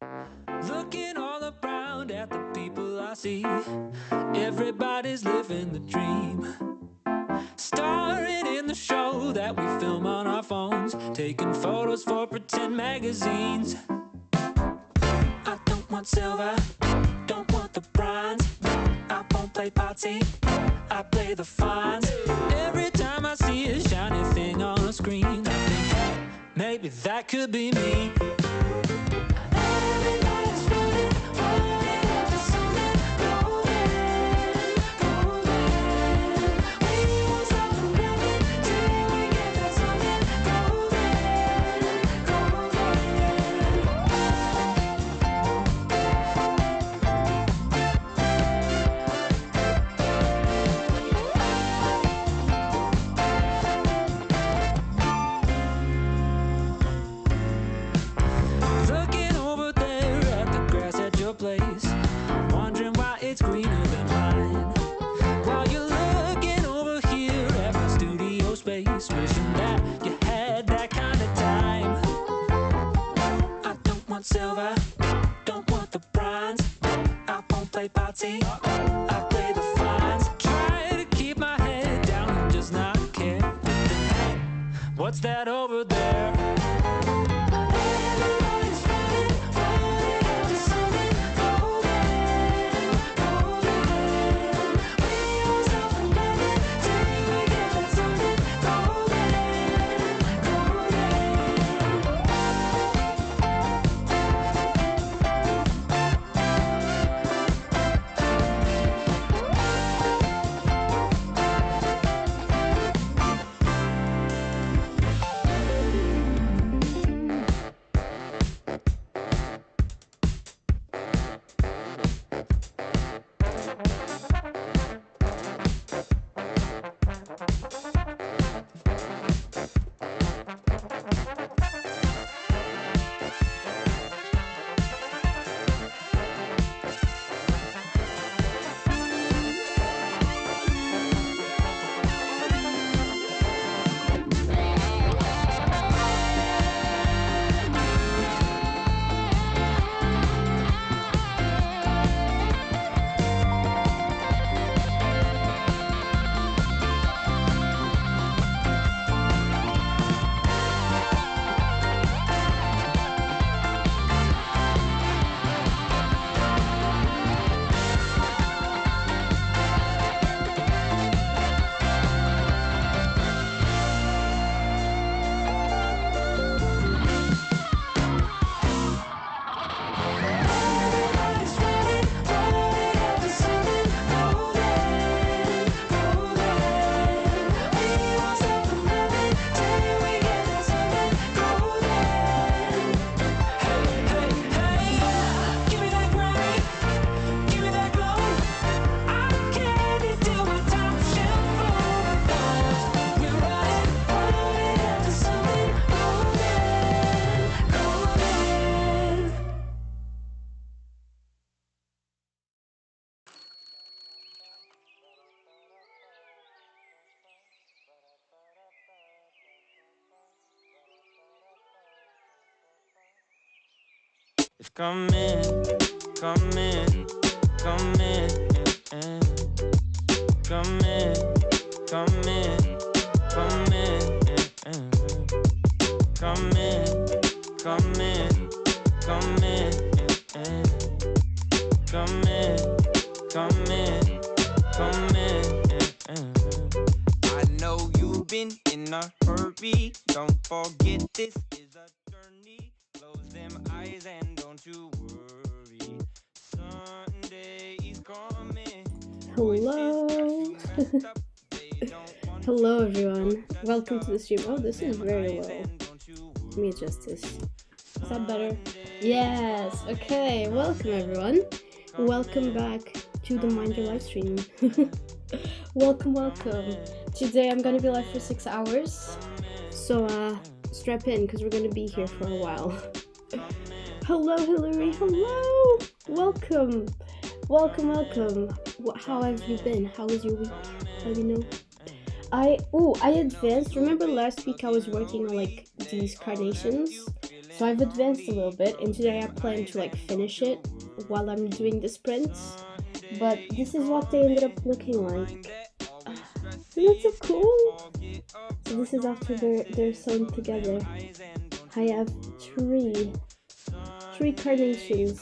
Looking all around at the people I see, everybody's living the dream. Starring in the show that we film on our phones, taking photos for pretend magazines. I don't want silver, don't want the bronze. I won't play party, I play the fines. Every time I see a shiny thing on the screen, I think, hey, maybe that could be me. Everybody's running, running after something golden, golden. We won't stop running till we get that something golden, Looking over there at the grass at your place, wondering why it's greener than mine. While you're looking over here at my studio space, wishing that you had that kind of time. I don't want silver, don't want the bronze. I won't play party, I play the fines. Try to keep my head down and just not care. But then, hey, what's that over there? Everybody's running, running after something golden, golden. We won't stop running till we get that something golden, Everybody's running, running after something golden, golden. We won't stop running till we get that something golden. Hey, hey, hey, give me that Grammy, give me that glow. I can't till my top shelf overflows. We're running, running after something golden, golden. It's coming, coming, coming, coming, coming, coming, coming, coming, coming, coming, coming, I know you've been in a hurry. Don't forget this is a journey. Close them eyes and don't you worry. Sunday is coming. Hello. Hello everyone. Welcome to the stream. Oh, this is very low. Let me adjust this. Is that better? Yes. Okay. Welcome everyone. Welcome back to the Mind Your live stream. welcome. Today I'm gonna be live for 6 hours. So strap in because we're gonna be here for a while. Hello Hillary. Hello. Welcome. How have you been? How was your week? Let me know. I advanced. Remember last week I was working on like these carnations, So I've advanced a little bit, and today I plan to like finish it while I'm doing the sprints. But this is what they ended up looking like. Isn't it so cool? So this is after they're sewn together. I have three carnations,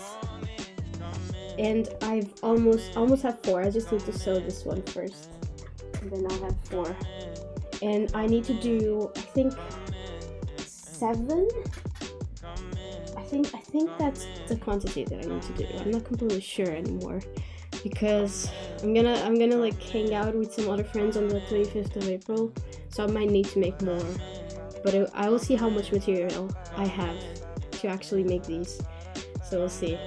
and I've almost have 4. I just need to sew this one first, and then I'll have 4. And I need to do, I think, 7. I think that's the quantity that I need to do. I'm not completely sure anymore, because I'm gonna like hang out with some other friends on the 25th of April, so I might need to make more. But I will see how much material I have to actually make these. So we'll see.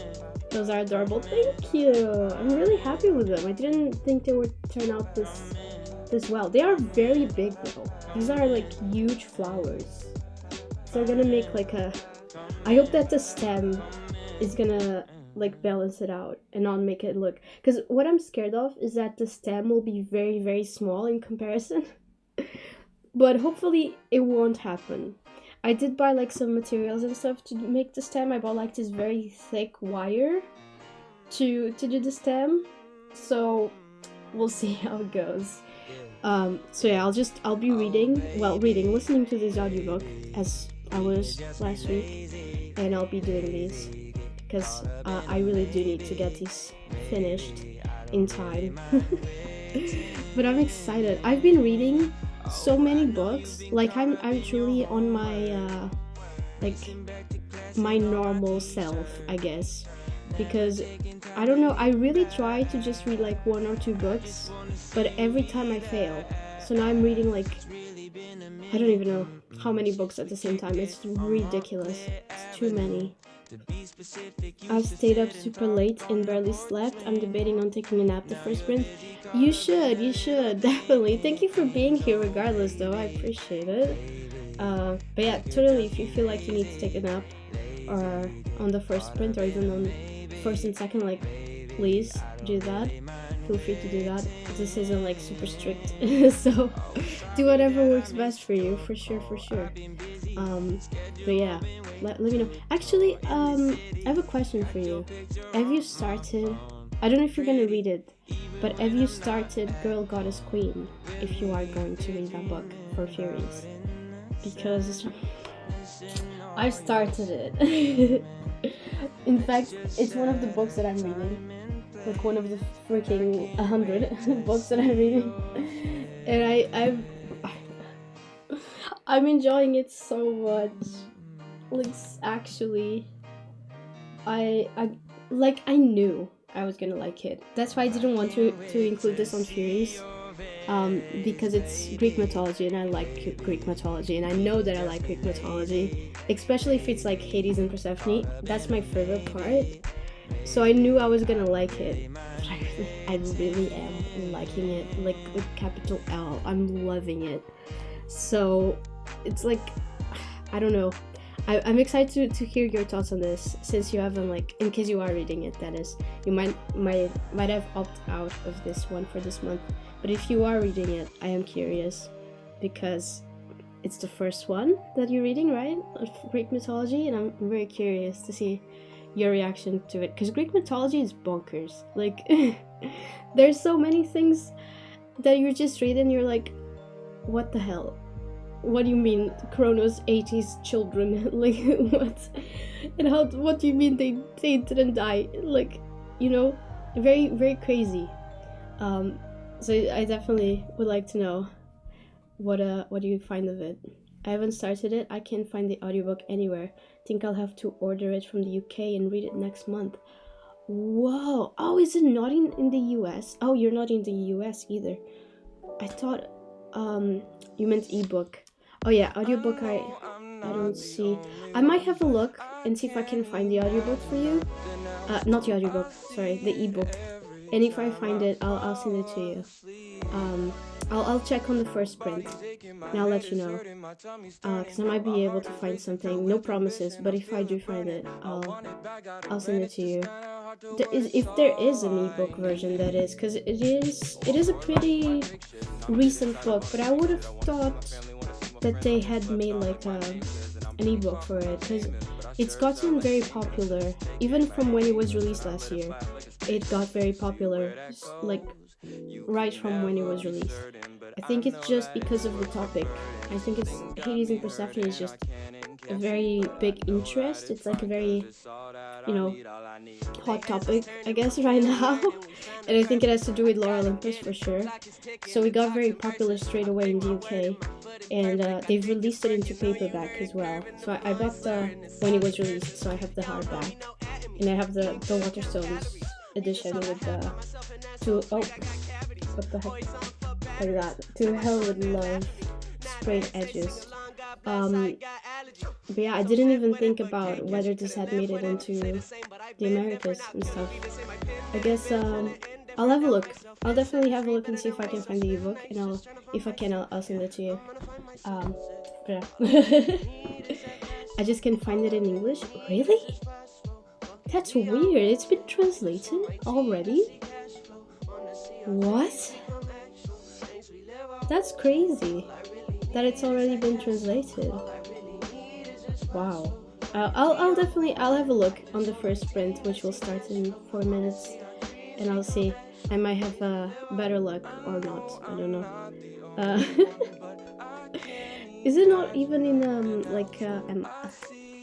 Those are adorable. Thank you. I'm really happy with them. I didn't think they would turn out this well. They are very big though. These are like huge flowers. So they're gonna make like a... I hope that the stem is gonna like balance it out and not make it look... Because what I'm scared of is that the stem will be very, very small in comparison. But hopefully it won't happen. I did buy like some materials and stuff to make the stem. I bought like this very thick wire to do the stem. So we'll see how it goes. So yeah, I'll be listening to this audiobook as I was last week, and I'll be doing these because I really do need to get these finished in time. But I'm excited. I've been reading so many books. Like I'm truly on my like my normal self, I guess, because I don't know, I really try to just read like 1 or 2 books, but every time I fail. So now I'm reading like, I don't even know how many books at the same time. It's ridiculous. It's too many. I've stayed up super late and barely slept. I'm debating on taking a nap the first sprint. You should, definitely. Thank you for being here regardless though, I appreciate it. But yeah, totally, if you feel like you need to take a nap or on the first sprint or even on first and second, like, please do that. Feel free to do that. This isn't like super strict, so do whatever works best for you, for sure. But yeah, let me know. Actually, I have a question for you. Have you started, I don't know if you're gonna read it, but have you started Girl Goddess Queen, if you are going to read that book for Furies? Because I started it. In fact, it's one of the books that I'm reading. Like one of the freaking 100 books that I'm reading. And I'm enjoying it so much. Like, actually, I knew I was gonna like it. That's why I didn't want to include this on Furies. Because it's Greek mythology and I like Greek mythology, and I know that I like Greek mythology, especially if it's like Hades and Persephone. That's my favorite part. So I knew I was gonna like it. But I really am liking it, like with capital L. I'm loving it. So it's like, I don't know. I'm excited to hear your thoughts on this, since you haven't, like, in case you are reading it, that is. You might have opted out of this one for this month. But if you are reading it, I am curious, because it's the first one that you're reading, right? Of Greek mythology, and I'm very curious to see your reaction to it, because Greek mythology is bonkers. Like, there's so many things that you just read and you're like, what the hell? What do you mean Kronos 80s children? Like, what? And what do you mean they didn't die? Like, you know, very, very crazy. So I definitely would like to know what do you find of it. I haven't started it. I can't find the audiobook anywhere. Think I'll have to order it from the UK and read it next month. Whoa! Oh, is it not in the US? Oh, you're not in the US either. I thought you meant ebook. Oh yeah, audiobook I don't see. I might have a look and see if I can find the audiobook for you. Not the audiobook, sorry, the ebook. And if I find it, I'll send it to you. I'll check on the first print, and I'll let you know. Because I might be able to find something. No promises, but if I do find it, I'll send it to you. If there is an ebook version, that is, because it is a pretty recent book. But I would have thought that they had made like an ebook for it, because it's gotten very popular, even from when it was released last year. It got very popular, like right from when it was released. I think it's just because of the topic. I think it's Hades and Persephone is just a very big interest. It's like a very, you know, hot topic, I guess, right now. And I think it has to do with Lore Olympus for sure. So it got very popular straight away in the UK. And they've released it into paperback as well. So I bought the when it was released, so I have the hardback. And I have the Waterstones edition with the what the heck, like that, To Hell with Love sprayed edges. But yeah, I didn't even think about whether this had made it into the Americas and stuff. I guess I'll have a look. I'll definitely have a look and see if I can find the ebook, and if I can, I'll send it to you. Yeah. I just can't find it in English. Really? That's weird. It's been translated already? What? That's crazy that it's already been translated. Wow. I'll have a look on the first print, which will start in 4 minutes, and I'll see. I might have better luck or not. I don't know. Is it not even in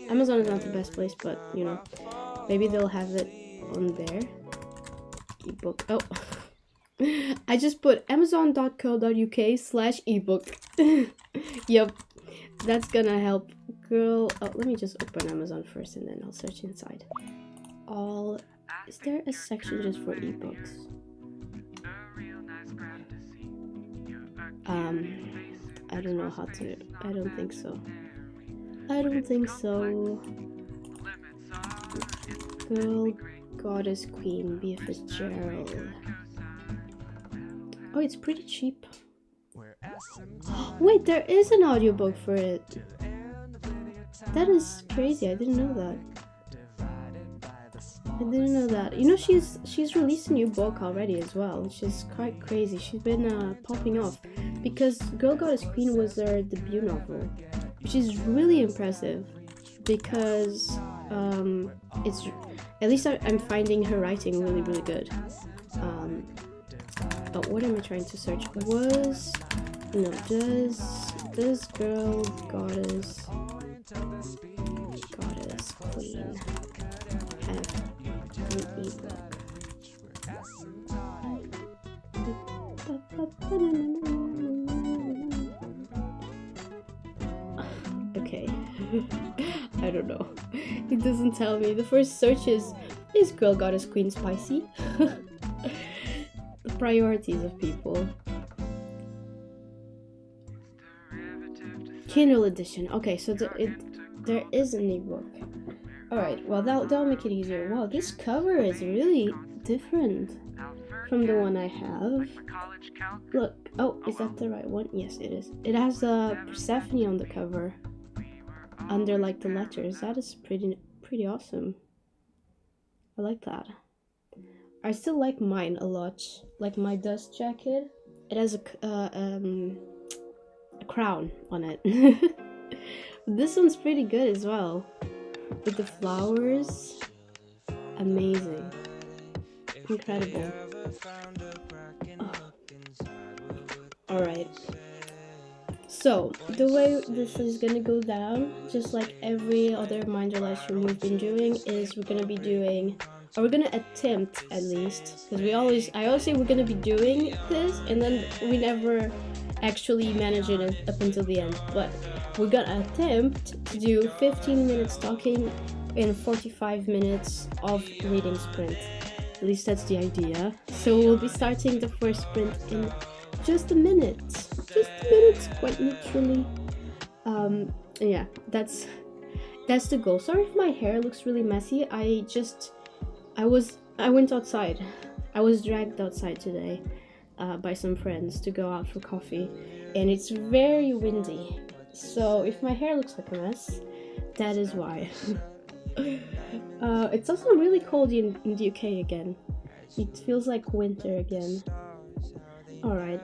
Amazon is not the best place, but you know, maybe they'll have it on their ebook. Oh. I just put amazon.co.uk/ebook. Yep, that's gonna help. Girl, let me just open Amazon first and then I'll search inside. Is there a section just for ebooks? I don't know how to. I don't think so. Girl, Goddess, Queen, B. Fitzgerald. Oh, it's pretty cheap. Wait, there is an audiobook for it. That is crazy. I didn't know that. You know, she's released a new book already as well, which is quite crazy. She's been popping off because Girl Goddess Queen was her debut novel, which is really impressive because it's, at least I'm finding her writing really, really good. But what am I trying to search? Does Girl Goddess Queen have an ebook? Okay. I don't know. It doesn't tell me. The first search is Girl Goddess Queen spicy? The priorities of people. Kindle edition. Okay, so there is an ebook. Alright, well that'll make it easier. Wow, this cover is really different from the one I have. Look, oh, is that the right one? Yes, it is. It has Persephone on the cover under like the letters. That is pretty awesome. I like that. I still like mine a lot. Like my dust jacket, it has a crown on it. This one's pretty good as well, with the flowers. Amazing, incredible. Oh. All right. So the way this is gonna go down, just like every other Minder live stream we've been doing, is we're gonna attempt at least, because I always say we're gonna be doing this, and then we never actually manage it up until the end. But we're gonna attempt to do 15 minutes talking and 45 minutes of reading sprint. At least that's the idea. So we'll be starting the first sprint in just a minute, quite literally. Yeah, that's the goal. Sorry if my hair looks really messy. I went outside. I was dragged outside today by some friends to go out for coffee, and it's very windy. So if my hair looks like a mess, that is why. It's also really cold in the UK again. It feels like winter again. Alright.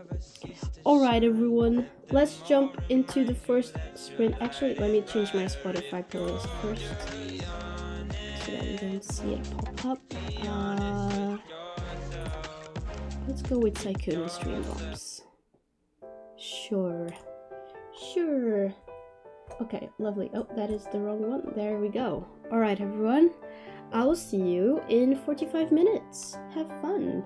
Alright, everyone. Let's jump into the first sprint. Actually, let me change my Spotify playlist first so that we don't see it pop up. Let's go with Tycoon and Streamlabs. Sure. Okay, lovely. Oh, that is the wrong one. There we go. Alright, everyone. I will see you in 45 minutes. Have fun.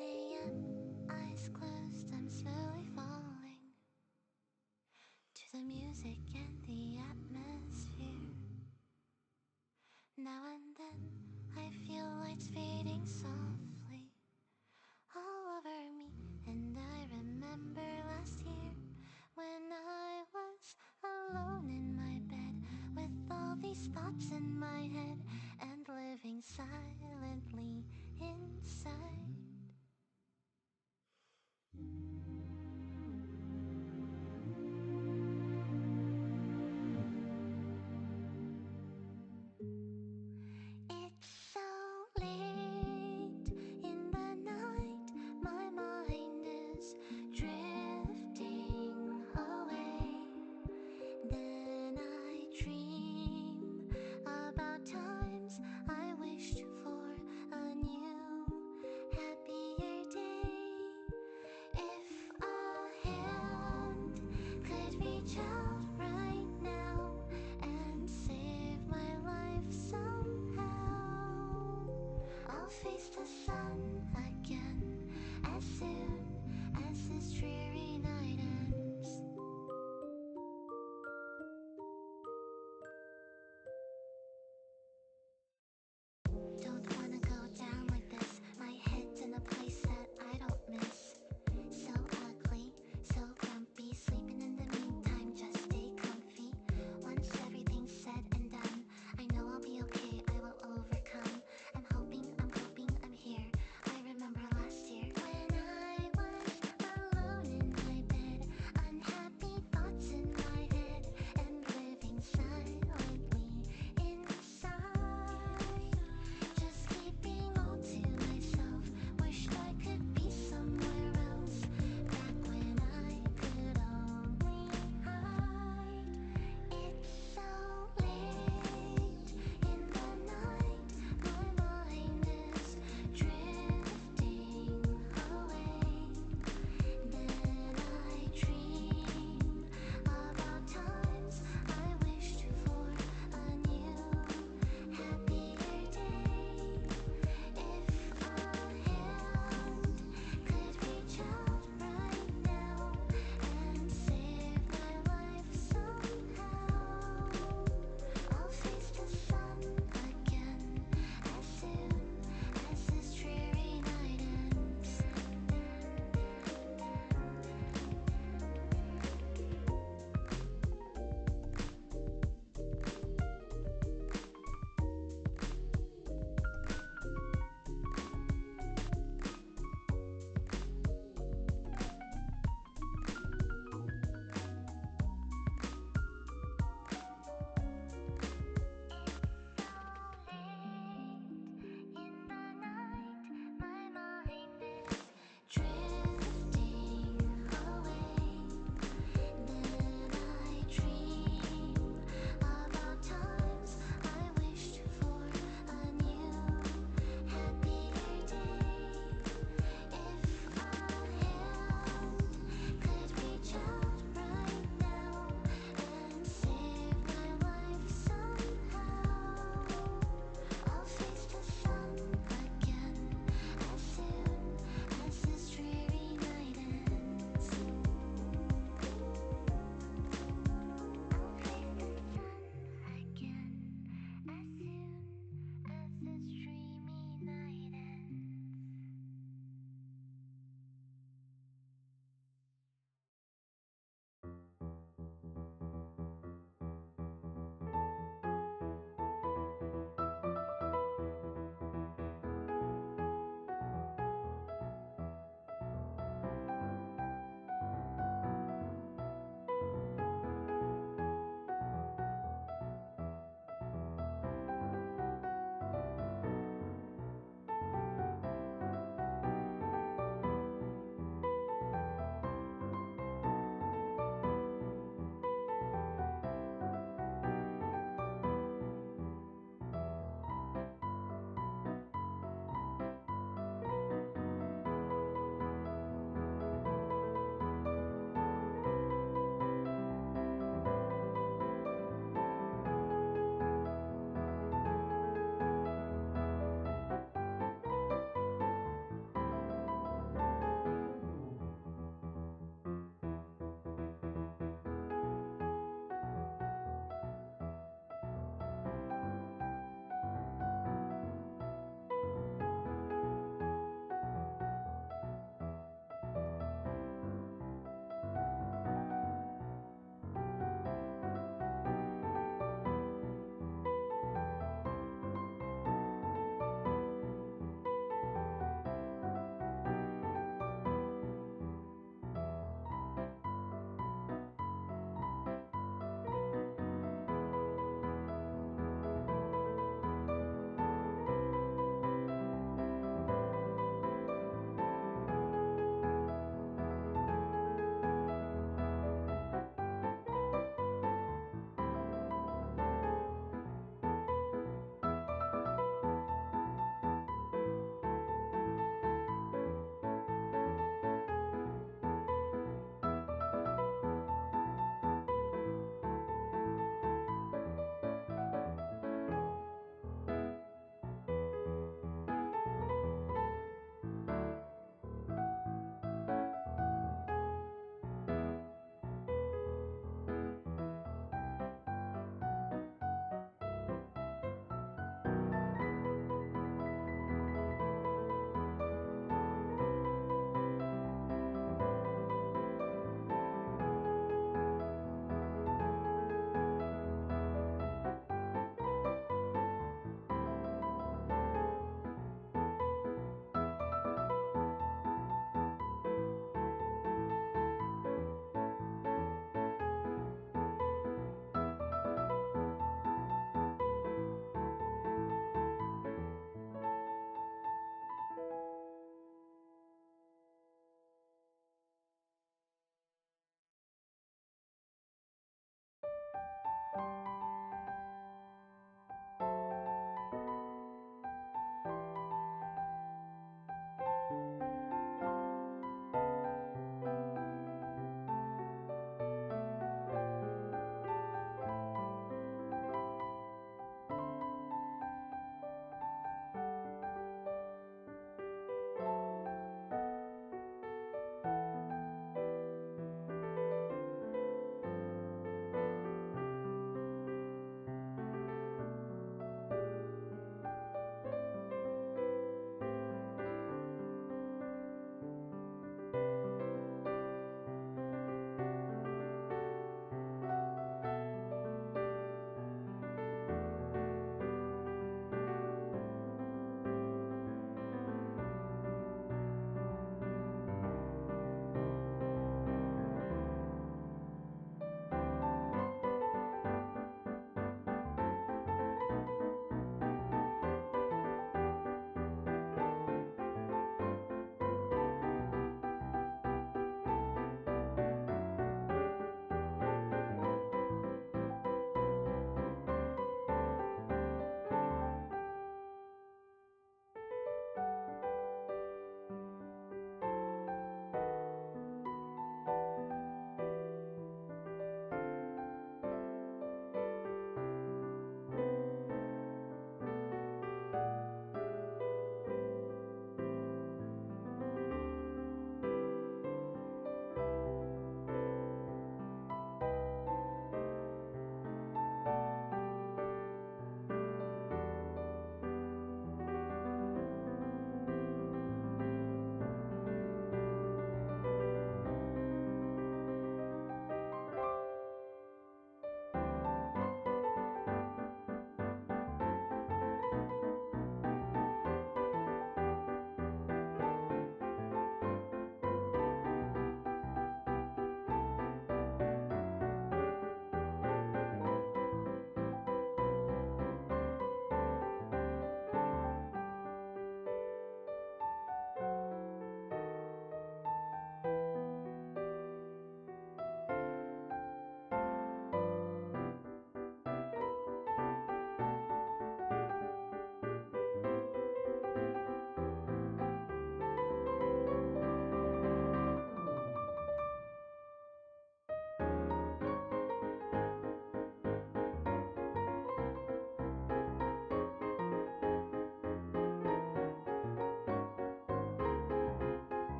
a.m., eyes closed, I'm slowly falling to the music and the atmosphere. Now and then I feel lights fading softly all over me, and I remember last year when I was alone in my bed with all these thoughts in my head and living silently inside. It's so late in the night, my mind is drifting away. Then I dream about time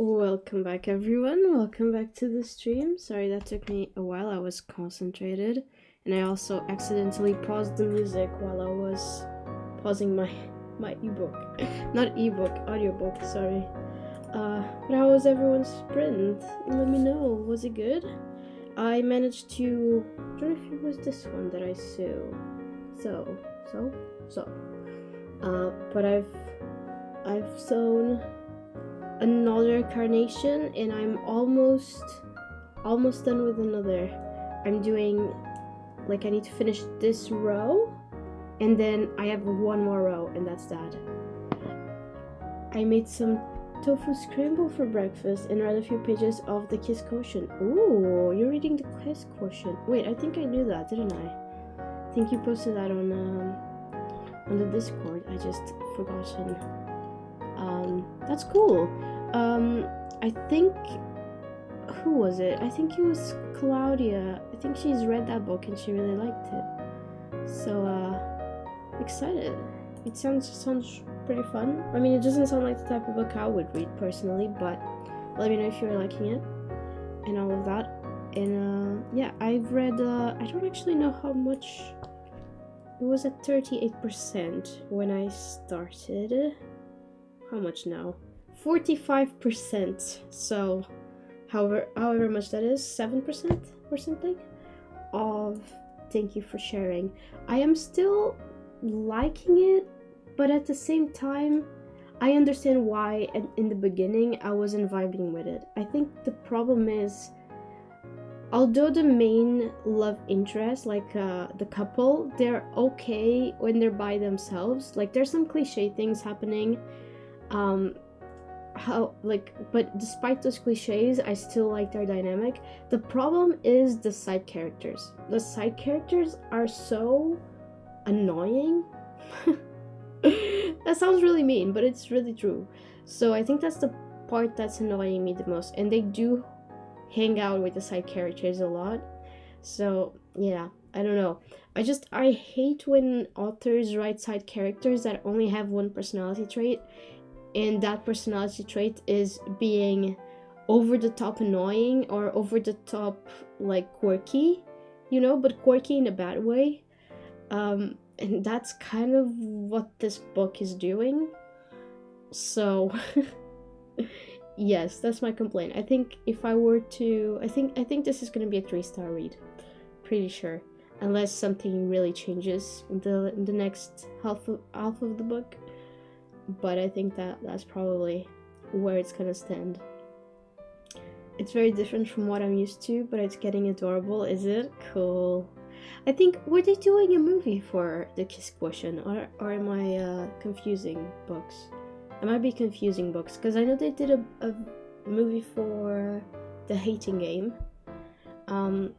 Welcome back, everyone. Welcome back to the stream. Sorry that took me a while. I was concentrated, and I also accidentally paused the music while I was pausing my ebook. Not ebook, audiobook, sorry. But how was everyone's sprint? Let me know. Was it good? I managed to... I don't know if it was this one that I sew. But I've sewn another carnation, and I'm almost done with another. I'm doing, like, I need to finish this row, and then I have one more row, and that's that. I made some tofu scramble for breakfast and read a few pages of the Kiss Quotient. Ooh, you're reading the Kiss Quotient. Wait, I think I knew that, didn't I? I think you posted that on the Discord. I just forgotten. That's cool. I think, who was it? I think it was Claudia. I think she's read that book and she really liked it. So, excited. It sounds pretty fun. I mean, it doesn't sound like the type of book I would read personally, but let me know if you're liking it and all of that. And yeah, I've read, I don't actually know how much. It was at 38% when I started. How much now? 45%. So however much that is, 7% or something of thank you for sharing. I am still liking it, but at the same time I understand why in the beginning I wasn't vibing with it. I think the problem is, although the main love interest, like the couple, they're okay when they're by themselves. Like, there's some cliche things happening, but despite those cliches, I still like their dynamic. The problem is the side characters. The side characters are so annoying. That sounds really mean, but it's really true. So I think that's the part that's annoying me the most, and they do hang out with the side characters a lot. So yeah, I don't know. I hate when authors write side characters that only have one personality trait, and that personality trait is being over the top annoying or over the top, like, quirky, but quirky in a bad way. And that's kind of what this book is doing. So yes, that's my complaint. I think if I were to, I think this is gonna be a 3-star read, pretty sure, unless something really changes in the next half of the book. But I think that's probably where it's gonna stand. It's very different from what I'm used to, but it's getting adorable. Is it? Cool. I think, were they doing a movie for the Kiss Quotient, or am I confusing books? I might be confusing books, because I know they did a movie for The Hating Game, and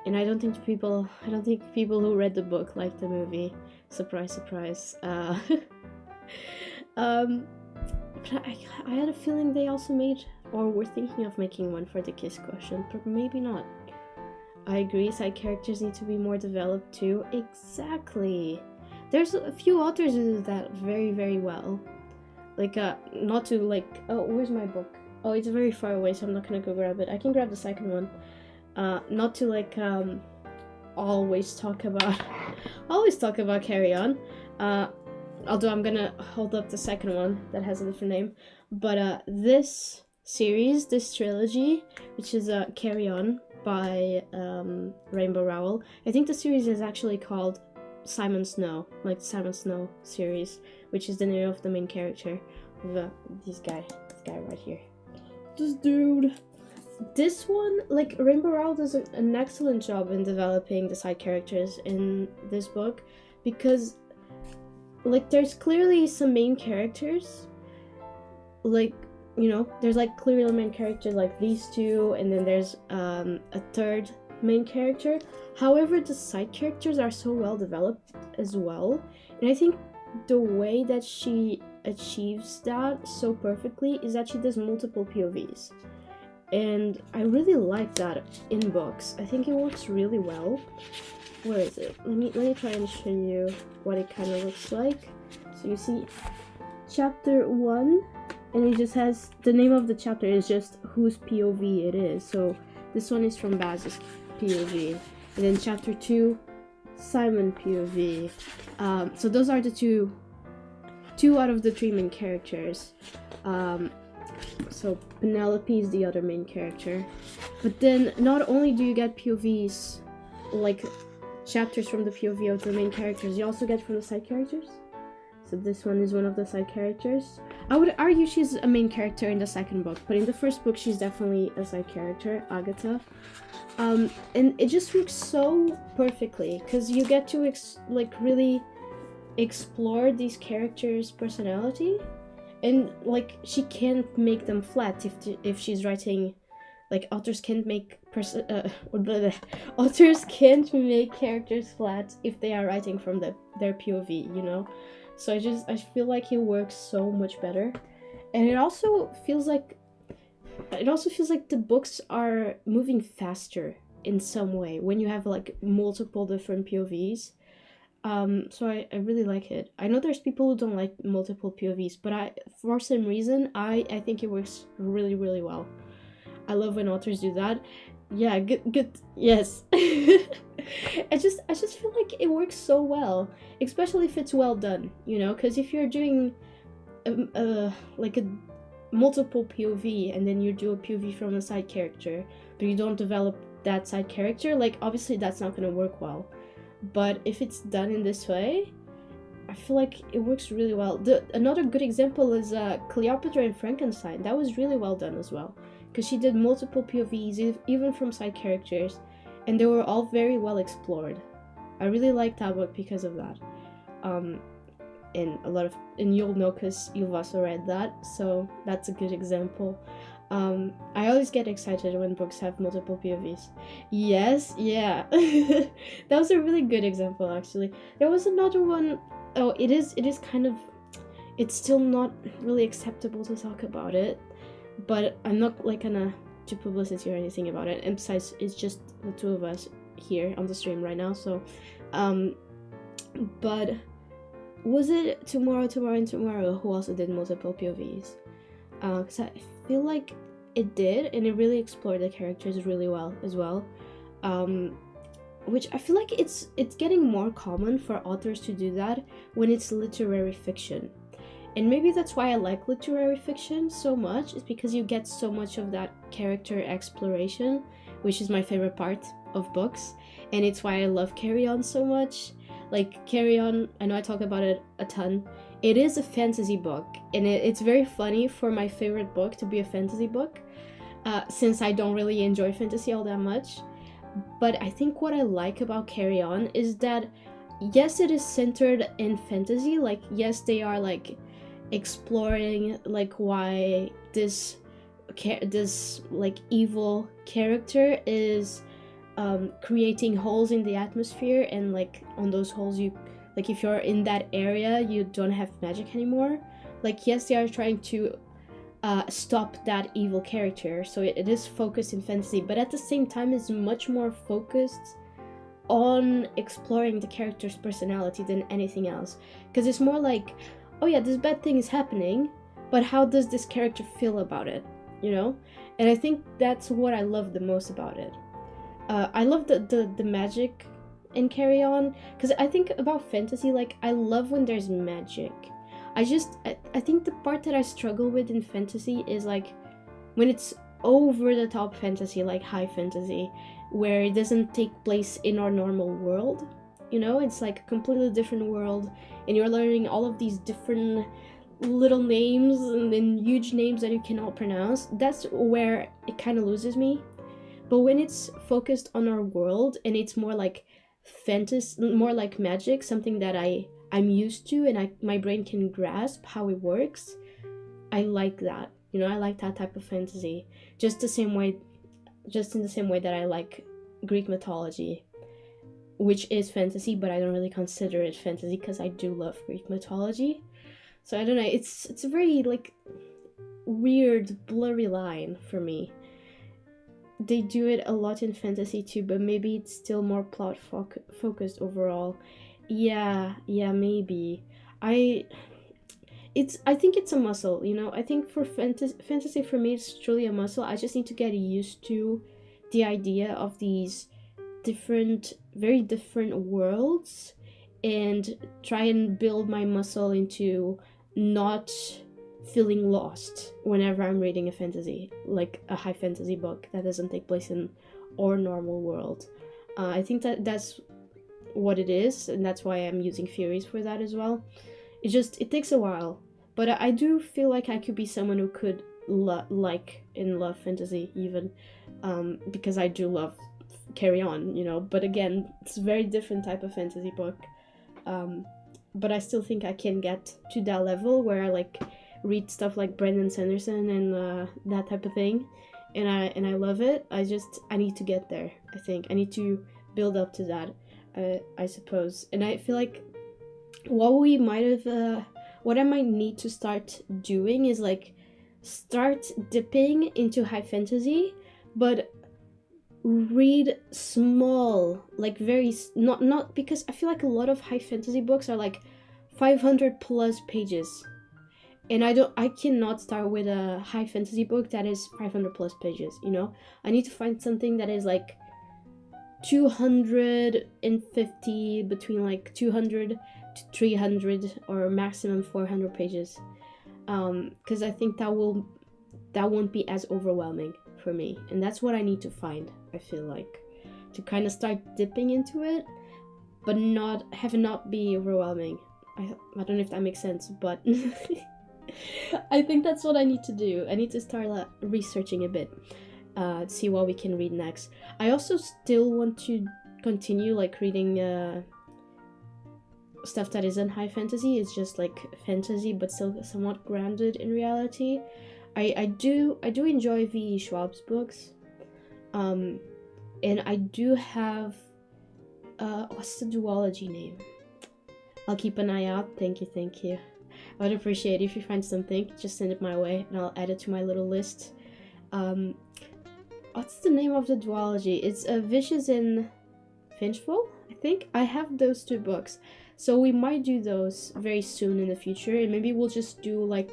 I don't think people who read the book liked the movie. Surprise, surprise. But I had a feeling they also made, or were thinking of making one for the Kiss Quotient, but maybe not. I agree, side characters need to be more developed too. Exactly. There's a few authors who do that very, very well. Like, not to, like, oh, where's my book? Oh, it's very far away, so I'm not gonna go grab it. I can grab the second one. Not to, like, always talk about Carry On. Although I'm gonna hold up the second one that has a different name. But this series, this trilogy, which is Carry On by Rainbow Rowell. I think the series is actually called Simon Snow, like Simon Snow series, which is the name of the main character of this guy right here. This dude. This one, like, Rainbow Rowell does an excellent job in developing the side characters in this book, because, like, there's clearly some main characters, like, there's, like, clearly main characters like these two, and then there's a third main character. However, the side characters are so well developed as well, and I think the way that she achieves that so perfectly is that she does multiple POVs, and I really like that in books. I think it works really well. Where is it? Let me try and show you what it kind of looks like. So you see, chapter 1 and it just has the name of the chapter is just whose POV it is. So this one is from Baz's POV, and then chapter 2, Simon POV. So those are the two out of the 3 main characters. So Penelope is the other main character, but then not only do you get POVs, like chapters from the POV of the main characters, you also get from the side characters. So this one is one of the side characters. I would argue she's a main character in the second book, but in the first book she's definitely a side character, Agatha. And it just works so perfectly because you get to really explore these characters' personality, and like she can't make them flat if she's writing. Like authors can't make authors can't make characters flat if they are writing from their POV, you know. So I feel like it works so much better, and it also feels like the books are moving faster in some way when you have like multiple different POVs. So I really like it. I know there's people who don't like multiple POVs, but for some reason I think it works really, really well. I love when authors do that. Yeah, good. Yes. I just feel like it works so well, especially if it's well done, you know, because if you're doing like a multiple POV and then you do a POV from a side character, but you don't develop that side character, like obviously that's not gonna work well. But if it's done in this way, I feel like it works really well. Another good example is Cleopatra and Frankenstein. That was really well done as well, because she did multiple POVs, even from side characters, and they were all very well explored. I really liked that book because of that. And you'll know because you've also read that, so that's a good example. I always get excited when books have multiple POVs. Yes, yeah. That was a really good example, actually. There was another one. Oh, it is kind of, it's still not really acceptable to talk about it, but I'm not like gonna do publicity or anything about it. And besides, it's just the two of us here on the stream right now, so but was it Tomorrow who also did multiple POVs? Because I feel like it did, and it really explored the characters really well as well. Which I feel like it's getting more common for authors to do that when it's literary fiction. And maybe that's why I like literary fiction so much, is because you get so much of that character exploration, which is my favorite part of books, and it's why I love Carry On so much. Like Carry On, I know I talk about it a ton. It is a fantasy book, and it's very funny for my favorite book to be a fantasy book, since I don't really enjoy fantasy all that much. But I think what I like about Carry On is that, yes, it is centered in fantasy. Like, yes, they are like exploring like why this like evil character is creating holes in the atmosphere, and like on those holes, you like, if you're in that area, you don't have magic anymore. Like, yes, they are trying to stop that evil character, so it is focused in fantasy, but at the same time it's much more focused on exploring the character's personality than anything else, because it's more like, oh yeah, this bad thing is happening, but how does this character feel about it, you know? And I think that's what I love the most about it. I love the magic in Carry On, because I think about fantasy, like, I love when there's magic. I think the part that I struggle with in fantasy is like when it's over the top fantasy, like high fantasy, where it doesn't take place in our normal world. You know, it's like a completely different world, and you're learning all of these different little names and then huge names that you cannot pronounce. That's where it kind of loses me. But when it's focused on our world and it's more like fantasy, more like magic, something that I'm used to and my brain can grasp how it works, I like that. You know, I like that type of fantasy. Just in the same way that I like Greek mythology, which is fantasy, but I don't really consider it fantasy because I do love Greek mythology. So I don't know, it's a very like weird, blurry line for me. They do it a lot in fantasy too, but maybe it's still more plot focused overall. Yeah, maybe. It I think it's a muscle, you know. I think for fantasy for me it's truly a muscle. I just need to get used to the idea of these different, very different worlds, and try and build my muscle into not feeling lost whenever I'm reading a fantasy, like a high fantasy book that doesn't take place in our normal world. I think that's what it is, and that's why I'm using Furies for that as well. It takes a while, but I do feel like I could be someone who could like and love fantasy even, because I do love Carry On, you know. But again, it's a very different type of fantasy book. But I still think I can get to that level where I like read stuff like Brandon Sanderson and that type of thing, and I love it. I need to get there. I think I need to build up to that. I suppose, and I feel like what I might need to start doing is like start dipping into high fantasy, but read small, like very not because I feel like a lot of high fantasy books are like 500 plus pages, and I cannot start with a high fantasy book that is 500 plus pages, you know. I need to find something that is like 250, between like 200 to 300 or maximum 400 pages, because I think that won't be as overwhelming for me, and that's what I need to find. I feel like to kind of start dipping into it, but not be overwhelming. I don't know if that makes sense, but I think that's what I need to do. I need to start researching a bit, see what we can read next. I also still want to continue like reading stuff that isn't high fantasy. It's just like fantasy but still somewhat grounded in reality. I do enjoy V.E. Schwab's books, and I do have what's the duology name? I'll keep an eye out. Thank you. I would appreciate it if you find something, just send it my way and I'll add it to my little list. What's the name of the duology? It's Vicious and Vengeful, I think. I have those two books, so we might do those very soon in the future, and maybe we'll just do like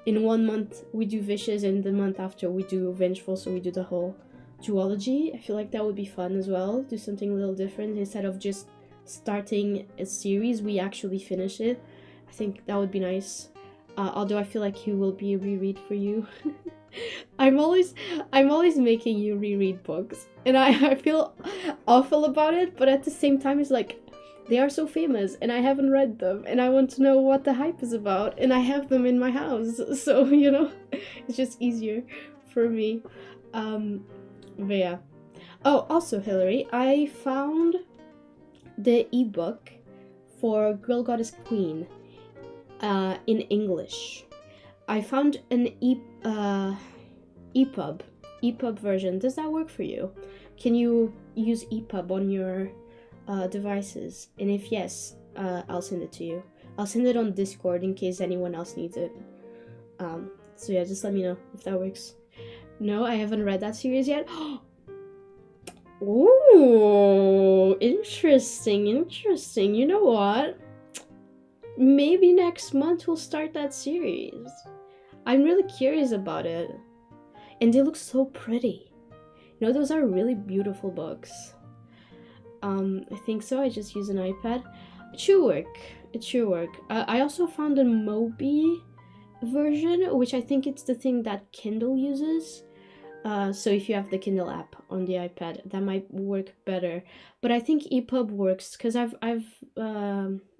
in 1 month we do Vicious and the month after we do Vengeful, so we do the whole duology. I feel like that would be fun as well. Do something a little different. Instead of just starting a series, we actually finish it. I think that would be nice. Although I feel like he will be a reread for you. I'm always making you reread books, and I feel awful about it, but at the same time it's like they are so famous and I haven't read them, and I want to know what the hype is about, and I have them in my house, so you know, it's just easier for me. But yeah. Oh, also Hillary, I found the ebook for Girl Goddess Queen in English. I found an EPUB version. Does that work for you? Can you use EPUB on your devices? And if yes, I'll send it to you. I'll send it on Discord in case anyone else needs it. So yeah, just let me know if that works. No, I haven't read that series yet. Ooh, interesting. You know what? Maybe next month we'll start that series. I'm really curious about it. And they look so pretty. You know, those are really beautiful books. I think so. I just use an iPad. It should work. I also found a Mobi version, which I think it's the thing that Kindle uses. So if you have the Kindle app on the iPad, that might work better. But I think EPUB works because I've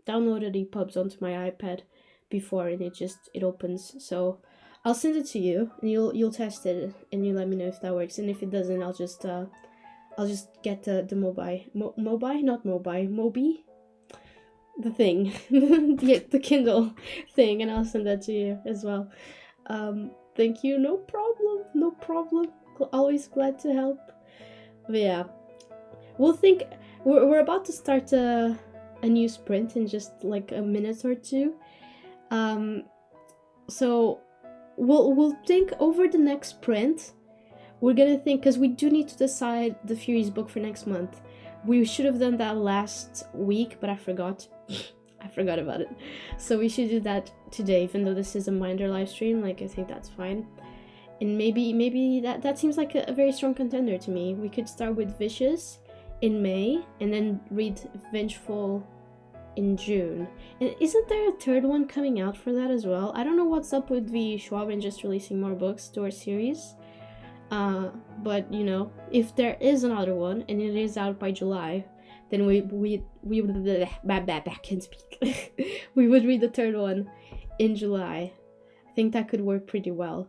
downloaded EPUBs onto my iPad before, and it opens. So I'll send it to you, and you'll test it, and you let me know if that works. And if it doesn't, I'll just get the Mobi, the thing, the Kindle thing, and I'll send that to you as well. Thank you. No problem. Always glad to help. But yeah, we're about to start a new sprint in just like a minute or two. So we'll think over the next sprint. We're gonna think, because we do need to decide the Furies book for next month. We should have done that last week, but I forgot. I forgot about it. So we should do that today, even though this is a minor live stream. Like, I think that's fine. And maybe that seems like a very strong contender to me. We could start with Vicious in May and then read Vengeful in June. And isn't there a third one coming out for that as well? I don't know what's up with V. Schwab and just releasing more books to our series. But you know, if there is another one and it is out by July, then we would can speak. We would read the third one in July. I think that could work pretty well.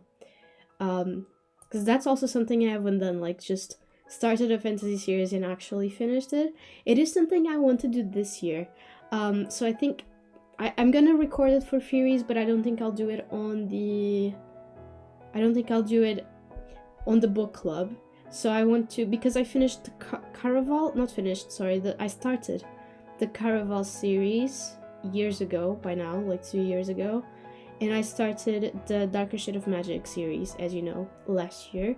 Because that's also something I haven't done, like just started a fantasy series and actually finished it. It is something I want to do this year. So I think I'm gonna record it for Furies, but I don't think I'll do it on the book club. So I want to, because I finished the I started the Caraval series years ago by now, like 2 years ago. And I started the Darker Shade of Magic series, as you know, last year.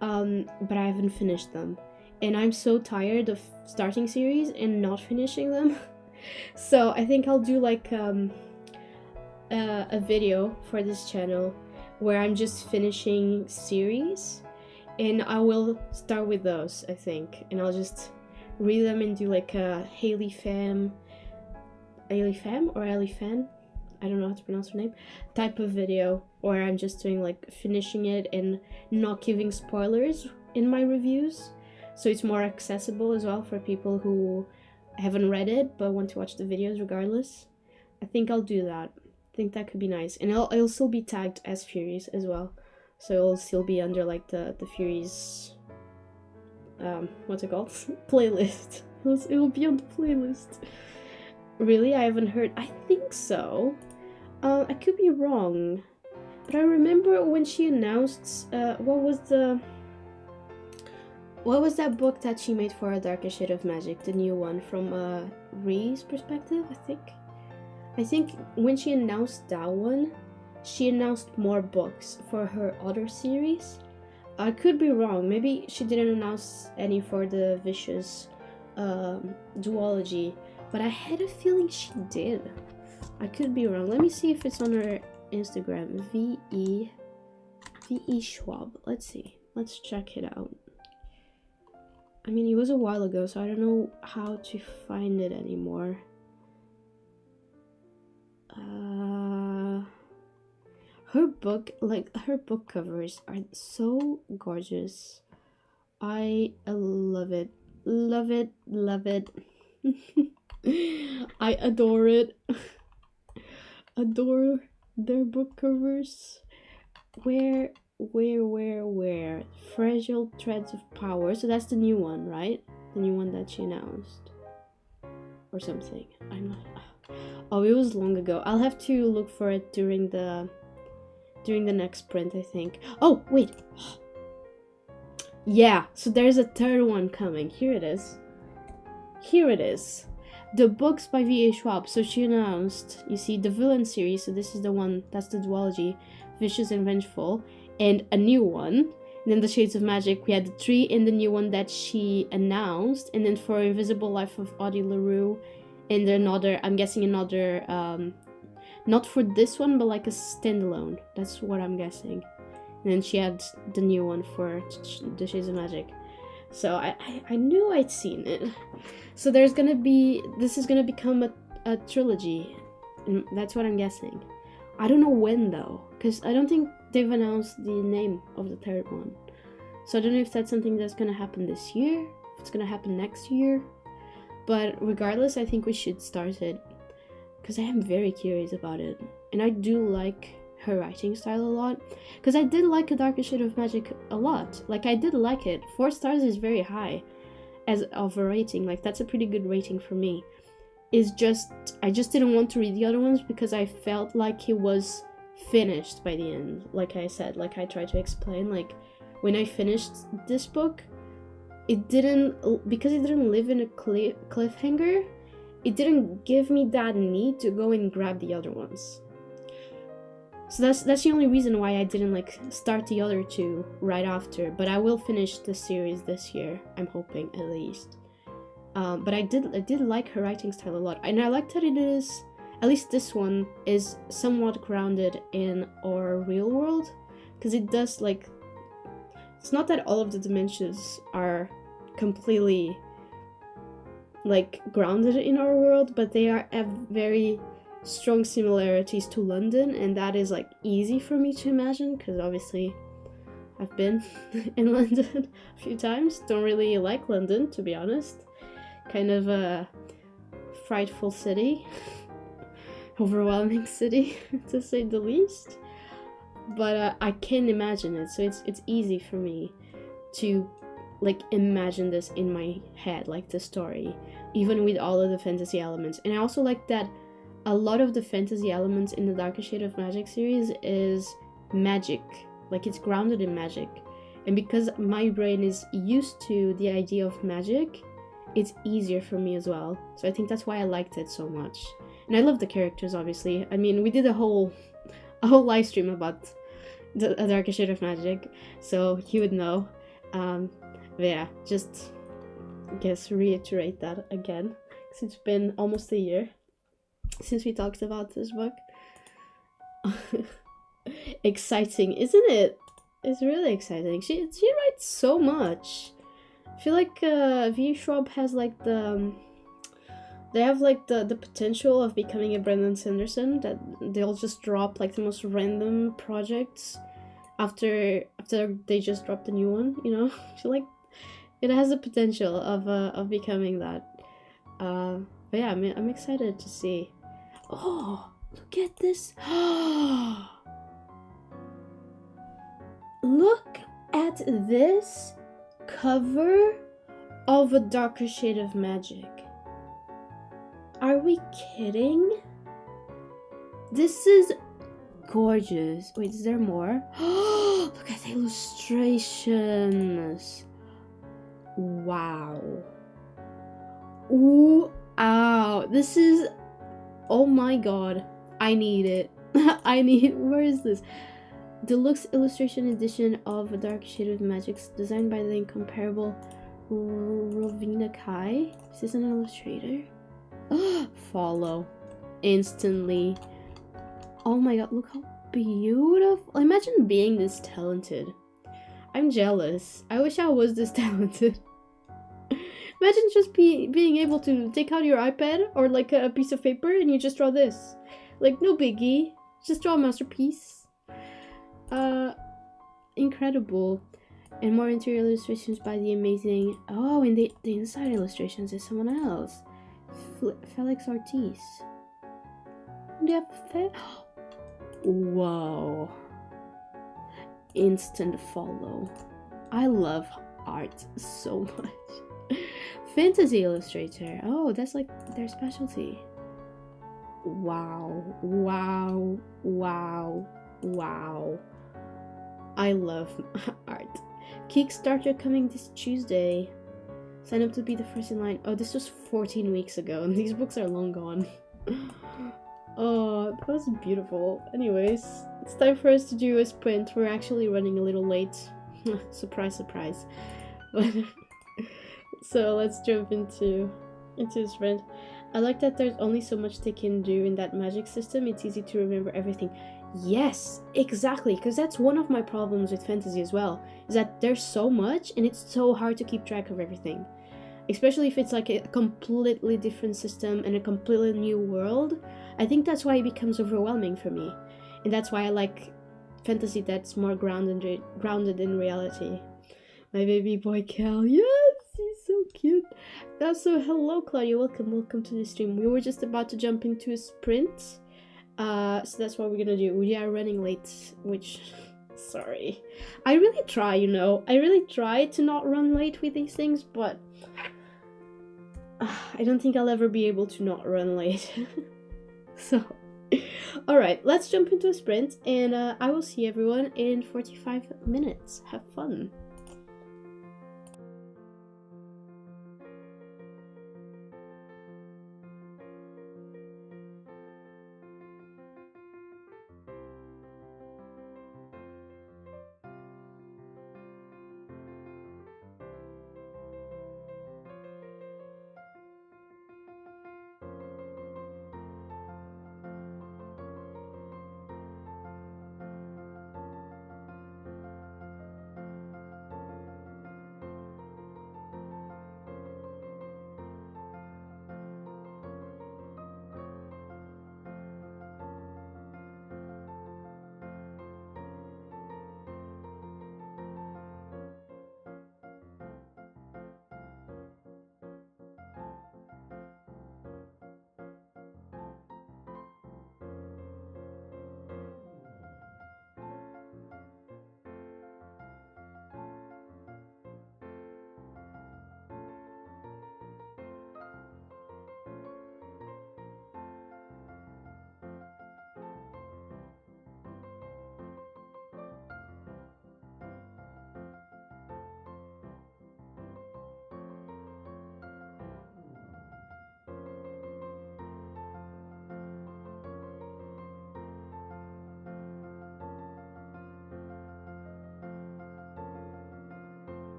But I haven't finished them. And I'm so tired of starting series and not finishing them. So I think I'll do like a video for this channel where I'm just finishing series. And I will start with those, I think. And I'll just read them and do like a Hailey Fan, I don't know how to pronounce her name, type of video where I'm just doing like finishing it and not giving spoilers in my reviews. So it's more accessible as well for people who haven't read it but want to watch the videos regardless. I think I'll do that. I think that could be nice. And I'll still be tagged as Furies as well. So it'll still be under like the Furies, what's it called? Playlist. It'll be on the playlist. Really? I haven't heard. I think so. I could be wrong. But I remember when she announced, what was that book that she made for A Darker Shade of Magic? The new one from Ree's perspective, I think. I think when she announced that one, she announced more books for her other series. I could be wrong. Maybe she didn't announce any for the Vicious duology, but I had a feeling she did. I could be wrong. Let me see if it's on her Instagram. V.E. Schwab. Let's see. Let's check it out. I mean, it was a while ago, so I don't know how to find it anymore. Her book covers are so gorgeous. I love it. Love it. Love it. I adore it. Adore their book covers. Where? Fragile Threads of Power. So that's the new one, right? The new one that she announced. Or something. I'm not... Oh, it was long ago. I'll have to look for it during the next print, I think. Oh, wait. Yeah, so there's a third one coming. Here it is. The books by V.A. Schwab. So she announced, you see, the Villain series. So this is the one, that's the duology. Vicious and Vengeful. And a new one. And then the Shades of Magic, we had the 3 in the new one that she announced. And then for Invisible Life of Audie LaRue. And another, I'm guessing another, not for this one, but like a standalone. That's what I'm guessing. And then she had the new one for the Shades of Magic. So I knew I'd seen it. So this is gonna become a trilogy. And that's what I'm guessing. I don't know when though, because I don't think they've announced the name of the third one. So I don't know if that's something that's gonna happen this year, if it's gonna happen next year. But regardless, I think we should start it, because I am very curious about it. And I do like her writing style a lot, because I did like A Darker Shade of Magic a lot. Like, I did like it. 4 stars is very high as of a rating. Like, that's a pretty good rating for me. It's just, I just didn't want to read the other ones because I felt like it was finished by the end. Like I said, like I tried to explain, like when I finished this book, because it didn't live in a cliffhanger, it didn't give me that need to go and grab the other ones. So that's the only reason why I didn't like start the other 2 right after. But I will finish the series this year, I'm hoping, at least. But I did like her writing style a lot, and I like that it is, at least this one is somewhat grounded in our real world, because it does, like, it's not that all of the dimensions are completely like grounded in our world, but they have very strong similarities to London, and that is like easy for me to imagine because obviously I've been in London a few times. Don't really like London, to be honest. Kind of a frightful city, overwhelming city to say the least. But I can imagine it, so it's easy for me to like imagine this in my head, like the story, even with all of the fantasy elements. And I also like that a lot of the fantasy elements in the Darker Shade of Magic series is magic, like it's grounded in magic. And because my brain is used to the idea of magic, it's easier for me as well. So I think that's why I liked it so much. And I love the characters, obviously. I mean, we did a whole live stream about the Darker Shade of Magic, so you would know. But yeah, just I guess reiterate that again, because it's been almost a year since we talked about this book. Exciting, isn't it? It's really exciting. She writes so much. I feel like V. Schwab has like they have like the potential of becoming a Brandon Sanderson, that they'll just drop like the most random projects after they just dropped a new one, you know? I feel like it has the potential of becoming that. But yeah, I'm excited to see. Oh, look at this. Look at this cover of A Darker Shade of Magic. Are we kidding? This is gorgeous. Wait, is there more? Look at the illustrations. Wow. Ooh, ow. This is... Oh my god. I need it. Where is this? Deluxe illustration edition of A Dark Shade of Magic, designed by the incomparable Rovina Kai. Is this an illustrator? Follow. Instantly. Oh my god, look how beautiful. Imagine being this talented. I'm jealous. I wish I was this talented. Imagine just being able to take out your iPad or like a piece of paper and you just draw this. Like, no biggie. Just draw a masterpiece. Incredible. And more interior illustrations by the amazing... Oh, and the inside illustrations is someone else. Felix Ortiz. They have Whoa. Instant follow. I love art so much. Fantasy illustrator. Oh, that's like their specialty. Wow. Wow. Wow. Wow. I love art. Kickstarter coming this Tuesday. Sign up to be the first in line. Oh, this was 14 weeks ago, and these books are long gone. Oh, that was beautiful. Anyways, it's time for us to do a sprint. We're actually running a little late. Surprise, surprise. But so let's jump into the sprint. I like that there's only so much they can do in that magic system. It's easy to remember everything. Yes, exactly, because that's one of my problems with fantasy as well, is that there's so much and it's so hard to keep track of everything. Especially if it's like a completely different system and a completely new world. I think that's why it becomes overwhelming for me. And that's why I like fantasy that's more grounded in reality. My baby boy Cal, yes, he's so cute. So hello Claudia, welcome to the stream. We were just about to jump into a sprint. So that's what we're gonna do. We are running late, which, sorry. I really try, you know. I really try to not run late with these things, but I don't think I'll ever be able to not run late. So, alright, let's jump into a sprint, and I will see everyone in 45 minutes. Have fun.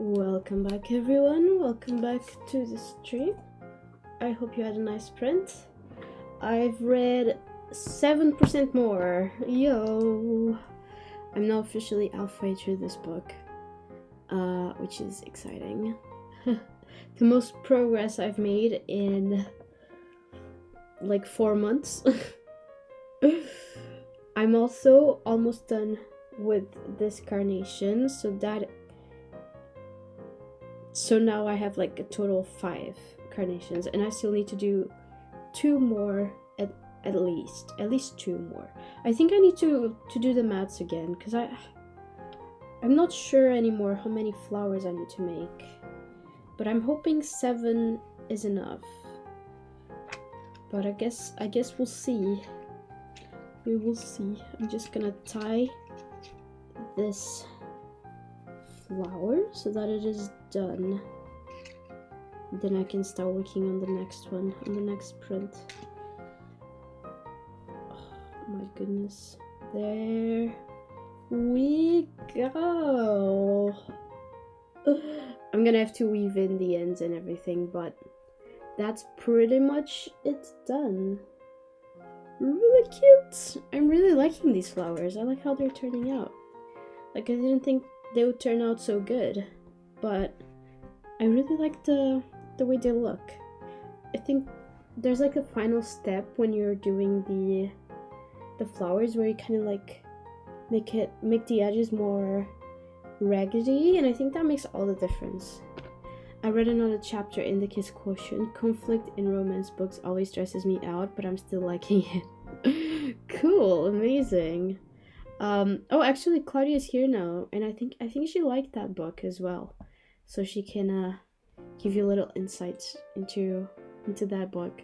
Welcome back, everyone. Welcome back to the stream. I hope you had a nice print. I've read 7% more. Yo! I'm now officially halfway through this book, which is exciting. The most progress I've made in like 4 months. I'm also almost done with this carnation, so now I have like a total of 5 carnations, and I still need to do 2 more at least 2 more. I think I need to do the maths again, because I'm not sure anymore how many flowers I need to make, but I'm hoping 7 is enough. But I guess we'll see. We will see. I'm just gonna tie this flower so that it is done. Then I can start working on the next one, on the next print. Oh my goodness. There we go. I'm gonna have to weave in the ends and everything, but that's pretty much it done. Really cute. I'm really liking these flowers. I like how they're turning out. Like, I didn't think they would turn out so good, but I really like the way they look. I think there's like a final step when you're doing the flowers where you kind of like make the edges more raggedy, and I think that makes all the difference. I read another chapter in the Kiss Quotient. Conflict in romance books always stresses me out, but I'm still liking it. Cool, amazing. Oh, actually, Claudia's here now, and I think she liked that book as well, so she can give you a little insight into that book.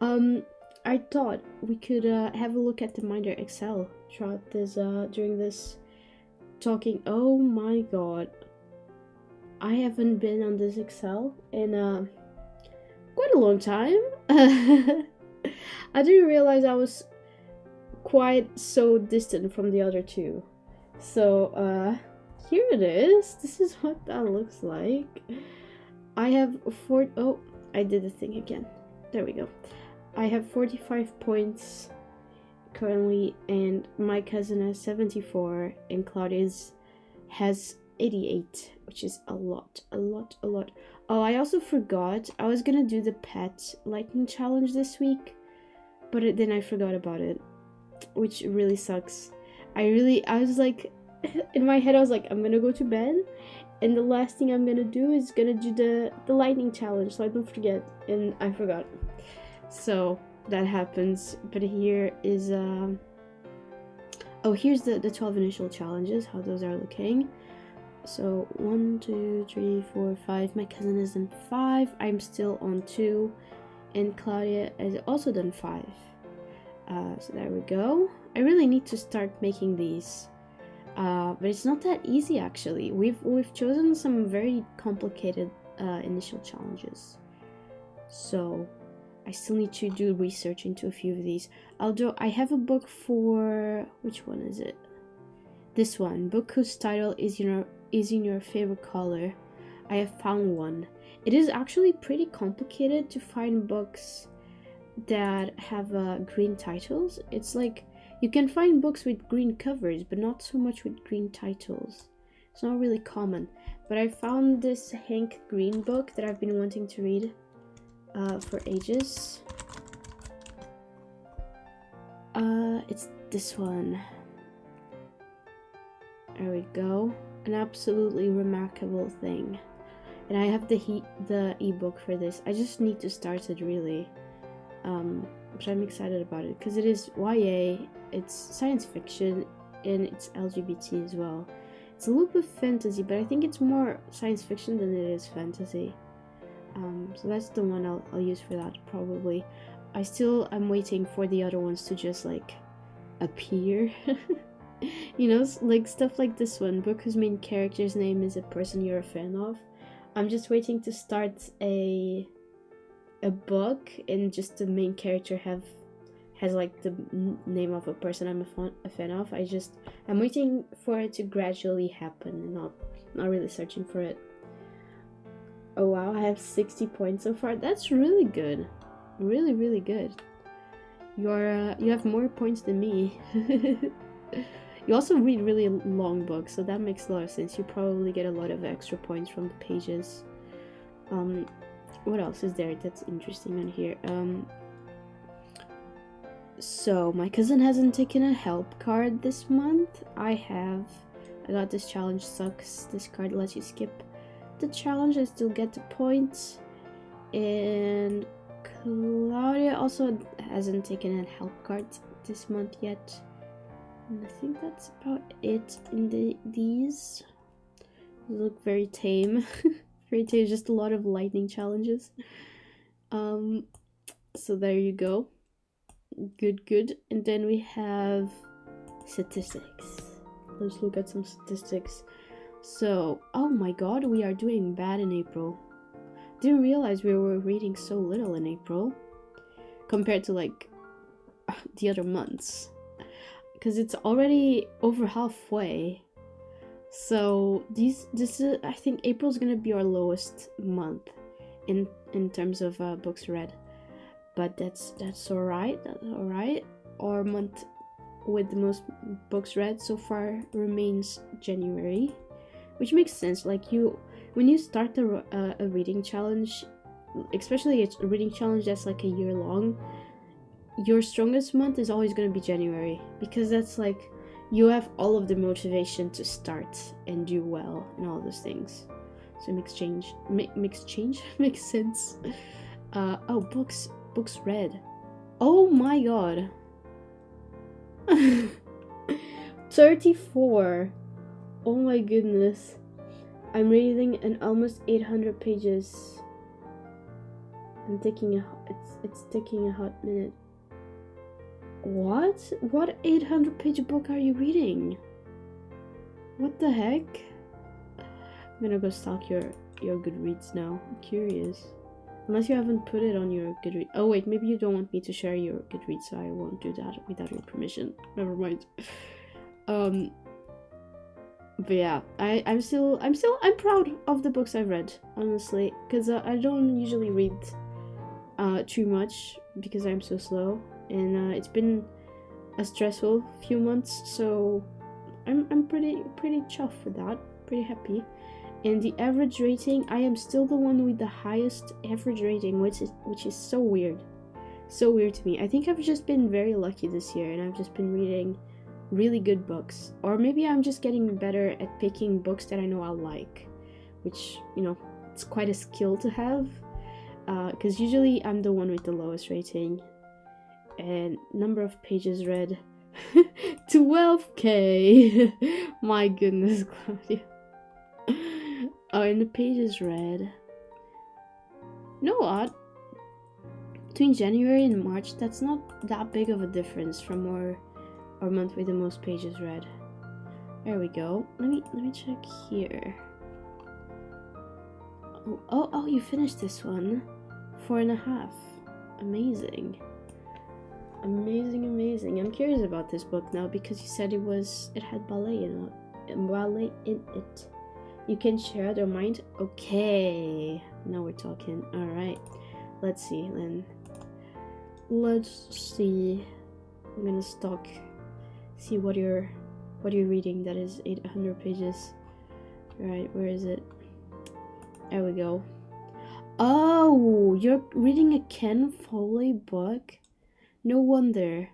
I thought we could have a look at the Minder Excel throughout this during this talking. Oh my god. I haven't been on this Excel in quite a long time. I didn't realize I was quite so distant from the other two. So here it is. This is what that looks like. I have oh, I did the thing again. There we go. I have 45 points currently, and my cousin has 74, and Claudia's has 88, which is a lot. Oh, I also forgot. I was gonna do the pet lightning challenge this week, but then I forgot about it, which really sucks. I was like, in my head I was like, I'm gonna go to bed, and the last thing I'm gonna do is gonna do the lightning challenge, so I don't forget, and I forgot. So that happens. But here is oh, here's the 12 initial challenges, how those are looking. So 1, 2, 3, 4, 5. My cousin is in 5. I'm still on 2, and Claudia has also done 5. So there we go. I really need to start making these, but it's not that easy actually. We've chosen some very complicated initial challenges, so I still need to do research into a few of these. Although I have a book for, which one is it? This one, book whose title is in your favorite color. I have found one. It is actually pretty complicated to find books that have green titles. It's like you can find books with green covers, but not so much with green titles. It's not really common. But I found this Hank Green book that I've been wanting to read for ages. It's this one. There we go. An absolutely remarkable thing. And I have the ebook for this. I just need to start it really. But I'm excited about it because it is YA, it's science fiction, and it's LGBT as well. It's a little bit fantasy, but I think it's more science fiction than it is fantasy. So that's the one I'll use for that probably. I'm waiting for the other ones to just like appear. You know, like stuff like this one, book whose main character's name is a person you're a fan of. I'm just waiting to start a book and just the main character have has like the name of a person I'm a fan of. I'm waiting for it to gradually happen and not really searching for it. Oh wow, I have 60 points so far. That's really good. Really, really good. You have more points than me. You also read really long books, so that makes a lot of sense. You probably get a lot of extra points from the pages. What else is there that's interesting on here? So my cousin hasn't taken a help card this month. I got this challenge sucks. This card lets you skip the challenge and still get the points. And Claudia also hasn't taken a help card this month yet. And I think that's about it in these. They look very tame. Very tame, just a lot of lightning challenges. So there you go. Good. And then we have statistics. Let's look at some statistics. So, oh my god, we are doing bad in April. Didn't realize we were reading so little in April compared to like the other months, because it's already over halfway. So this is, I think April's gonna be our lowest month in terms of books read, but that's alright. Our month with the most books read so far remains January, which makes sense. Like when you start a reading challenge, especially a reading challenge that's like a year long, your strongest month is always going to be January, because that's like you have all of the motivation to start and do well and all those things. So it makes sense. Oh, books read. Oh my god. 34. Oh my goodness. I'm reading an almost 800 pages. It's taking a hot minute. What 800 page book are you reading? What the heck? I'm gonna go stalk your Goodreads now. I'm curious. Unless you haven't put it on your Goodreads. Oh wait, maybe you don't want me to share your Goodreads, so I won't do that without your permission. Never mind. But yeah, I'm proud of the books I've read, honestly, because I don't usually read too much because I'm so slow, and it's been a stressful few months, so I'm pretty chuffed with that, pretty happy. And the average rating, I am still the one with the highest average rating, which is so weird to me. I think I've just been very lucky this year, and I've just been reading really good books, or maybe I'm just getting better at picking books that I know I'll like, which, you know, it's quite a skill to have, because usually I'm the one with the lowest rating. And number of pages read 12k. My goodness, Claudia. Oh, and the pages read, you know what, between January and March, that's not that big of a difference from our month with the most pages read. There we go. Let me check here. Oh, you finished this one. 4.5. Amazing. I'm curious about this book now, because you said it had ballet in it. You can share their mind. Okay, now we're talking. All right, let's see then. Let's see. I'm gonna stalk. See what you're reading. That is 800 pages. All right, where is it? There we go. Oh, you're reading a Ken Foley book? No wonder.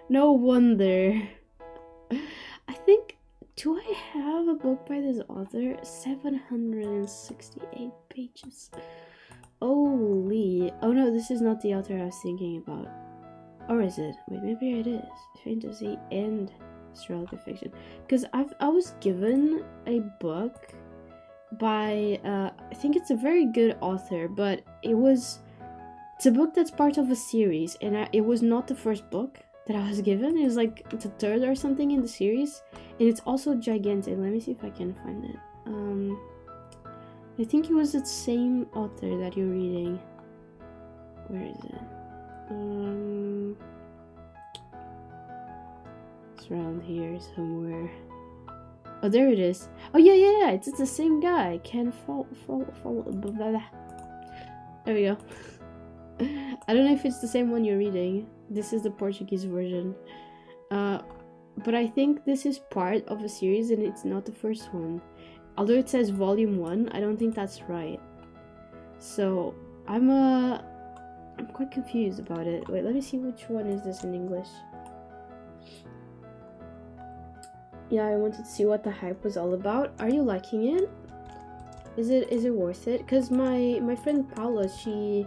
No wonder. I think, do I have a book by this author? 768 pages. Holy. Oh no, this is not the author I was thinking about. Or is it? Wait, maybe it is. Fantasy and historical fiction. Because I was given a book by, I think it's a very good author, but it's a book that's part of a series, and it was not the first book that I was given. It was like the third or something in the series, and it's also gigantic. Let me see if I can find it. I think it was the same author that you're reading. Where is it? It's around here somewhere. Oh, there it is. Oh yeah, it's the same guy. Can follow. Blah, blah, blah. There we go. I don't know if it's the same one you're reading. This is the Portuguese version. But I think this is part of a series and it's not the first one. Although it says volume 1, I don't think that's right. So I'm quite confused about it. Wait, let me see which one is this in English. Yeah, I wanted to see what the hype was all about. Are you liking it? Is it worth it? Because my friend Paula, she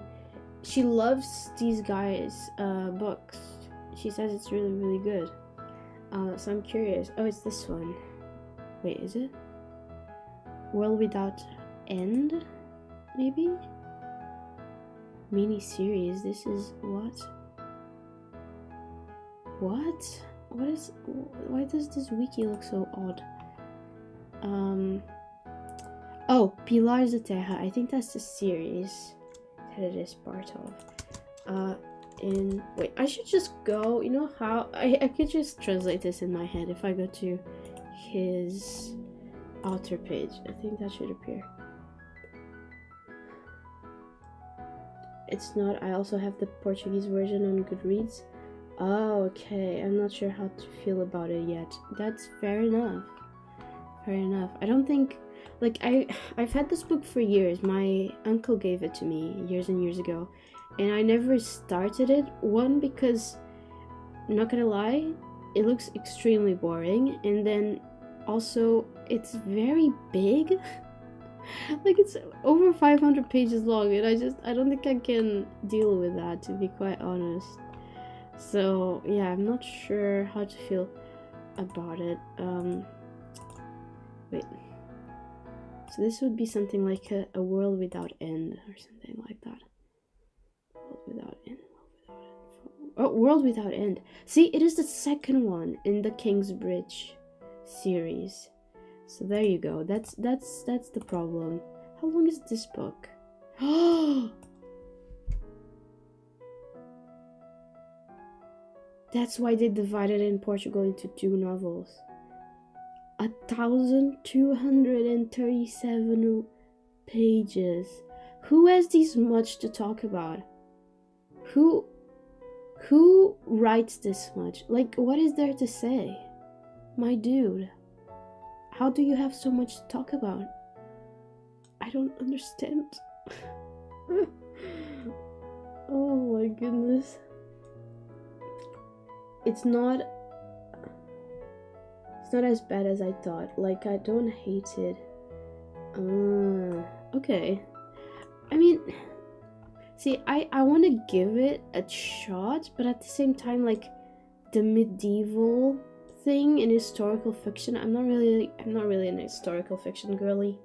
loves these guys' books. She says it's really, really good. So I'm curious. Oh, it's this one. Wait, is it? World Without End? Maybe? Mini-series. This is what? What? What is... Why does this wiki look so odd? Oh, Pilares de Terra. I think that's the series that it is part of. Wait, I should just go, you know how I could just translate this in my head if I go to his author page. I think that should appear. It's not. I also have the Portuguese version on Goodreads. Oh, okay. I'm not sure how to feel about it yet. That's fair enough. Fair enough. I don't think, like, I've had this book for years. My uncle gave it to me years and years ago. And I never started it. One, because, I'm not gonna lie, it looks extremely boring. And then, also, it's very big. Like, it's over 500 pages long. And I don't think I can deal with that, to be quite honest. So, yeah, I'm not sure how to feel about it. Wait. So this would be something like a world without end, or something like that. Without end. Oh, World Without End. See, it is the second one in the King's Bridge series. So there you go. That's the problem. How long is this book? Oh, that's why they divided it in Portugal into 2 novels. 1,237 pages. Who has this much to talk about? Who writes this much? Like, what is there to say? My dude, how do you have so much to talk about? I don't understand. Oh my goodness. It's not as bad as I thought. Like, I don't hate it. Okay. I mean, see, I want to give it a shot, but at the same time, like, the medieval thing in historical fiction, I'm not really an historical fiction girly.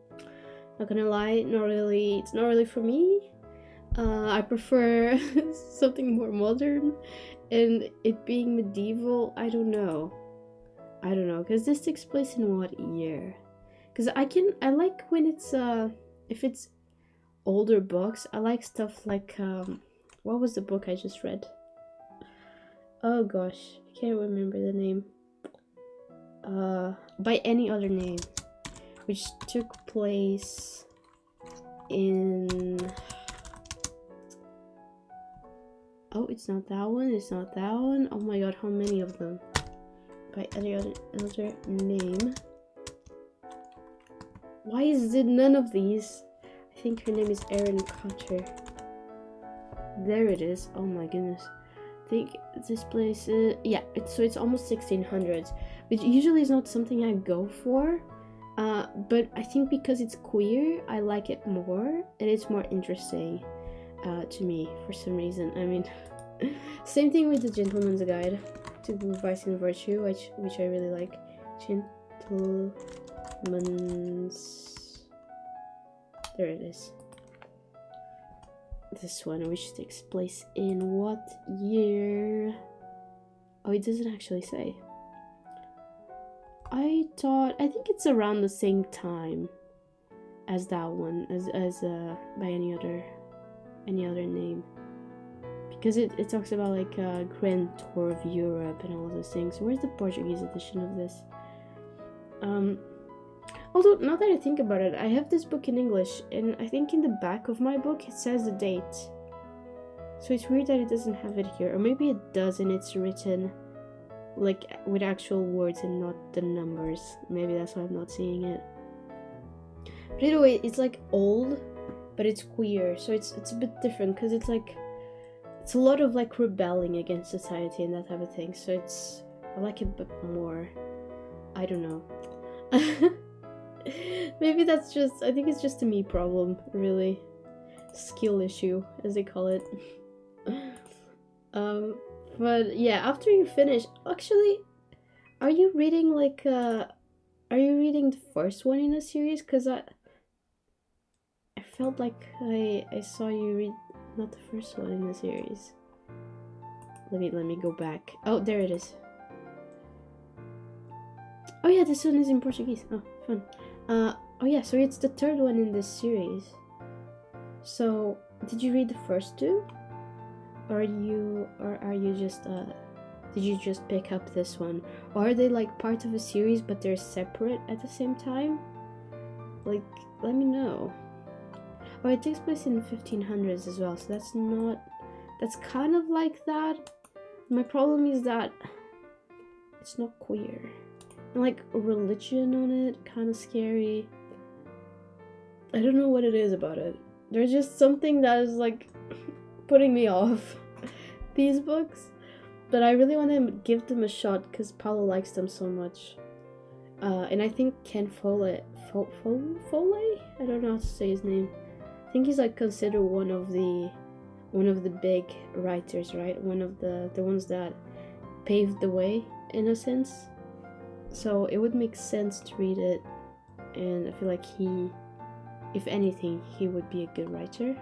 Not gonna lie, it's not really for me. I prefer something more modern, and it being medieval, I don't know, because this takes place in what year? Because I like when it's if it's older books. I like stuff like what was the book I just read? Oh gosh, I can't remember the name. By Any Other Name, which took place in... Oh, it's not that one. Oh my god, how many of them? By Any Other Name. Why is it none of these? I think her name is Erin Cotter. There it is. Oh my goodness. I think this place is... Yeah, it's almost 1600s, which usually is not something I go for. But I think because it's queer, I like it more, and it's more interesting to me for some reason. I mean, same thing with The Gentleman's Guide to Vice and Virtue, which I really like. Gentleman's... There it is. This one, which takes place in what year? Oh, it doesn't actually say. I think it's around the same time as that one, as by any other name. because it talks about like a grand tour of Europe and all those things. Where's the Portuguese edition of this? Although, now that I think about it, I have this book in English, and I think in the back of my book it says the date. So it's weird that it doesn't have it here. Or maybe it does and it's written like with actual words and not the numbers. Maybe that's why I'm not seeing it. But either way, it's like old, but it's queer. So it's a bit different because it's like, it's a lot of like rebelling against society and that type of thing. So I like it a bit more. I don't know. Maybe that's just, I think it's just a me problem, really. Skill issue, as they call it. But yeah, after you finish, actually, are you reading like, are you reading the first one in a series? Because I felt like I saw you read, not the first one in the series. Let me go back. Oh, there it is. Oh yeah, this one is in Portuguese. Oh, fun. Oh yeah, so it's the third one in this series. So, did you read the first two? Or are you just did you just pick up this one? Or are they like part of a series but they're separate at the same time? Like, let me know. Oh, it takes place in the 1500s as well, so that's kind of like that. My problem is that it's not queer. And like religion on it, kind of scary. I don't know what it is about it. There's just something that is like putting me off these books, but I really want to give them a shot because Paolo likes them so much. And I think Ken Follett, I don't know how to say his name. I think he's like considered one of the big writers, right? One of the ones that paved the way in a sense. So it would make sense to read it, and I feel like he, if anything, he would be a good writer.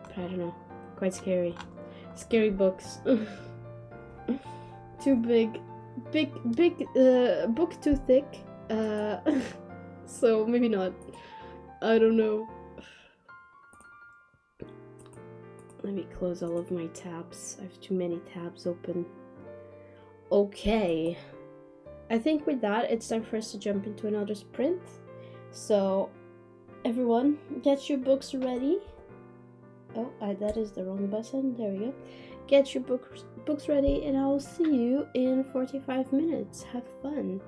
But I don't know. Quite scary. Scary books. Too big. Book too thick. So maybe not. I don't know. Let me close all of my tabs. I have too many tabs open. Okay. I think with that, it's time for us to jump into another sprint. So, everyone, get your books ready. Oh, that is the wrong button. There we go. Get your books ready, and I'll see you in 45 minutes. Have fun.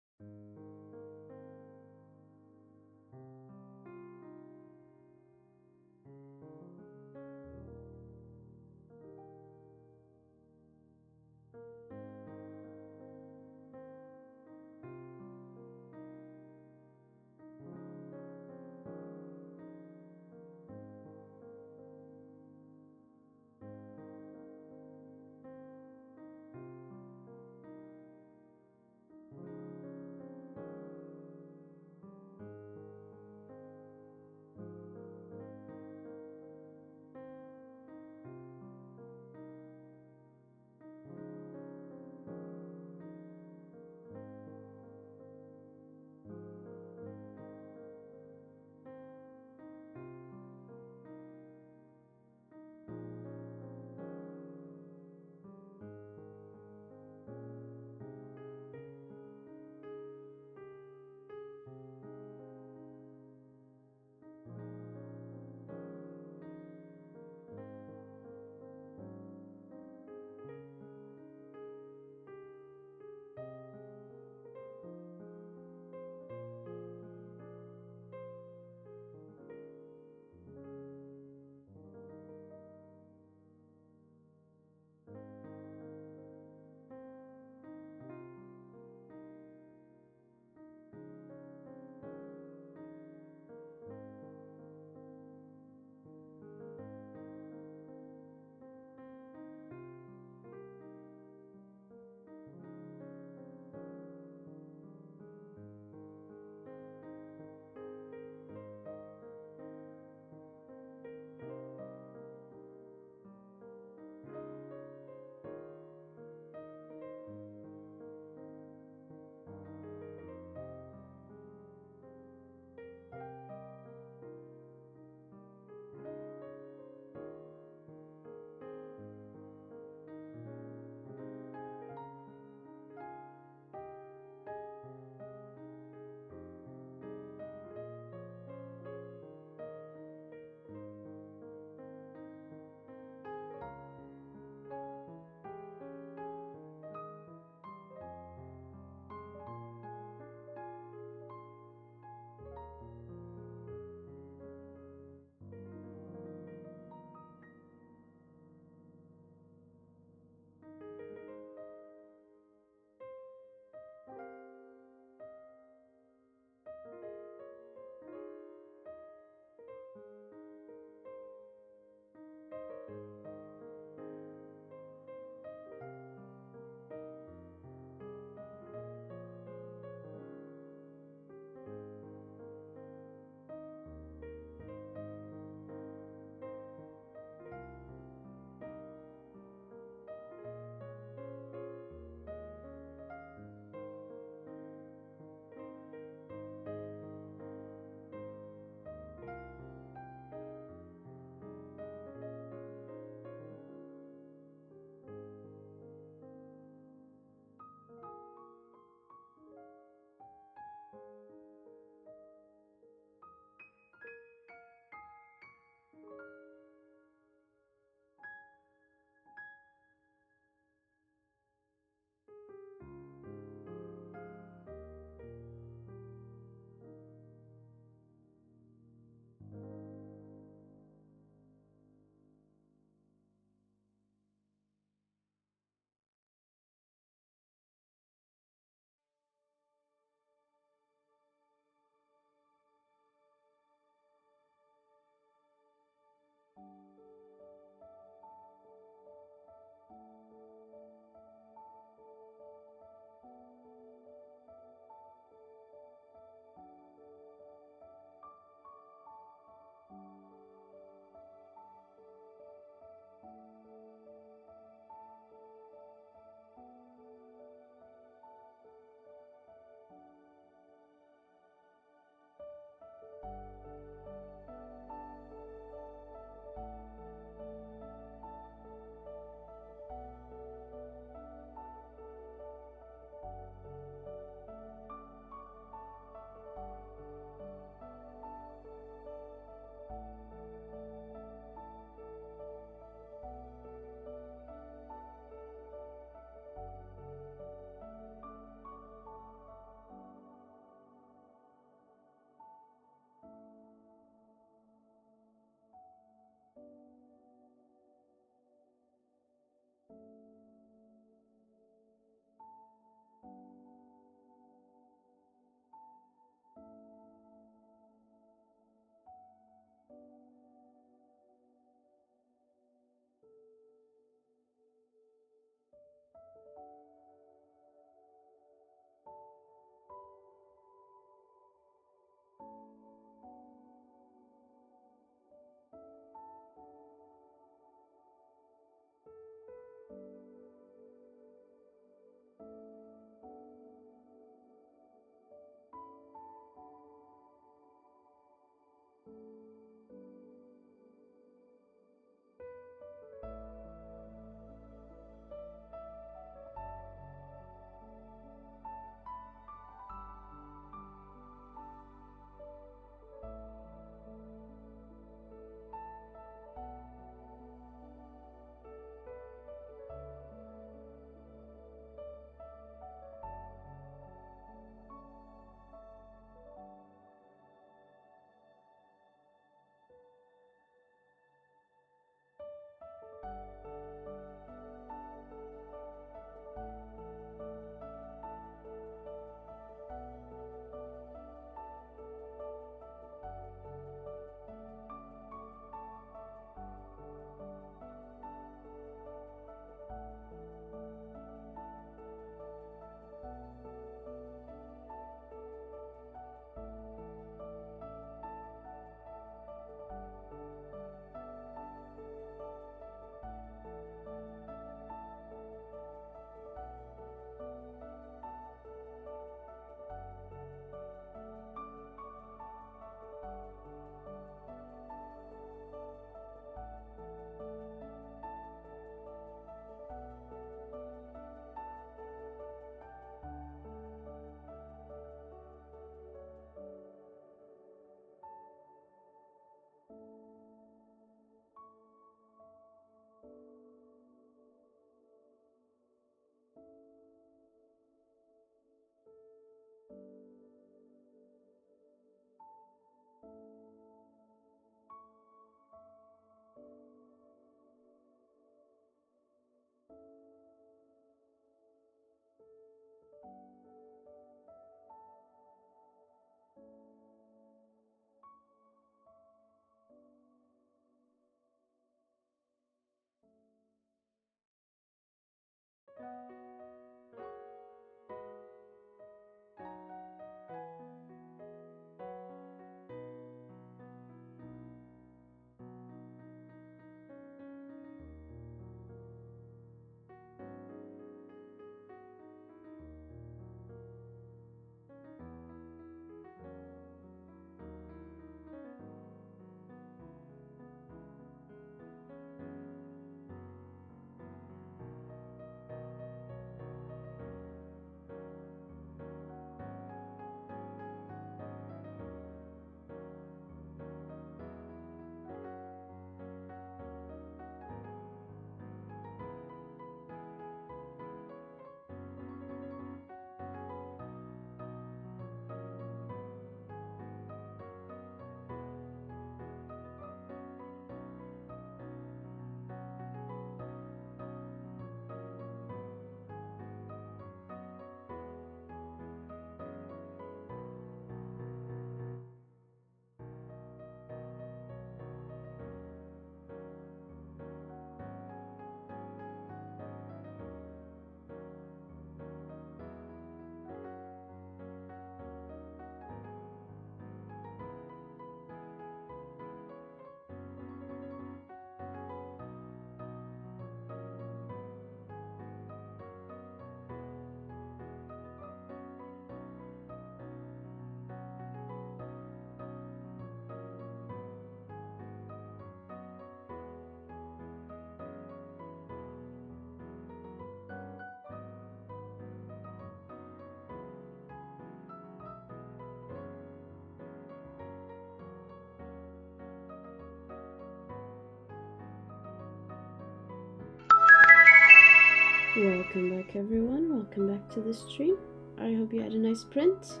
Welcome back, everyone. Welcome back to the stream. I hope you had a nice sprint.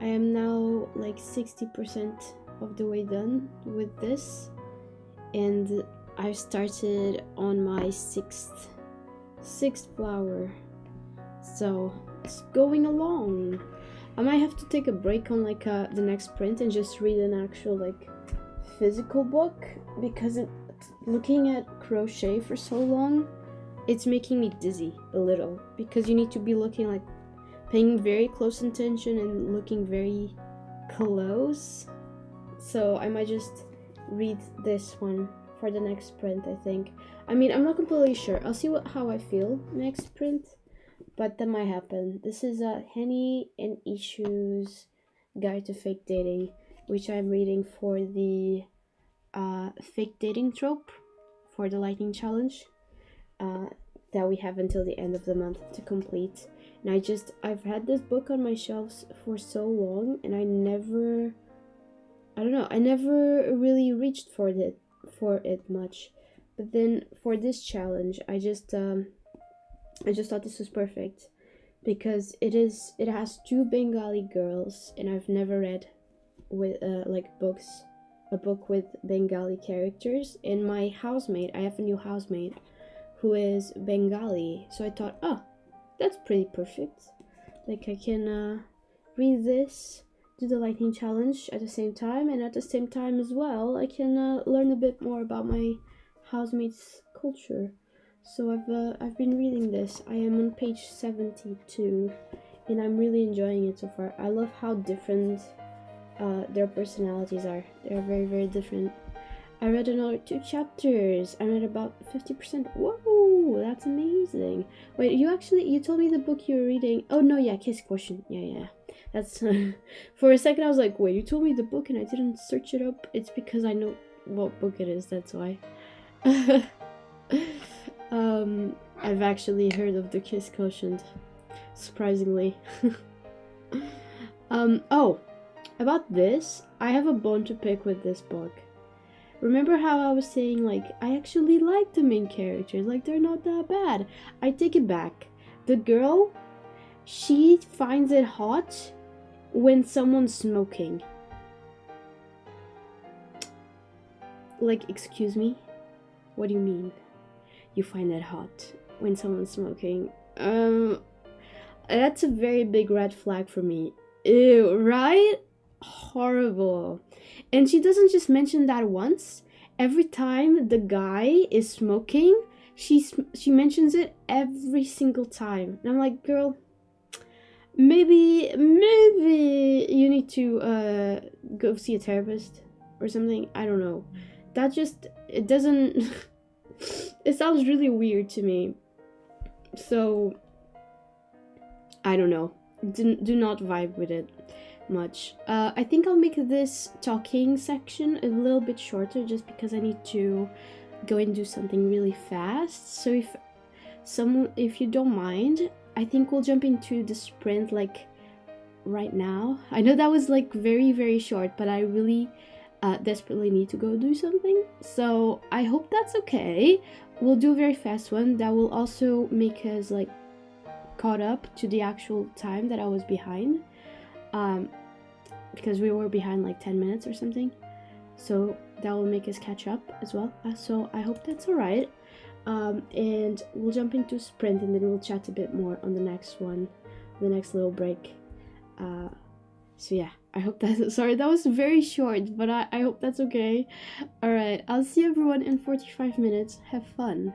I am now like 60% of the way done with this, and I started on my sixth flower, so it's going along. I might have to take a break on like the next sprint and just read an actual like physical book, because looking at crochet for so long, it's making me dizzy a little, because you need to be looking like paying very close attention and looking very close. So I might just read this one for the next sprint, I think. I mean, I'm not completely sure. I'll see how I feel next sprint, but that might happen. This is Henny and Ishu's Guide to Fake Dating, which I'm reading for the fake dating trope for the lightning challenge that we have until the end of the month to complete. And I've had this book on my shelves for so long, and I never really reached for it much. But then for this challenge, I just thought this was perfect, because it has two Bengali girls, and I've never read with a book with Bengali characters. And my housemate, I have a new housemate who is Bengali, so I thought, oh, that's pretty perfect. Like, I can read this, do the lightning challenge at the same time, and at the same time as well, I can learn a bit more about my housemate's culture. So I've been reading this. I am on page 72, and I'm really enjoying it so far. I love how different their personalities are. They're very, very different. I read another 2 chapters. I'm at about 50%. Whoa, that's amazing. Wait, you told me the book you were reading. Oh no, yeah, Kiss Question. Yeah. That's for a second I was like, wait, you told me the book and I didn't search it up. It's because I know what book it is, that's why. I've actually heard of the Kiss Quotient, surprisingly. Oh, about this, I have a bone to pick with this book. Remember how I was saying, like, I actually like the main characters, like, they're not that bad. I take it back. The girl, she finds it hot when someone's smoking. Like, excuse me? What do you mean? You find it hot when someone's smoking? That's a very big red flag for me. Ew, right? Horrible. And she doesn't just mention that once. Every time the guy is smoking, she mentions it every single time. And I'm like, girl, maybe you need to go see a therapist or something. I don't know. It doesn't it sounds really weird to me. So I don't know. Do not vibe with it much. I think I'll make this talking section a little bit shorter, just because I need to go and do something really fast. So if you don't mind, I think we'll jump into the sprint like right now. I know that was like very, very short, but I really desperately need to go do something. So I hope that's okay. We'll do a very fast one that will also make us like caught up to the actual time that I was behind. Because we were behind like 10 minutes or something, so that will make us catch up as well. So I hope that's alright, and we'll jump into sprint, and then we'll chat a bit more on the next one, the next little break. So yeah, I hope that's sorry, that was very short, but I hope that's okay. Alright, I'll see everyone in 45 minutes. Have fun.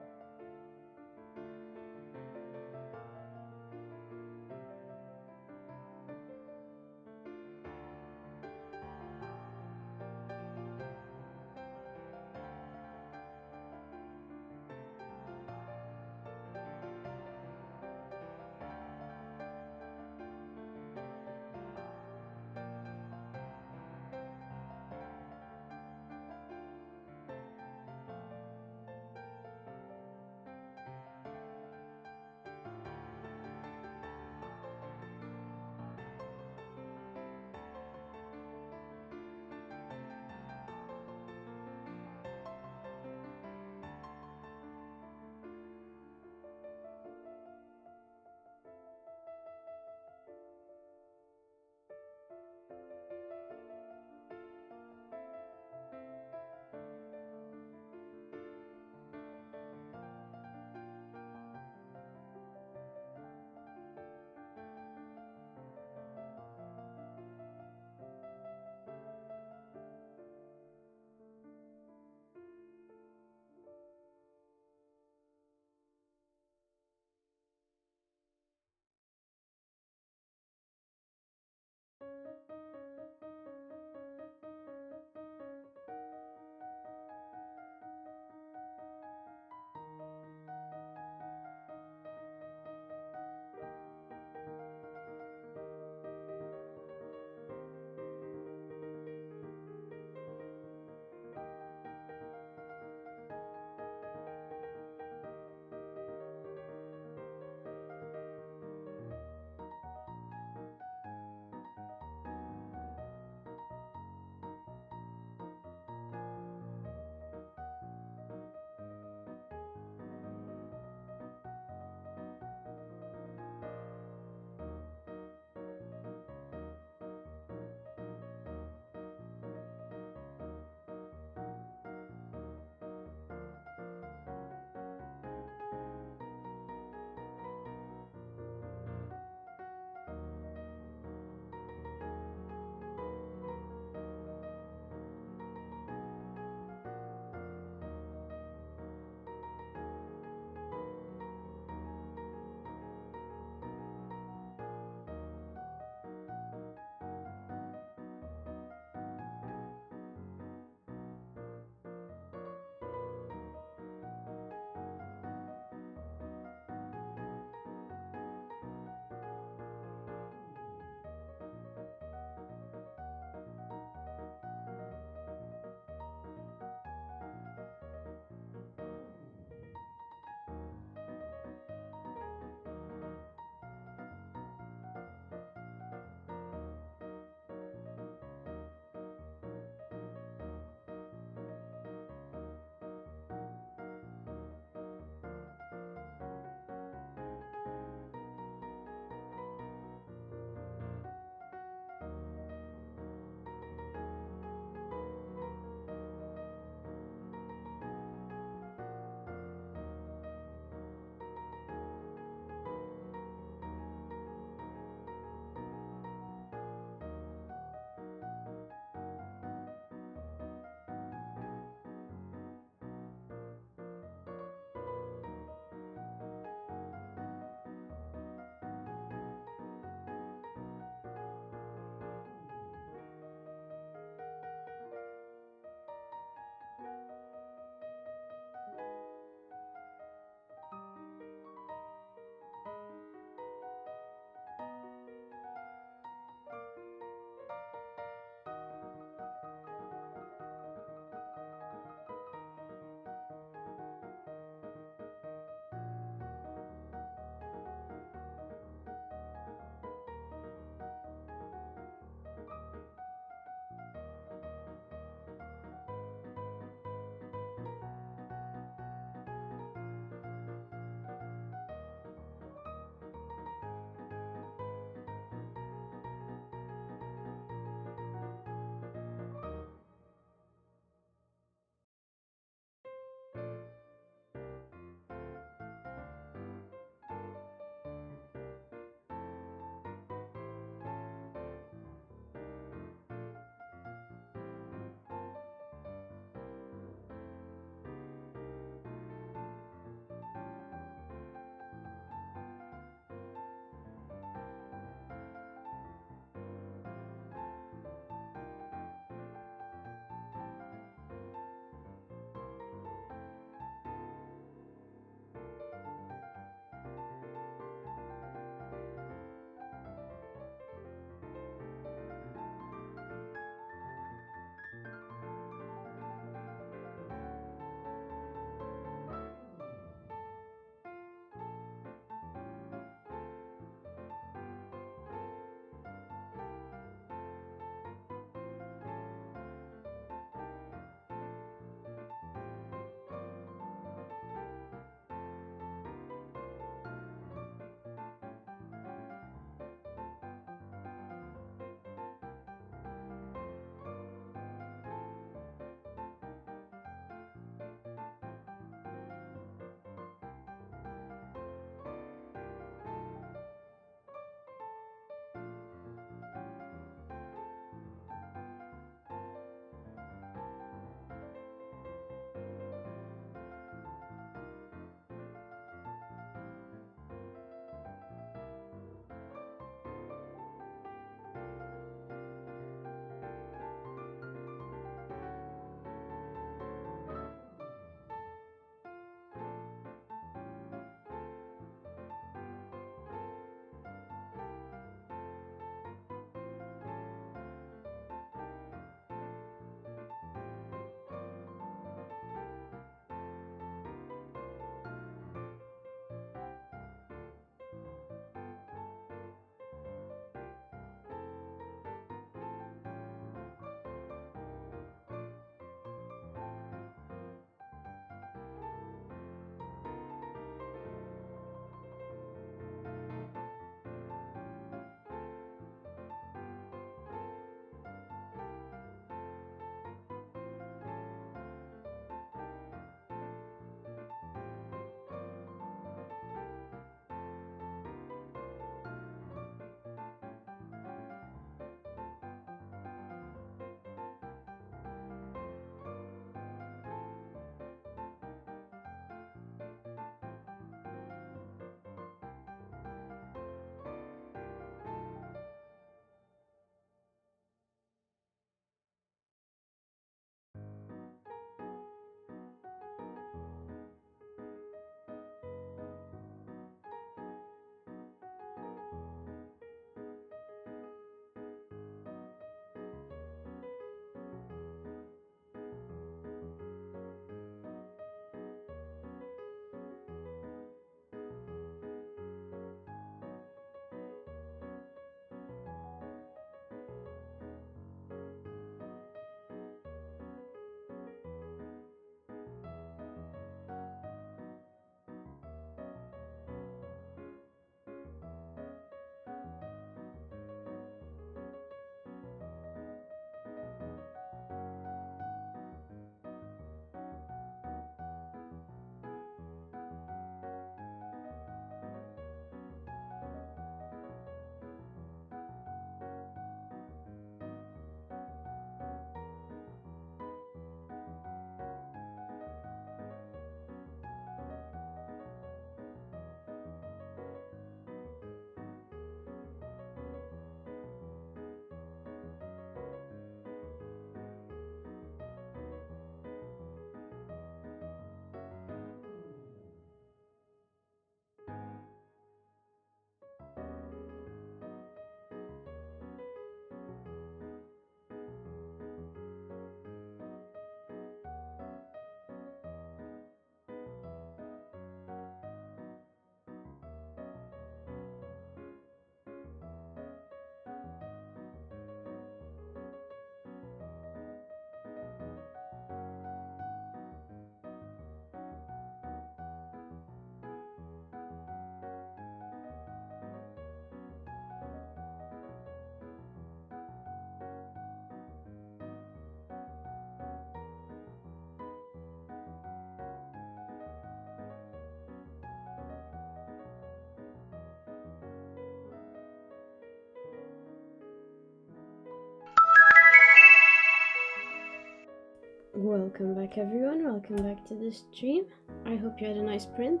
Welcome back everyone, welcome back to the stream. I hope you had a nice print.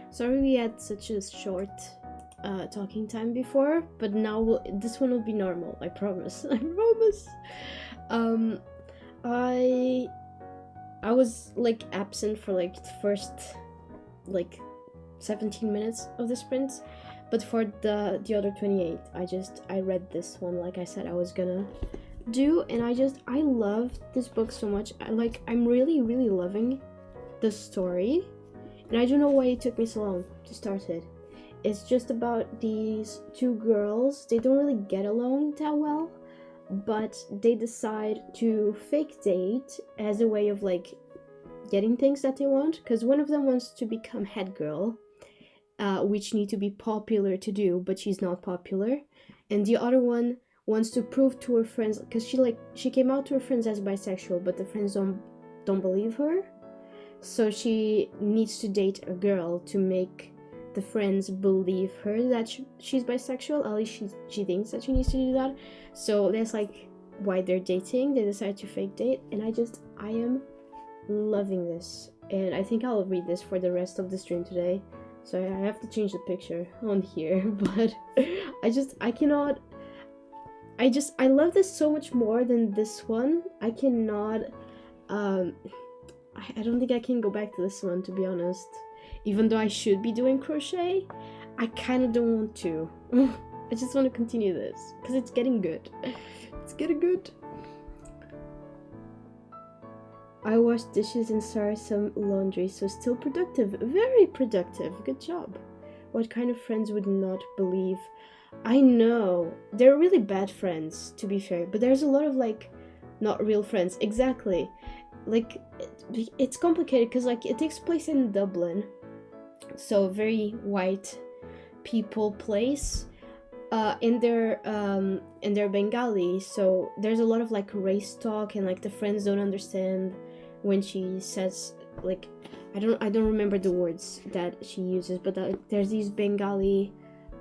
Sorry we had such a short talking time before, but now this one will be normal, I promise. I promise. I was like absent for like the first like 17 minutes of the sprint, but for the other 28 I read this one like I said I was gonna do, and I love this book so much. I'm really loving the story, and I don't know why it took me so long to start it. It's just about these two girls. They don't really get along that well, but they decide to fake date as a way of like getting things that they want, because one of them wants to become head girl, which need to be popular to do, but she's not popular, and the other one wants to prove to her friends, because she came out to her friends as bisexual, but the friends don't believe her, so she needs to date a girl to make the friends believe her that she's bisexual. At least she thinks that she needs to do that. So that's like why they're dating. They decide to fake date, and I am loving this, and I think I'll read this for the rest of the stream today. So I have to change the picture on here, but I love this so much more than this one. I cannot, I don't think I can go back to this one, to be honest. Even though I should be doing crochet, I kind of don't want to. I just want to continue this, because it's getting good. It's getting good. I washed dishes and started some laundry, so still productive. Very productive. Good job. What kind of friends would not believe? I know, they're really bad friends, to be fair, but there's a lot of like not real friends. Exactly. Like it's complicated because like it takes place in Dublin, so a very white people place, and they're Bengali, so there's a lot of like race talk, and like the friends don't understand when she says like I don't remember the words that she uses, but there's these Bengali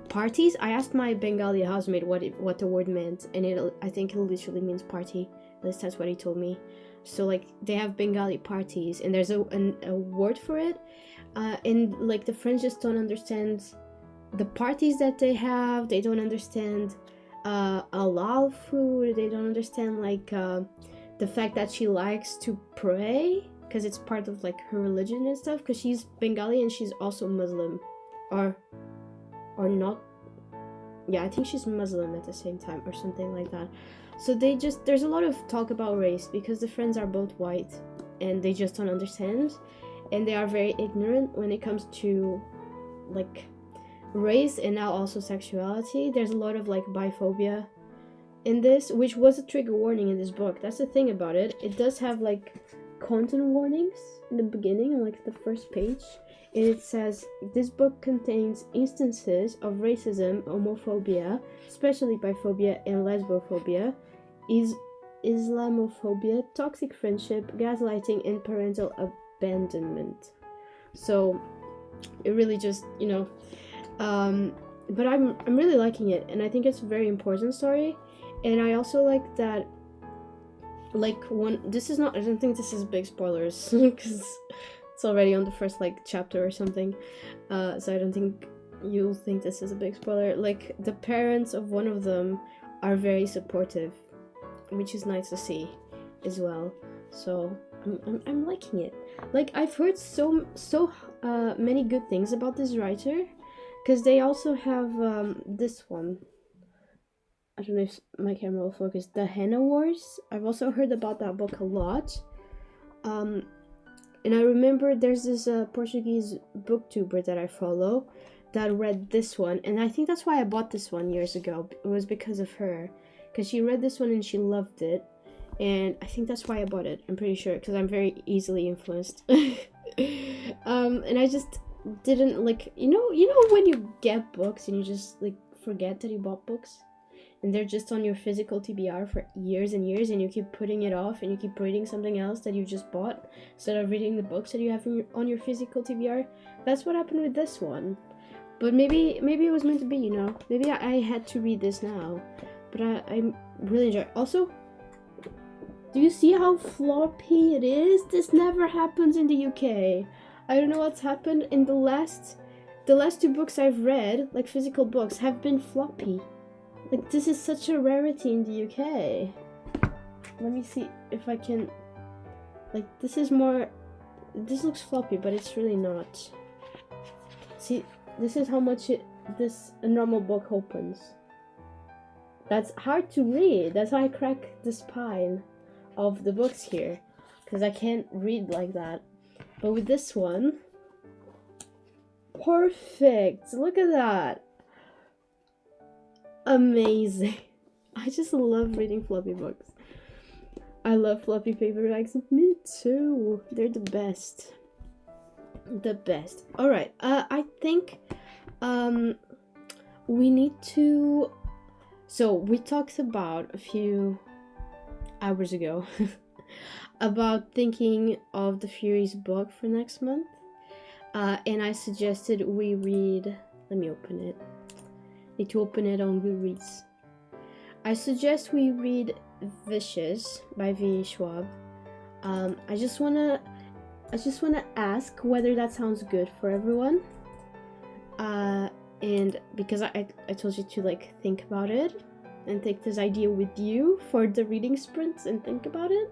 parties. I asked my Bengali housemate what the word meant, and I think it literally means party. At least that's what he told me. So like they have Bengali parties, and there's a word for it, and like the friends just don't understand the parties that they have. They don't understand halal food. They don't understand like the fact that she likes to pray, because it's part of like her religion and stuff, because she's Bengali and she's also Muslim, or not. Yeah, I think she's Muslim at the same time or something like that. So there's a lot of talk about race, because the friends are both white and they just don't understand, and they are very ignorant when it comes to like race and now also sexuality. There's a lot of like biphobia in this, which was a trigger warning in this book. That's the thing about it. It does have like content warnings in the beginning, on like the first page. And it says, this book contains instances of racism, homophobia, especially biphobia and lesbophobia, Islamophobia, toxic friendship, gaslighting, and parental abandonment. So it really just, but I'm really liking it, and I think it's a very important story. And I also like that, like, I don't think this is big spoilers, because it's already on the first like chapter or something, so I don't think you'll think this is a big spoiler. Like, the parents of one of them are very supportive, which is nice to see as well. So I'm liking it. Like, I've heard so many good things about this writer, because they also have this one. I don't know if my camera will focus. The Henna Wars. I've also heard about that book a lot. And I remember there's this Portuguese booktuber that I follow that read this one, and I think that's why I bought this one years ago. It was because of her, because she read this one and she loved it, and I think that's why I bought it. I'm pretty sure, because I'm very easily influenced. And I just didn't like, you know when you get books and you just like forget that you bought books, and they're just on your physical TBR for years and years, and you keep putting it off, and you keep reading something else that you just bought instead of reading the books that you have on your physical TBR. That's what happened with this one. But maybe it was meant to be, Maybe I had to read this now. But I really enjoy it. Also, Do you see how floppy it is? This never happens in the UK. I don't know what's happened in the last 2 books I've read, like physical books, have been floppy. Like, this is such a rarity in the UK. Let me see if I can, like, this looks floppy, but it's really not. See, this is how much a normal book opens. That's hard to read. That's why I crack the spine of the books here, because I can't read like that. But with this one, perfect. Look at that. Amazing. I just love reading floppy books. I love floppy paperbacks. Me too. They're the best. The best. All right. I think we need to. So we talked about a few hours ago about thinking of the Furies book for next month, and I suggested we read. Let me open it. Need to open it on Goodreads. I suggest we read Vicious by V. Schwab. I just wanna ask whether that sounds good for everyone. And because I told you to like think about it and take this idea with you for the reading sprints and think about it.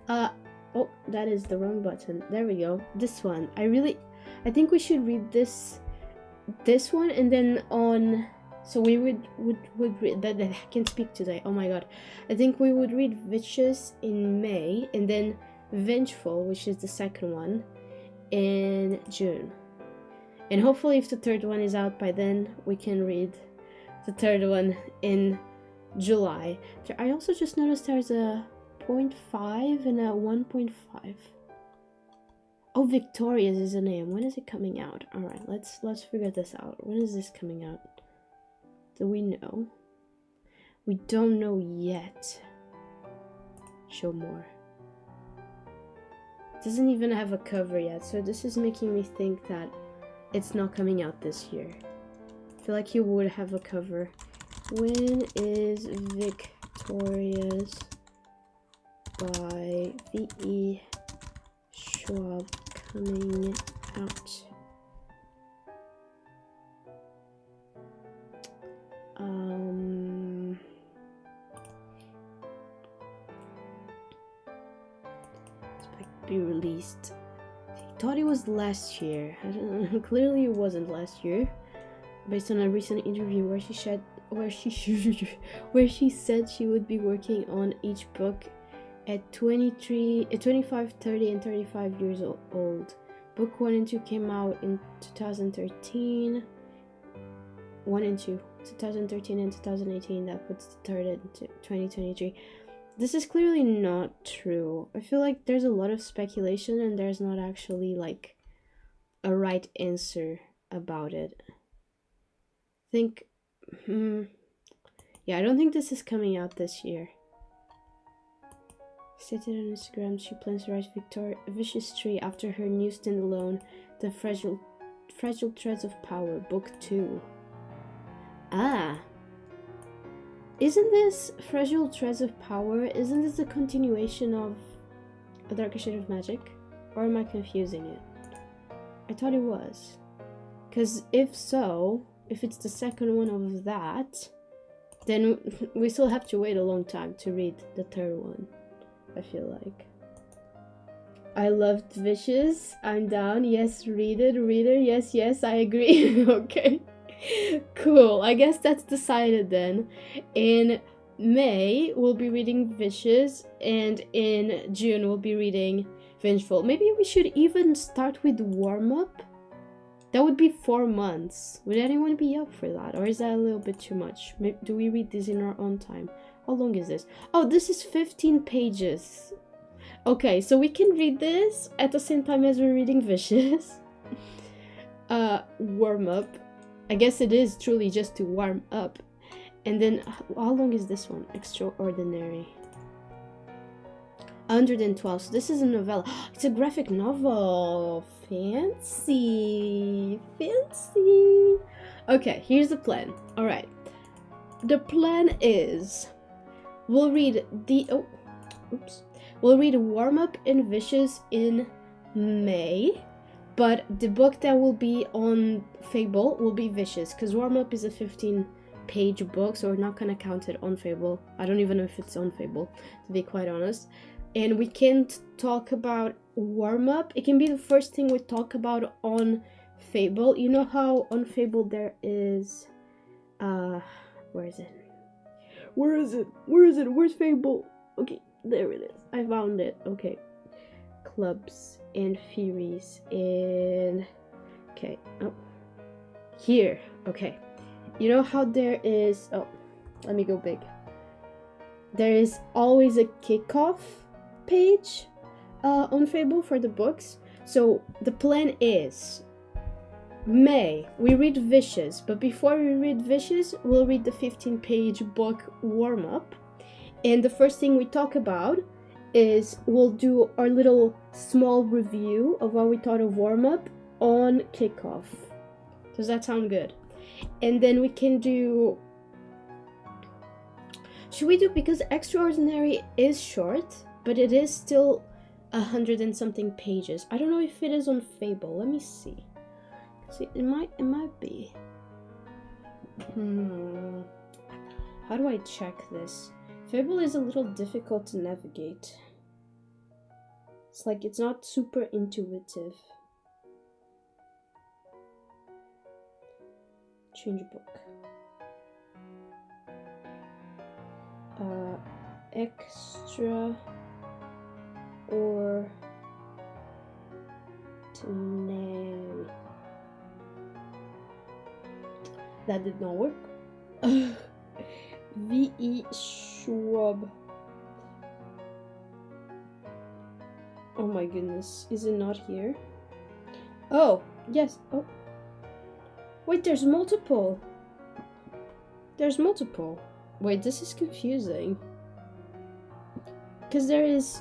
Oh, that is the wrong button. There we go. This one. I think we should read this one, and then on. So we would read that. I can't speak today. Oh my god. I think we would read Vicious in May, and then Vengeful, which is the second one, in June. And hopefully if the third one is out by then, we can read the third one in July. I also just noticed there's a 0.5 and a 1.5. Oh, Victorious is the name. When is it coming out? Alright, let's figure this out. When is this coming out? Do we know? We don't know yet. Show more. It doesn't even have a cover yet, so this is making me think that it's not coming out this year. I feel like you would have a cover. When is Victorious by V.E. Schwab coming out? Expect to be released. I thought it was last year. I don't know. Clearly it wasn't last year, based on a recent interview where she said she would be working on each book at 23, 25, 30, and 35 years old. Book 1 and 2 came out in 2013. 1 and 2, 2013 and 2018. That puts the third into 2023. This is clearly not true. I feel like there's a lot of speculation and there's not actually like a right answer about it. Yeah, I don't think this is coming out this year. Stated on Instagram she plans to write Vicious Tree after her new standalone, The Fragile Threads of Power, Book 2. Ah! Isn't this Fragile Threads of Power, isn't this a continuation of A Darker Shade of Magic? Or am I confusing it? I thought it was. Because if so, if it's the second one of that, then we still have to wait a long time to read the third one, I feel like. I loved Vicious. I'm down. Yes, reader. Yes, I agree. Okay. Cool. I guess that's decided then. In May, we'll be reading Vicious, and in June, we'll be reading Vengeful. Maybe we should even start with warm-up? That would be 4 months. Would anyone be up for that? Or is that a little bit too much? Do we read this in our own time? How long is this? Oh, this is 15 pages. Okay, so we can read this at the same time as we're reading Vicious. Warm up. I guess it is truly just to warm up. And then, how long is this one? Extraordinary. 112. So this is a novella. It's a graphic novel. Fancy. Okay, here's the plan. All right. The plan is we'll read the... Oh, oops. We'll read Warm Up and Vicious in May, but the book that will be on Fable will be Vicious, because Warm Up is a 15-page book, so we're not gonna count it on Fable. I don't even know if it's on Fable, to be quite honest. And we can't talk about Warm Up. It can be the first thing we talk about on Fable. You know how on Fable there is where is it? Where's Fable? Okay, there it is. I found it. Okay. Clubs and theories and okay. Oh. Here. Okay. You know how there is let me go big. There is always a kickoff page on Fable for the books. So the plan is May, we read Vicious, but before we read Vicious, we'll read the 15-page book Warm Up. And the first thing we talk about is we'll do our little small review of what we thought of Warm Up on Kickoff. Does that sound good? And then we can do... Should we do... Because Extraordinary is short, but it is still 100 and something pages. I don't know if it is on Fable. Let me see. See, it might be. How do I check this? Fable is a little difficult to navigate. It's like it's not super intuitive. Change book. Extra or ordinary. That did not work. V.E. Schwab. Oh my goodness. Is it not here? Oh, yes. Oh. Wait, there's multiple. There's multiple. Wait, this is confusing. Because there is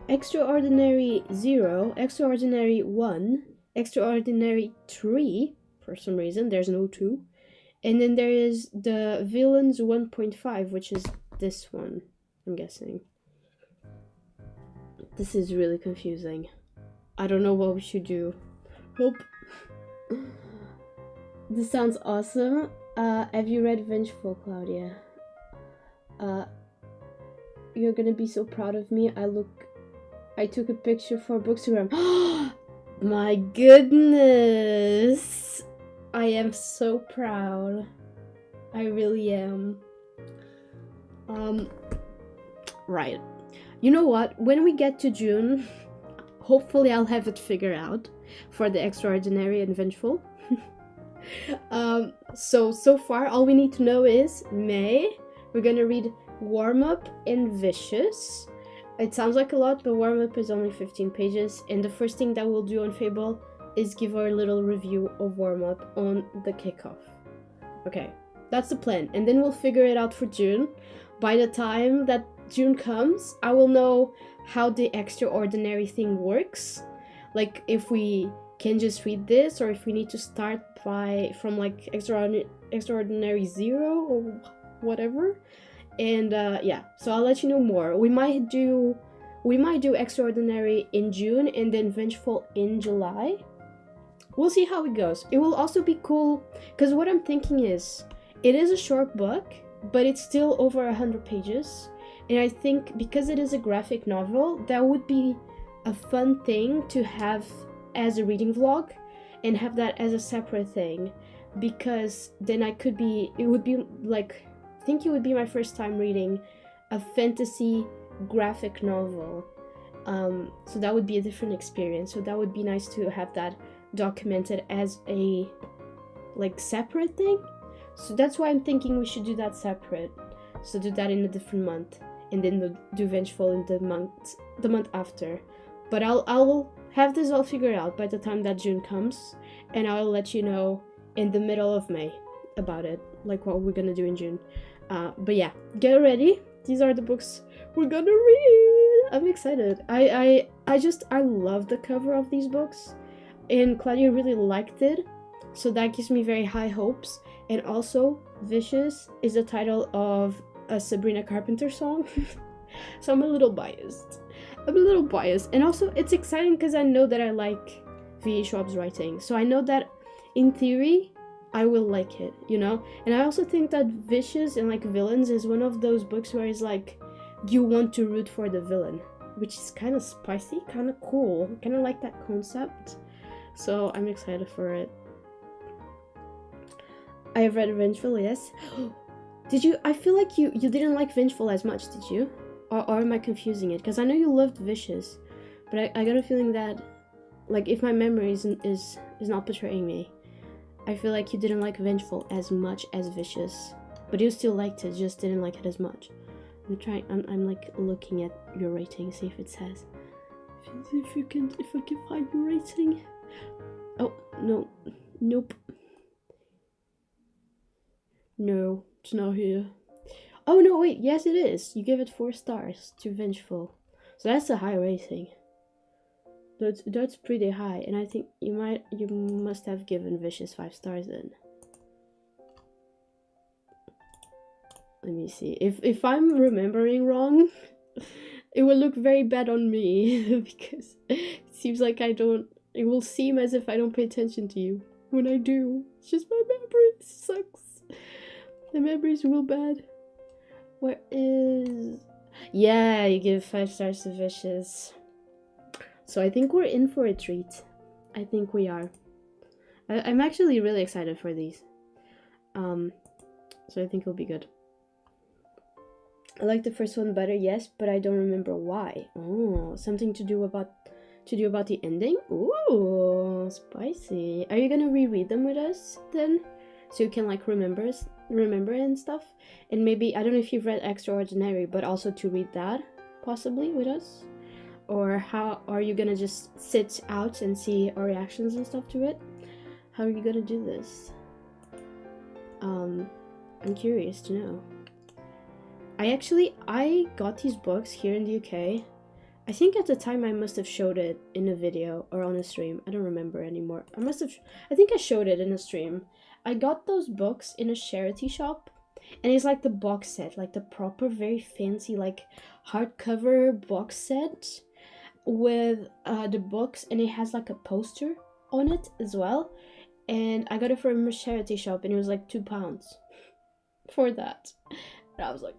Extraordinary 0, Extraordinary 1, Extraordinary 3. For some reason, there's no 2. And then there is the Villains 1.5, which is this one, I'm guessing. This is really confusing. I don't know what we should do. Help. This sounds awesome. Have you read Vengeful, Claudia? You're gonna be so proud of me. I took a picture for Bookstagram. My goodness! I am so proud. I really am. Right. You know what? When we get to June, hopefully I'll have it figured out for the Extraordinary and Vengeful. So far all we need to know is May. We're gonna read Warm Up and Vicious. It sounds like a lot, but Warm Up is only 15 pages, and the first thing that we'll do on Fable is give our little review of Warm Up on the kickoff. Okay, that's the plan, and then we'll figure it out for June. By the time that June comes, I will know how the Extraordinary thing works, like if we can just read this, or if we need to start from like Extraordinary 0 or whatever. And yeah, so I'll let you know more. We might do Extraordinary in June and then Vengeful in July. We'll see how it goes. It will also be cool, because what I'm thinking is, it is a short book, but it's still over 100 pages. And I think because it is a graphic novel, that would be a fun thing to have as a reading vlog, and have that as a separate thing. Because then it would be like, I think it would be my first time reading a fantasy graphic novel. So that would be a different experience. So that would be nice to have that documented as a like separate thing. So that's why I'm thinking we should do that separate. So do that in a different month, and then do Vengeful in the month after. But I'll have this all figured out by the time that June comes, and I'll let you know in the middle of May about it, like what we're gonna do in June. But yeah, get ready. These are the books we're gonna read. I'm excited. I love the cover of these books, and Claudia really liked it, so that gives me very high hopes. And also, Vicious is the title of a Sabrina Carpenter song. So I'm a little biased. And also it's exciting because I know that I like V.E. Schwab's writing. So I know that in theory I will like it, you know? And I also think that Vicious and like Villains is one of those books where it's like you want to root for the villain, which is kind of spicy, kind of cool. Kind of like that concept. So I'm excited for it. I have read Vengeful, yes. Did you? I feel like you didn't like Vengeful as much, did you? Or am I confusing it? Because I know you loved Vicious, but I got a feeling that, like, if my memory is not betraying me, I feel like you didn't like Vengeful as much as Vicious, but you still liked it, just didn't like it as much. I'm like looking at your rating, see if it says. If I can find your rating. Oh no, nope. No, it's not here. Oh no, wait, yes it is. You give it 4 stars to Vengeful. So that's a high rating. That's pretty high, and I think you must have given Vicious 5 stars then. Let me see. If I'm remembering wrong, it will look very bad on me because it seems like it will seem as if I don't pay attention to you when I do. It's just my memory sucks. The memory's real bad. Where is... Yeah, you give 5 stars to Vicious. So I think we're in for a treat. I think we are. I'm actually really excited for these. So I think it'll be good. I like the first one better, yes, but I don't remember why. Oh, something to do about the ending? Ooh, spicy. Are you gonna reread them with us then? So you can like remember and stuff? And maybe, I don't know if you've read Extraordinary, but also to read that possibly with us? Or how are you gonna just sit out and see our reactions and stuff to it? How are you gonna do this? I'm curious to know. I got these books here in the UK. I think at the time I must have showed it in a video or on a stream. I don't remember anymore. I think I showed it in a stream. I got those books in a charity shop, and it's like the box set, like the proper, very fancy, like hardcover box set with the books, and it has like a poster on it as well. And I got it from a charity shop, and it was like £2 for that. And I was like,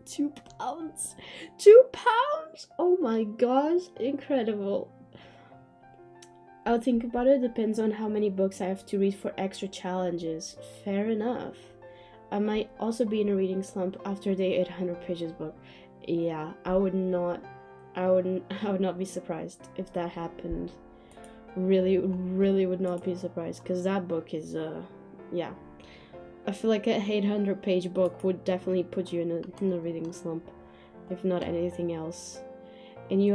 £2? £2? Oh my gosh, incredible. I'll think about it. Depends on how many books I have to read for extra challenges. Fair enough. I might also be in a reading slump after the 800 pages book. Yeah, I would not be surprised if that happened. Really would not be surprised, because that book is yeah. I feel like an 800-page book would definitely put you in a reading slump, if not anything else. And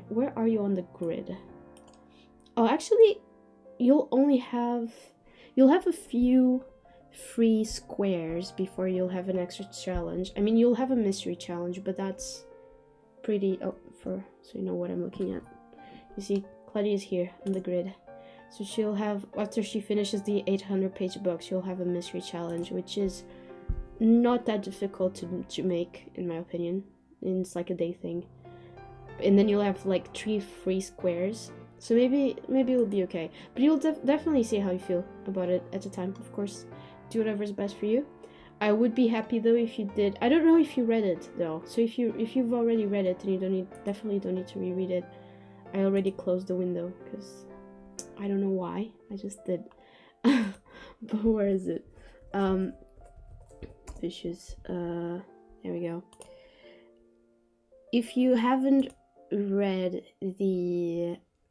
where are you on the grid? Oh, actually, you'll have a few free squares before you'll have an extra challenge. I mean, you'll have a mystery challenge, but that's pretty, so you know what I'm looking at. You see, Claudia is here on the grid. So she'll have, after she finishes the 800-page book, she'll have a mystery challenge, which is not that difficult to make, in my opinion. And it's like a day thing. And then you'll have like 3 free squares. So maybe it'll be okay. But you'll definitely see how you feel about it at the time, of course. Do whatever's best for you. I would be happy though if you did. I don't know if you read it though. So if you've already read it, then you definitely don't need to reread it. I already closed the window because I don't know why. I just did. But where is it? Vicious. There we go. If you haven't read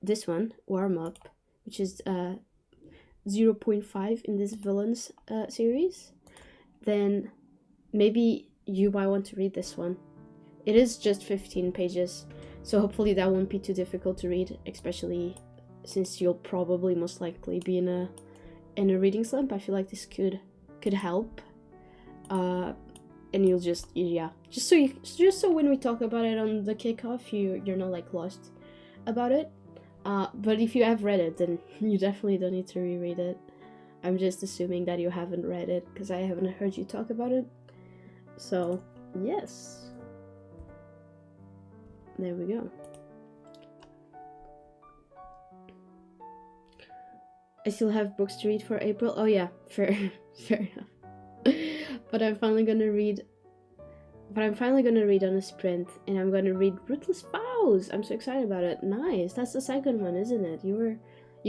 this one, Warm Up, which is 0.5 in this Villains series, then maybe you might want to read this one. It is just 15 pages, so hopefully that won't be too difficult to read, especially since you'll probably most likely be in a reading slump. I feel like this could help, and you'll just so when we talk about it on the kickoff, you're not like lost about it. But if you have read it, then you definitely don't need to reread it. I'm just assuming that you haven't read it because I haven't heard you talk about it. So yes, there we go. I still have books to read for April. Oh yeah, fair enough. But I'm finally gonna read on a sprint, and I'm gonna read Ruthless Vows. I'm so excited about it. Nice. That's the second one, isn't it? You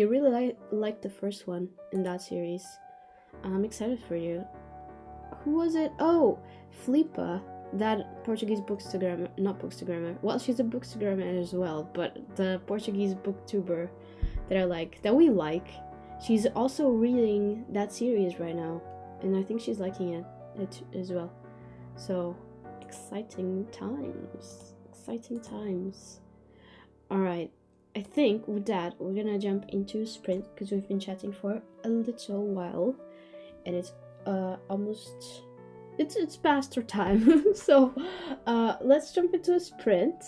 really liked the first one in that series. I'm excited for you. Who was it? Oh, Flipa, that Portuguese not bookstagrammer. Well, she's a bookstagrammer as well, but the Portuguese booktuber that we like. She's also reading that series right now, and I think she's liking it as well. So, exciting times. Alright, I think with that, we're gonna jump into sprint, because we've been chatting for a little while, and it's almost... It's past our time. So, let's jump into a sprint.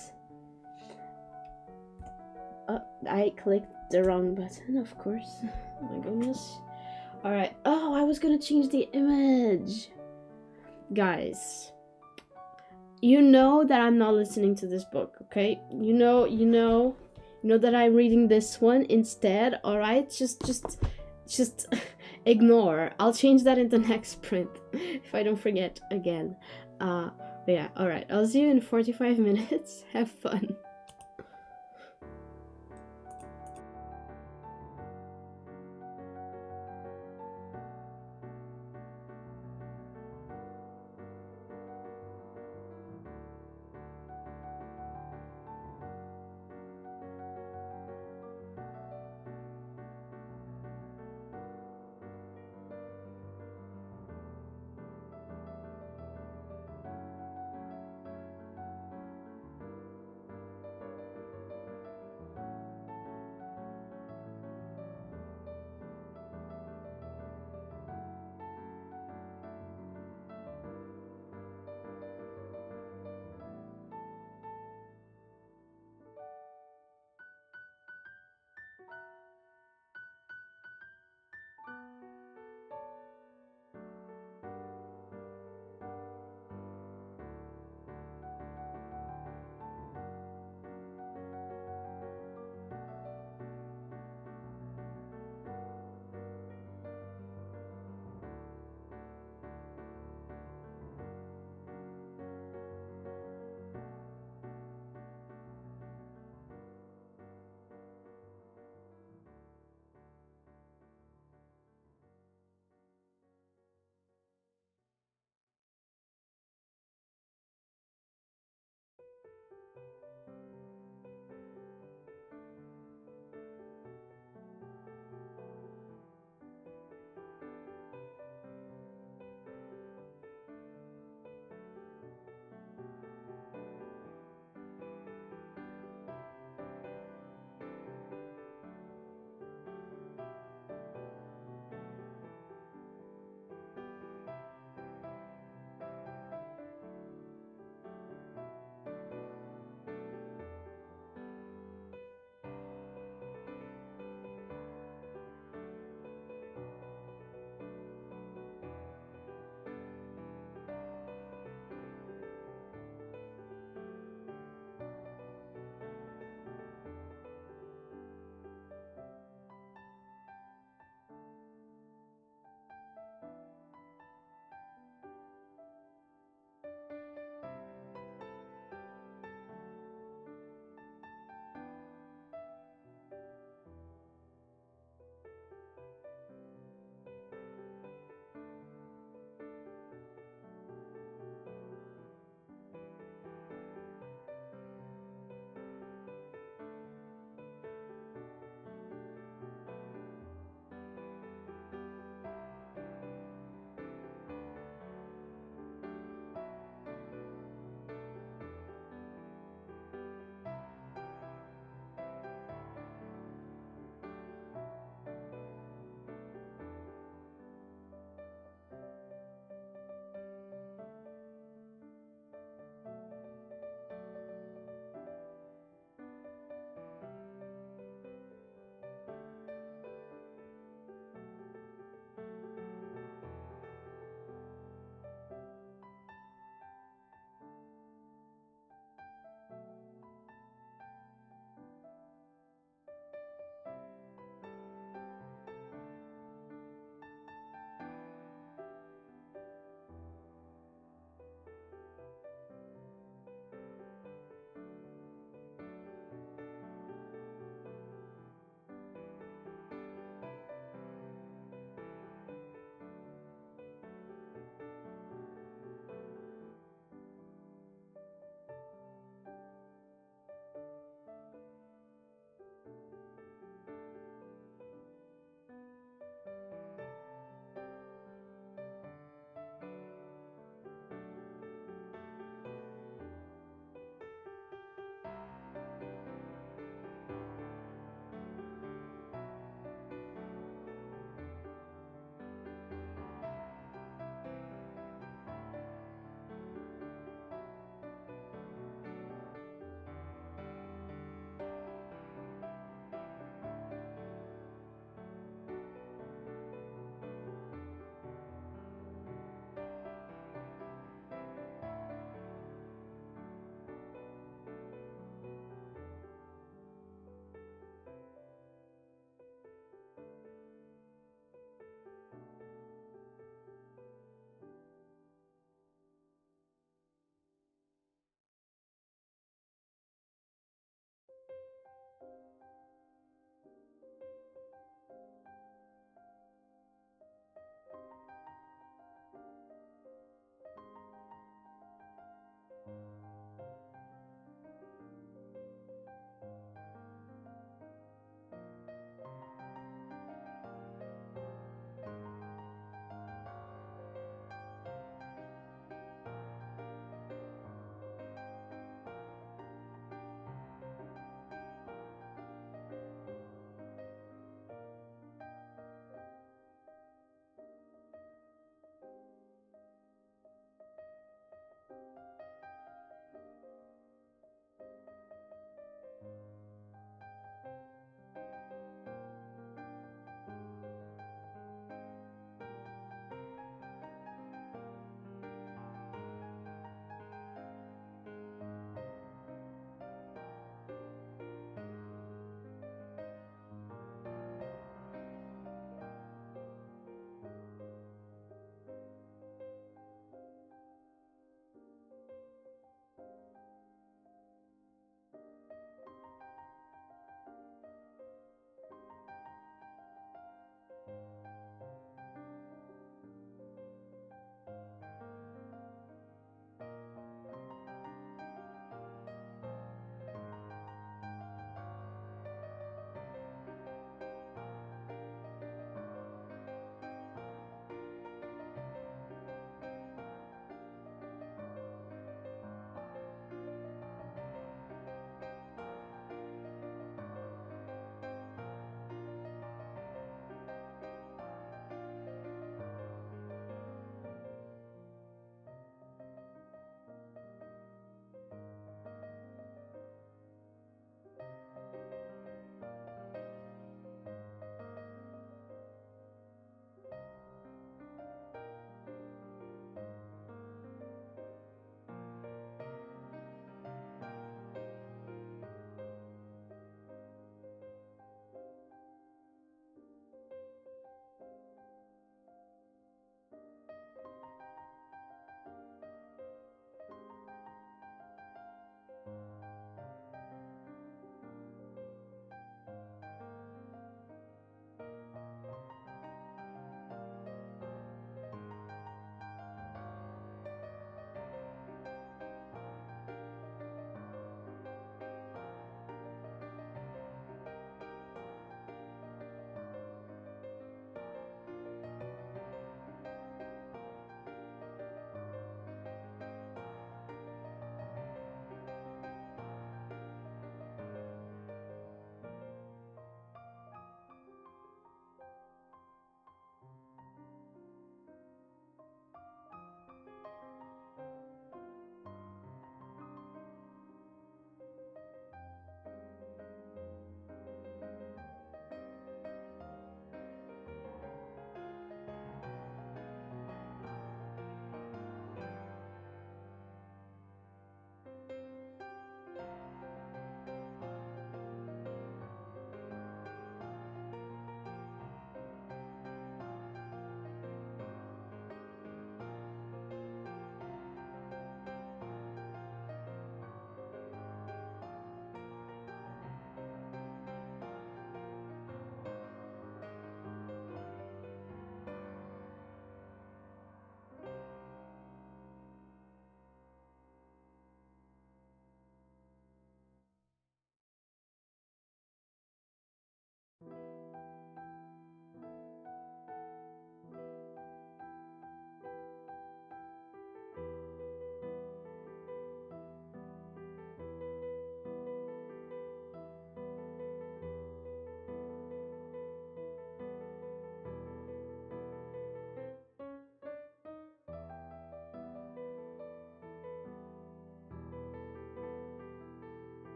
I clicked the wrong button, of course. Oh my goodness. Alright. Oh, I was gonna change the image. Guys, you know that I'm not listening to this book, okay? You know that I'm reading this one instead, alright? Just ignore. I'll change that in the next sprint if I don't forget again. But yeah, alright. I'll see you in 45 minutes. Have fun.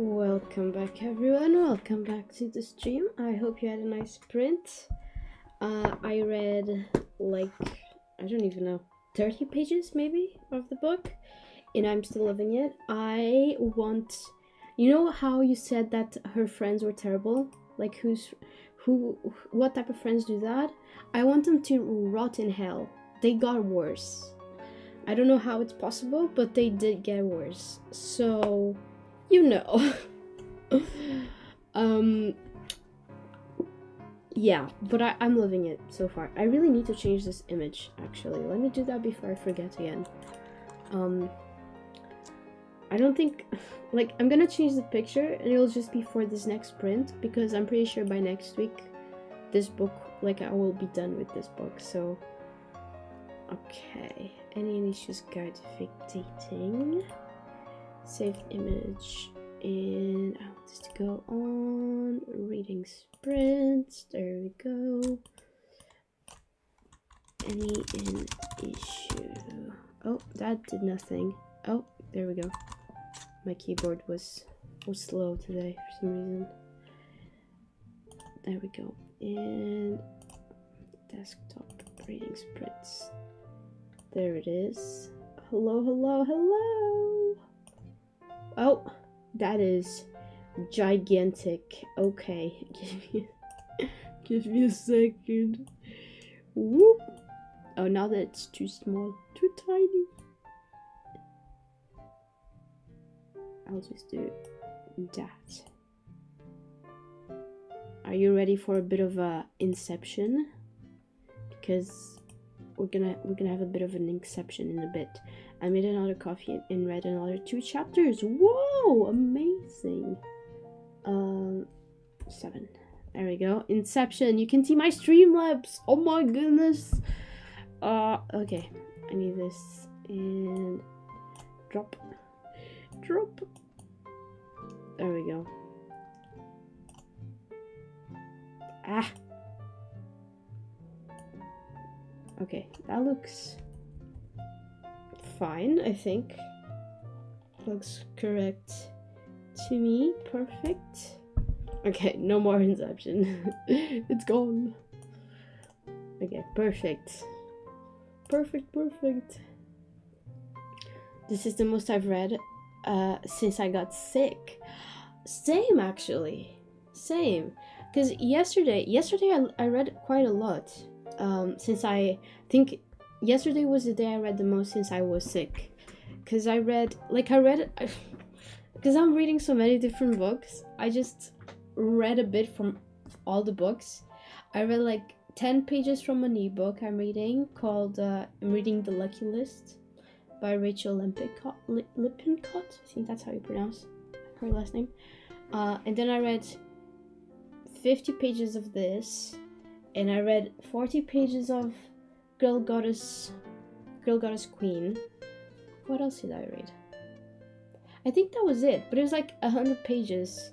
Welcome back, everyone. Welcome back to the stream. I hope you had a nice sprint. I read like, I don't even know, 30 pages maybe of the book, and I'm still loving it. You know how you said that her friends were terrible? Like what type of friends do that? I want them to rot in hell. They got worse. I don't know how it's possible, but they did get worse. So, you know. Yeah, but I'm loving it so far. I really need to change this image, actually. Let me do that before I forget again. I don't think, like, I'm gonna change the picture and it'll just be for this next print, because I'm pretty sure by next week this book, like, I will be done with this book. So okay, any issues guide dictating, saved image, and I want this to go on reading sprints. There we go. Any issue. Oh, that did nothing. Oh, there we go. My keyboard was slow today for some reason. There we go. And desktop reading sprints. There it is. Hello, hello, hello. Oh, that is gigantic. Okay, give me a second. Whoop. Oh, now that it's too small, too tiny. I'll just do that. Are you ready for a bit of a inception? Because we're gonna have a bit of an inception in a bit. I made another coffee and read another 2 chapters. Whoa, amazing. 7. There we go. Inception. You can see my Streamlabs. Oh my goodness. Okay. I need this and drop. There we go. Ah. Okay, that looks fine, I think. Looks correct to me. Perfect. Okay, no more Inception. It's gone. Okay, perfect. Perfect. This is the most I've read since I got sick. Same, actually. Same. Because yesterday I read quite a lot. Since I think yesterday was the day I read the most since I was sick. Because because I'm reading so many different books, I just read a bit from all the books. I read like 10 pages from an ebook I'm reading called I'm reading The Lucky List by Rachel Lippincott. I think that's how you pronounce her last name. And then I read 50 pages of this, and I read 40 pages of Girl Goddess Queen. What else did I read? I think that was it, but it was like 100 pages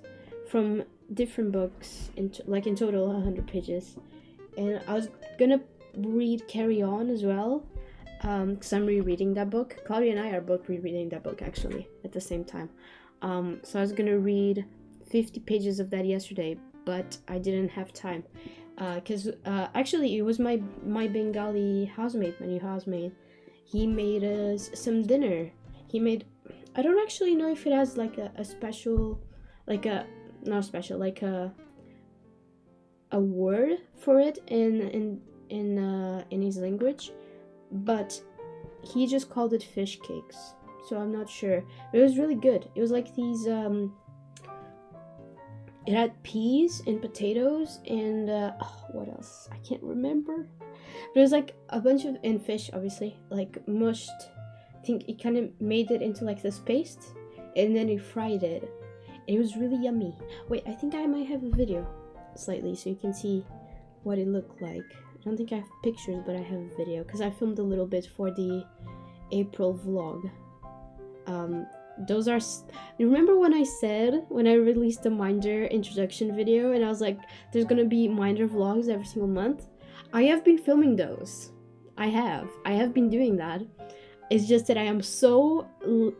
from different books, in total 100 pages. And I was gonna read Carry On as well, because I'm rereading that book. Claudia and I are both rereading that book actually at the same time. So I was gonna read 50 pages of that yesterday, but I didn't have time. Because actually it was my Bengali housemate, my new housemate. He made us some dinner. I don't actually know if it has like a special, like a, not special, like a word for it in his language, but he just called it fish cakes. So I'm not sure. But it was really good. It was like these, it had peas and potatoes and, what else? I can't remember. But it was like a bunch of, and fish, obviously, like mushed. I think it kind of made it into like this paste, and then he fried it. And it was really yummy. Wait, I think I might have a video slightly so you can see what it looked like. I don't think I have pictures, but I have a video because I filmed a little bit for the April vlog. Those are, you remember when I released the Minder introduction video and I was like, there's gonna be Minder vlogs every single month? I have been filming those. I have been doing that. It's just that I am so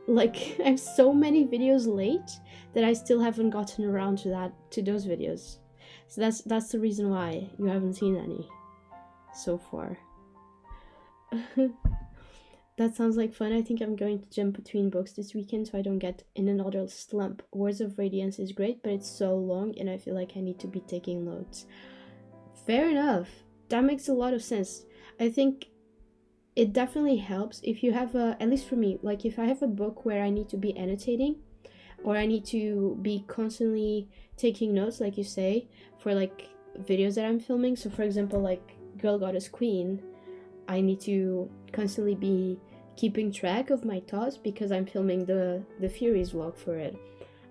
like I'm so many videos late that I still haven't gotten around to those videos. So that's the reason why you haven't seen any so far. That sounds like fun. I think I'm going to jump between books this weekend so I don't get in another slump. Words of Radiance is great, but it's so long and I feel like I need to be taking notes. Fair enough. That makes a lot of sense. I think it definitely helps if you have at least for me, like if I have a book where I need to be annotating or I need to be constantly taking notes, like you say, for like videos that I'm filming. So for example, like Girl Goddess Queen, I need to constantly be keeping track of my thoughts because I'm filming the Furies vlog for it.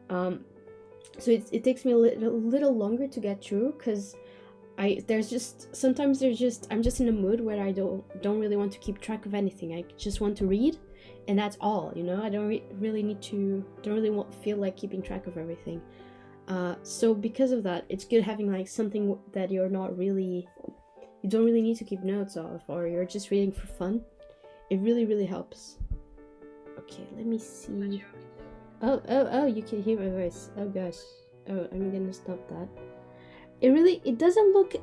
So it takes me a little longer to get through because I'm just in a mood where I don't really want to keep track of anything. I just want to read, and that's all, you know. I don't really feel like keeping track of everything. So because of that, it's good having like something that you don't really need to keep notes of, or you're just reading for fun. It really helps. Okay, let me see. Oh, you can hear my voice. Oh gosh. Oh, I'm gonna stop that. It doesn't look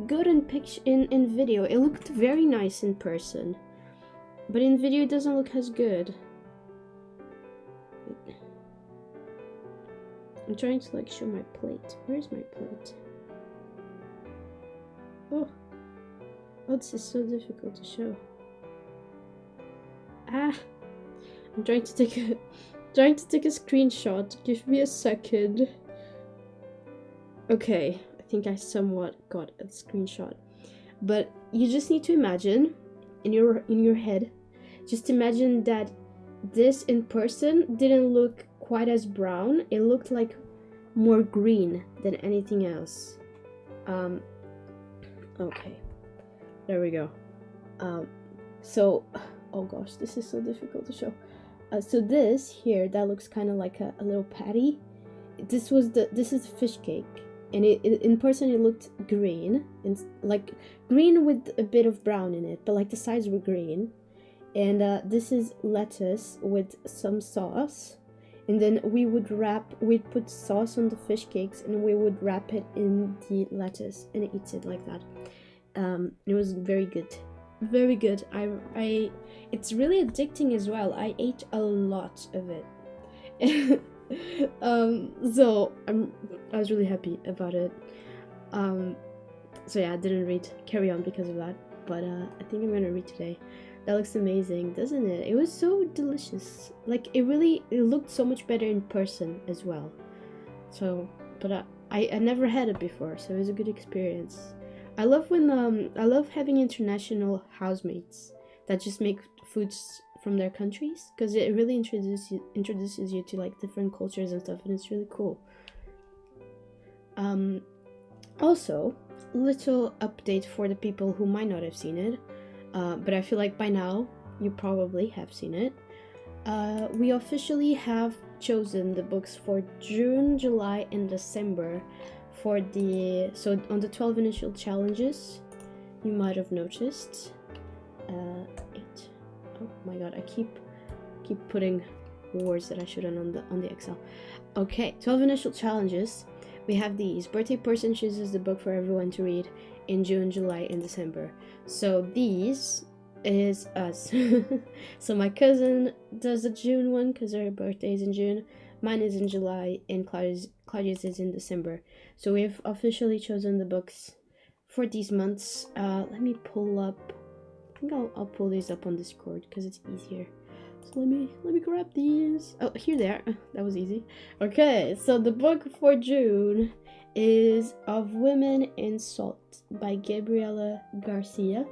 good in video. It looked very nice in person, but in video it doesn't look as good. I'm trying to like show my plate. Where's my plate? Oh, this is so difficult to show. I'm trying to take a screenshot. Give me a second. Okay, I think I somewhat got a screenshot. But you just need to imagine in your head, just imagine that this in person didn't look quite as brown. It looked like more green than anything else. Okay. There we go. So, oh gosh, this is so difficult to show. So this here, that looks kind of like a little patty. This is the fish cake, and it in person it looked green, and like green with a bit of brown in it, but like the sides were green. And this is lettuce with some sauce, and then we'd put sauce on the fish cakes, and we would wrap it in the lettuce and eat it like that. It was very good. Very good. It's really addicting as well. I ate a lot of it. So I was really happy about it. So yeah, I didn't read Carry On because of that, but I think I'm gonna read today. That looks amazing, doesn't it? It was so delicious. Like it looked so much better in person as well. So, but I never had it before, so it was a good experience. I love having international housemates that just make foods from their countries, because it really introduces you to like different cultures and stuff, and it's really cool. Also, little update for the people who might not have seen it, but I feel like by now you probably have seen it. We officially have chosen the books for June, July, and December. On the 12 initial challenges, you might have noticed. 8. Oh my god, I keep putting words that I shouldn't on the Excel. Okay, 12 initial challenges. We have these. Birthday person chooses the book for everyone to read in June, July, and December. So these is us. So my cousin does the June one because her birthday is in June. Mine is in July, and Claudia's is in December. So we've officially chosen the books for these months. Let me pull up. I think I'll pull these up on Discord because it's easier. So let me grab these. Oh, here they are. That was easy. Okay, so the book for June is Of Women in Salt by Gabriela Garcia.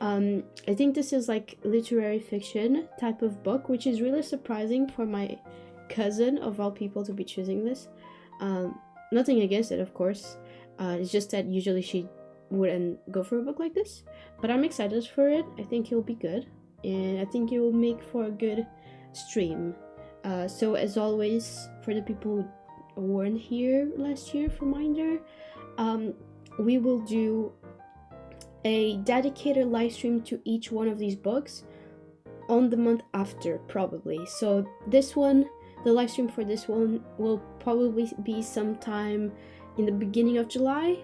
I think this is like literary fiction type of book, which is really surprising for my cousin of all people to be choosing this. Nothing against it, of course. It's just that usually she wouldn't go for a book like this, but I'm excited for it. I think it'll be good, and I think it will make for a good stream. So as always, for the people who weren't here last year for Minder, we will do a dedicated live stream to each one of these books on the month after, probably. So this one, the live stream for this one will probably be sometime in the beginning of July,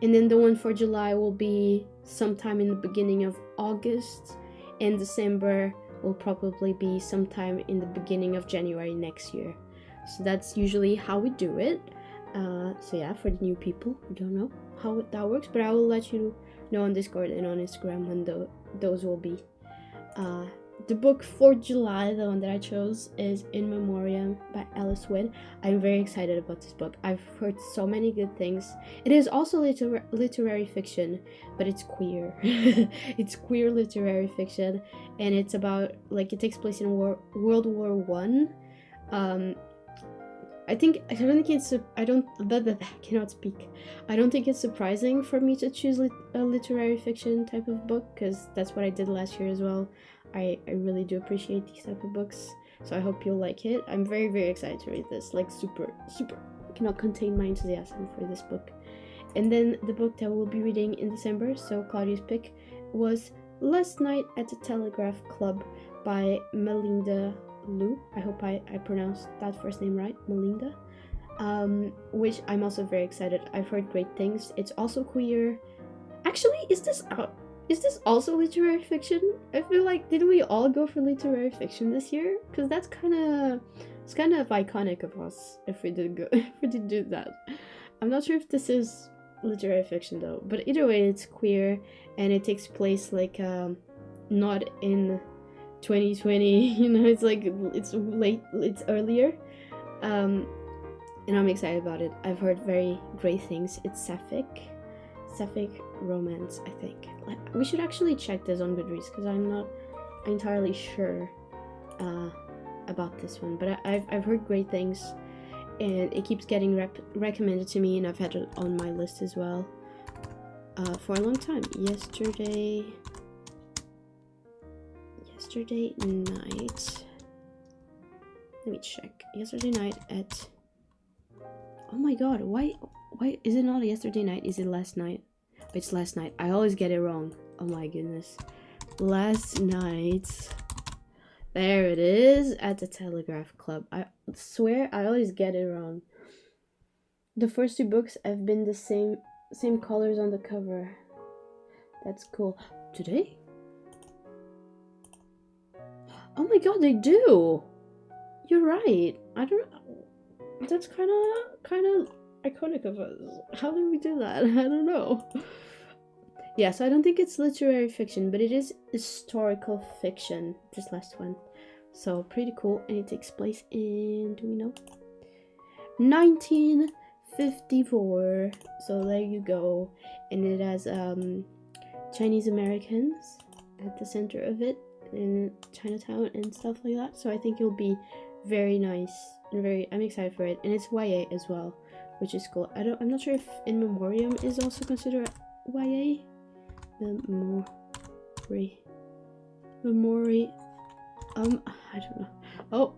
and then the one for July will be sometime in the beginning of August, and December will probably be sometime in the beginning of January next year. So that's usually how we do it. So yeah, for the new people who don't know how that works, but I will let you know on Discord and on Instagram when those will be. The book for July, the one that I chose, is In Memoriam by Alice Wynne. I'm very excited about this book. I've heard so many good things. It is also literary fiction, but it's queer. It's queer literary fiction, and it's about, like, it takes place in World War One. I cannot speak. I don't think it's surprising for me to choose a literary fiction type of book, because that's what I did last year as well. I really do appreciate these type of books, so I hope you'll like it. I'm very, very excited to read this, like super, I cannot contain my enthusiasm for this book. And then the book that we'll be reading in December, so Claudia's pick, was Last Night at the Telegraph Club by Melinda Liu. I hope I pronounced that first name right, Melinda. Which I'm also very excited. I've heard great things. It's also queer. Actually, is this also literary fiction? I feel like, did we all go for literary fiction this year? Because it's kind of iconic of us if we did do that. I'm not sure if this is literary fiction though, but either way, it's queer and it takes place like not in 2020. You know, it's like it's earlier. And I'm excited about it. I've heard very great things. It's sapphic romance, I think. We should actually check this on Goodreads because I'm not entirely sure about this one, but I've heard great things, and it keeps getting recommended to me, and I've had it on my list as well for a long time. Yesterday night. Let me check. Yesterday night at. Oh my god! Why is it not yesterday night? Is it last night? It's last night. I always get it wrong. Oh my goodness. Last night. There it is, at the Telegraph Club. I swear I always get it wrong. The first two books have been the same colors on the cover. That's cool. Today? Oh my god, they do! You're right. I don't know. That's kind of iconic of us. How did we do that? I don't know. Yeah, so I don't think it's literary fiction, but it is historical fiction, this last one. So pretty cool, and it takes place in, do we know? 1954. So there you go. And it has Chinese Americans at the center of it in Chinatown and stuff like that. So I think it'll be very nice and I'm excited for it. And it's YA as well, which is cool. I'm not sure if In Memoriam is also considered YA. Memory. I don't know. Oh,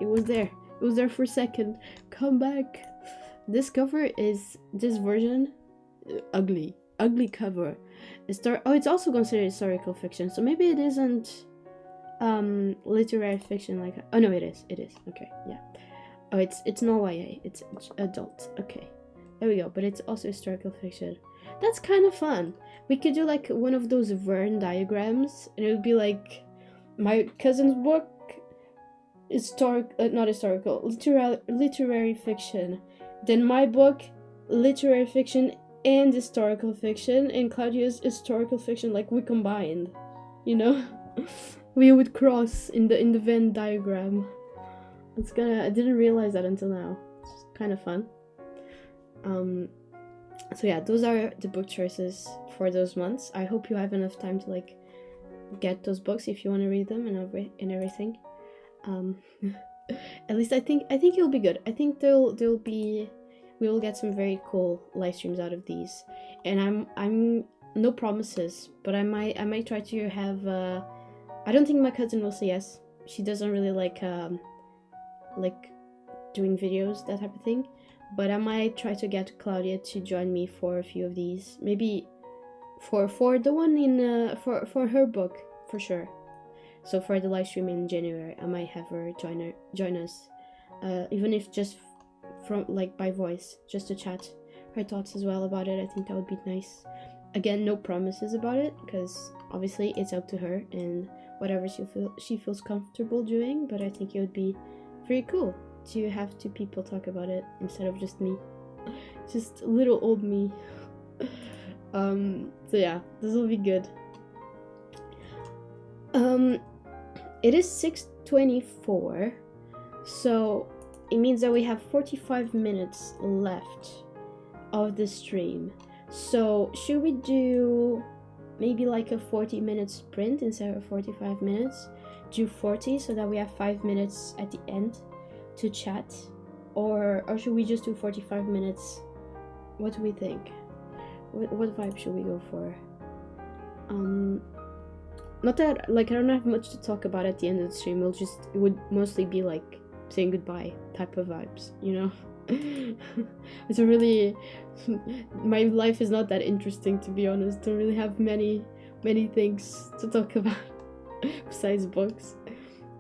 it was there for a second. Come back. This cover is this version. Ugly cover. It's also considered historical fiction, so maybe it isn't literary fiction like. Oh no, it is. Okay, yeah. Oh, it's not YA. It's adult. Okay, there we go. But it's also historical fiction. That's kind of fun. We could do like one of those Venn diagrams, and it would be like my cousin's book, literary fiction. Then my book, literary fiction and historical fiction, and Claudia's historical fiction. Like we combined, you know, we would cross in the Venn diagram. I didn't realize that until now. It's kind of fun. So yeah, those are the book choices for those months. I hope you have enough time to like get those books if you want to read them and everything. At least I think it'll be good. I think we will get some very cool live streams out of these. And I'm no promises, but I might try to have I don't think my cousin will say yes. She doesn't really like doing videos, that type of thing. But I might try to get Claudia to join me for a few of these. Maybe for the one in for her book, for sure. So for the live stream in January, I might have her join us, even if just from like by voice, just to chat her thoughts as well about it. I think that would be nice. Again, no promises about it, because obviously it's up to her and whatever she feels comfortable doing. But I think it would be very cool to have two people talk about it instead of just me, just little old me. So yeah, this will be good. It is 6:24, so it means that we have 45 minutes left of the stream. So should we do maybe like a 40-minute sprint instead of 45 minutes? Do 40 so that we have 5 minutes at the end to chat, or should we just do 45 minutes? What do we think? What vibe should we go for? Not that like I don't have much to talk about at the end of the stream. It would mostly be like saying goodbye type of vibes, you know. It's a really my life is not that interesting, to be honest. Don't really have many things to talk about besides books.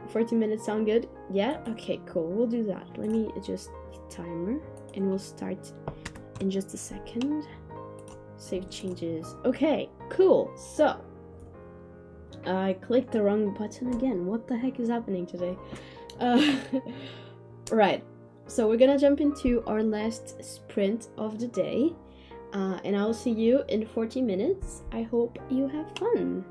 40 minutes sound good? Yeah? Okay, cool. We'll do that. Let me adjust the timer and we'll start in just a second. Save changes. Okay, cool. So I clicked the wrong button again. What the heck is happening today? Right. So we're gonna jump into our last sprint of the day, and I'll see you in 40 minutes. I hope you have fun.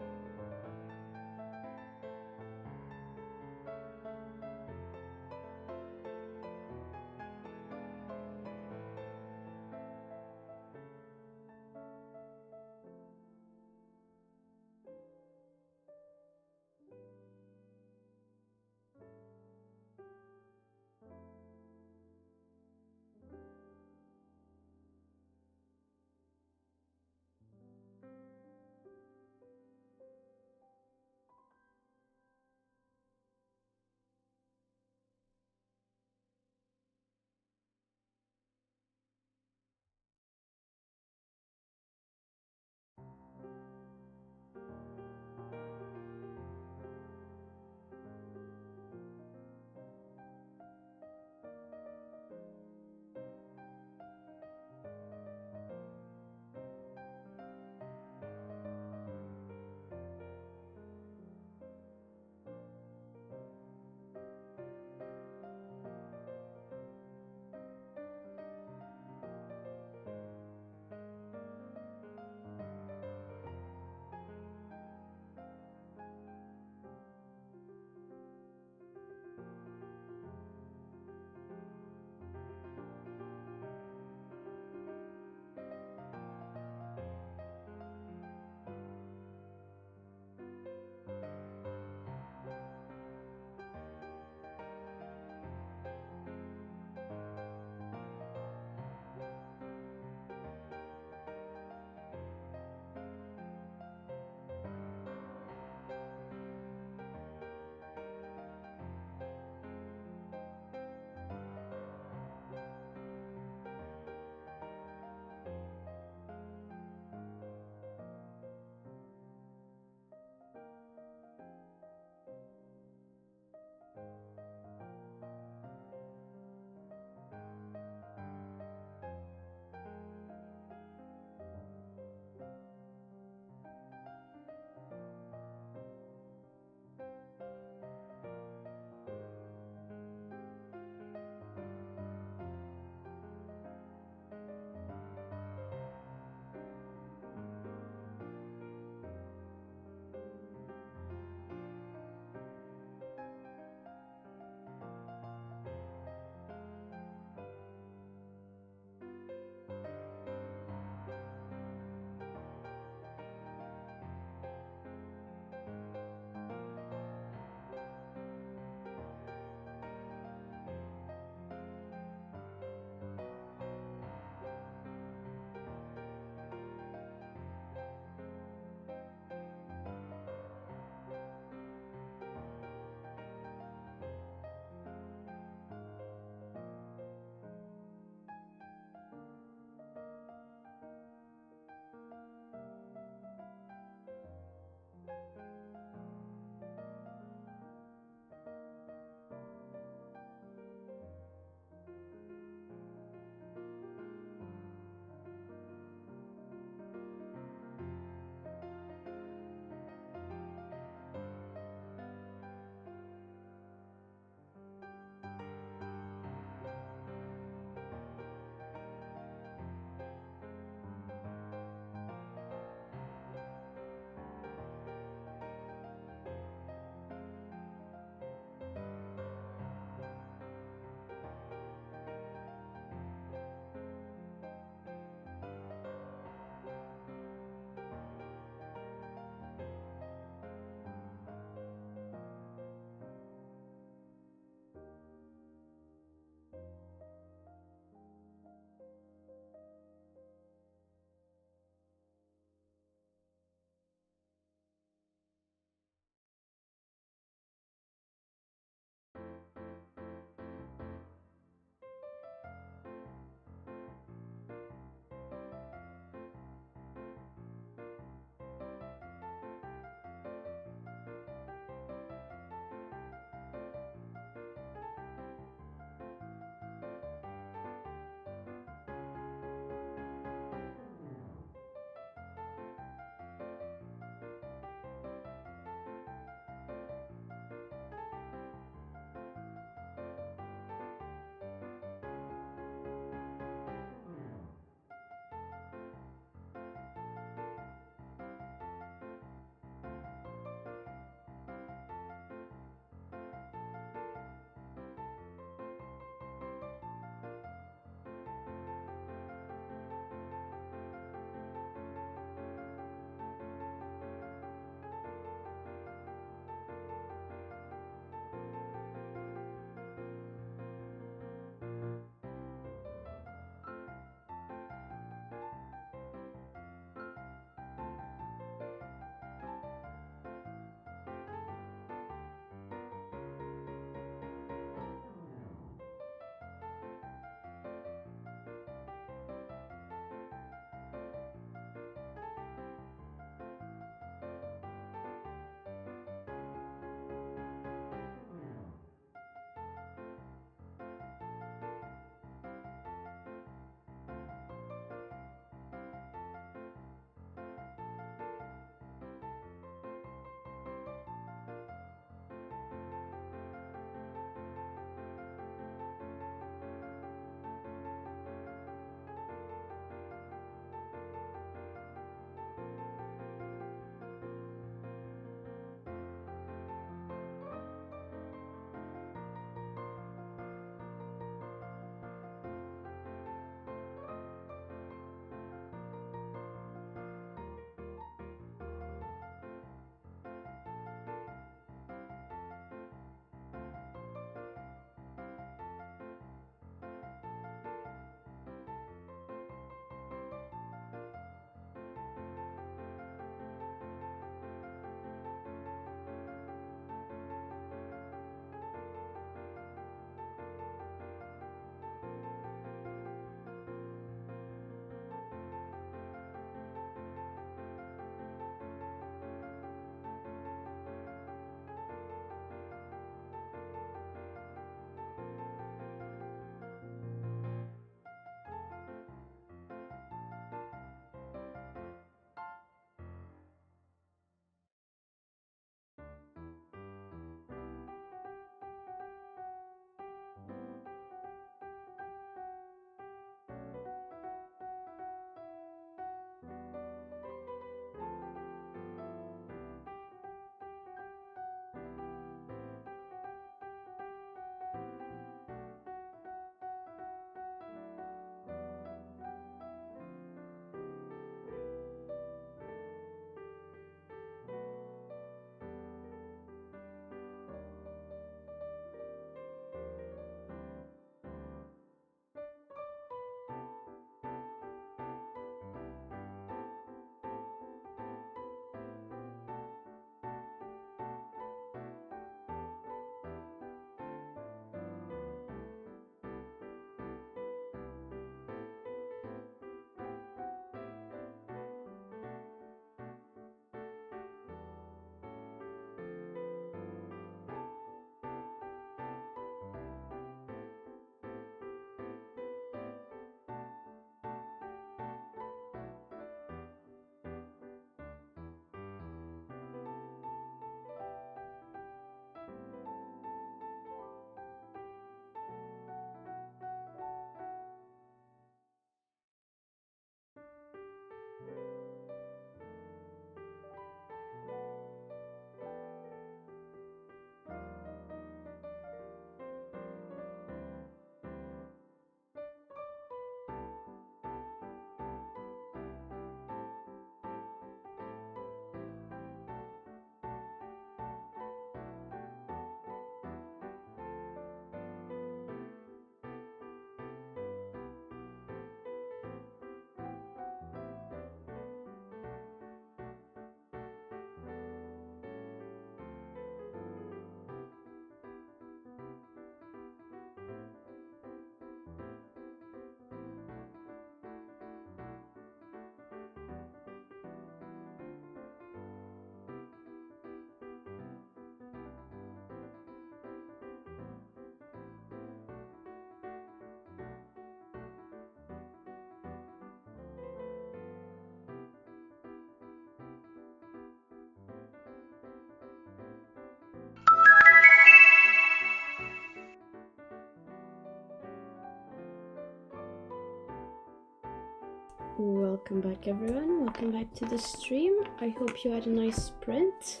Welcome back, everyone. Welcome back to the stream. I hope you had a nice sprint.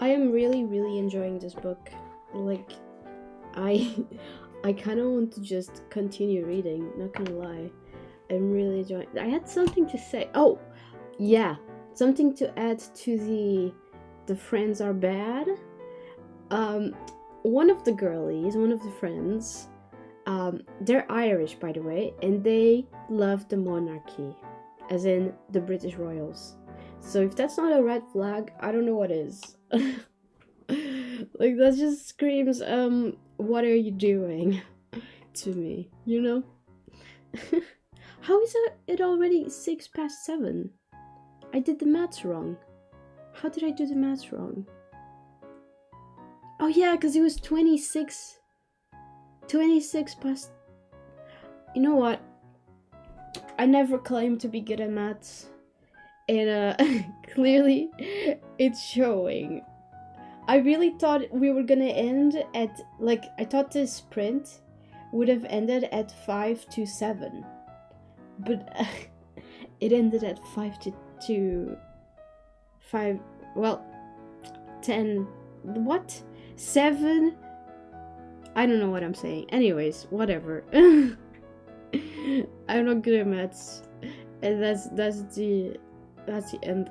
I am really enjoying this book. Like, I kind of want to just continue reading, not gonna lie. I'm really enjoying. I had something to say. Oh, yeah, something to add to the friends are bad. One of the girlies, one of the friends, they're Irish, by the way, and they love the monarchy, as in the British royals. So if that's not a red flag, I don't know what is. Like, that just screams, what are you doing to me, you know? How is it already 7:06? I did the maths wrong. How did I do the maths wrong? Oh yeah, because it was 26 past... You know what? I never claimed to be good at maths. And clearly it's showing. I really thought we were gonna end at, like, I thought this sprint would have ended at 5 to 7. But it ended at 10. What? 7? I don't know what I'm saying. Anyways, whatever. I'm not good at maths. And that's the end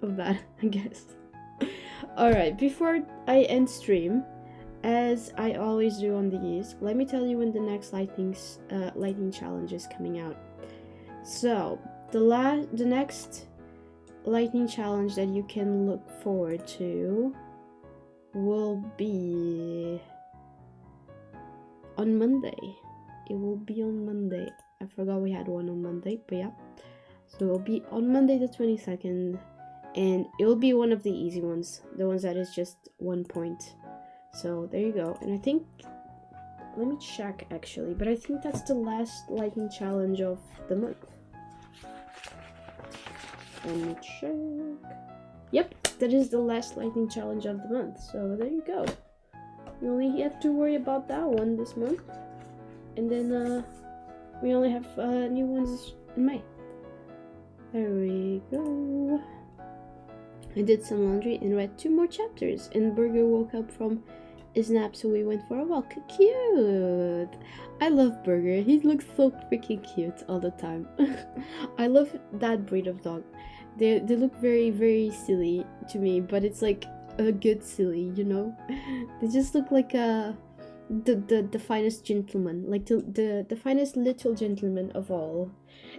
of that, I guess. Alright, before I end stream, as I always do on these, let me tell you when the next lightning challenge is coming out. So, the next lightning challenge that you can look forward to will be on Monday. It will be on Monday. I forgot we had one on Monday, but yeah. So it'll be on Monday the 22nd, and it will be one of the easy ones, the ones that is just 1 point. So there you go. And I think, let me check actually, but I think that's the last lightning challenge of the month. Let me check. Yep, that is the last lightning challenge of the month. So there you go. You only have to worry about that one this month, and then we only have new ones in May. There we go. I did some laundry and read 2 more chapters, and Burger woke up from his nap, so we went for a walk. Cute! I love Burger. He looks so freaking cute all the time. I love that breed of dog. They look very silly to me, but it's like a good silly, you know? They just look like the finest gentleman, like the finest little gentleman of all.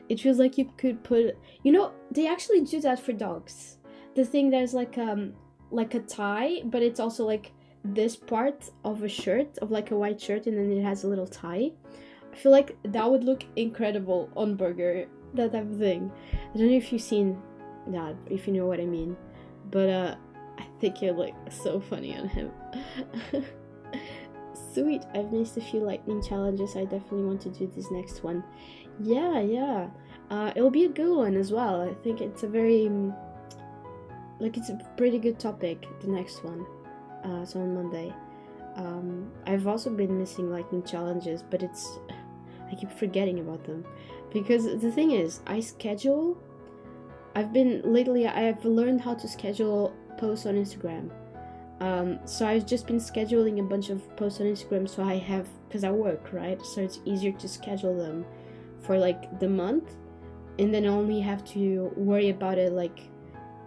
It feels like you could put, you know, they actually do that for dogs. The thing that's like a tie, but it's also like this part of a shirt, of like a white shirt, and then it has a little tie. I feel like that would look incredible on Burger, that type of thing. I don't know if you've seen that, if you know what I mean, but I think it look so funny on him. Sweet, I've missed a few lightning challenges. I definitely want to do this next one. Yeah. It'll be a good one as well. I think it's a very, like, it's a pretty good topic, the next one. So on Monday. I've also been missing lightning challenges, but I keep forgetting about them. Because the thing is, I've learned how to schedule posts on Instagram. So I've just been scheduling a bunch of posts on Instagram, so because I work, right? So it's easier to schedule them for like the month, and then I only have to worry about it like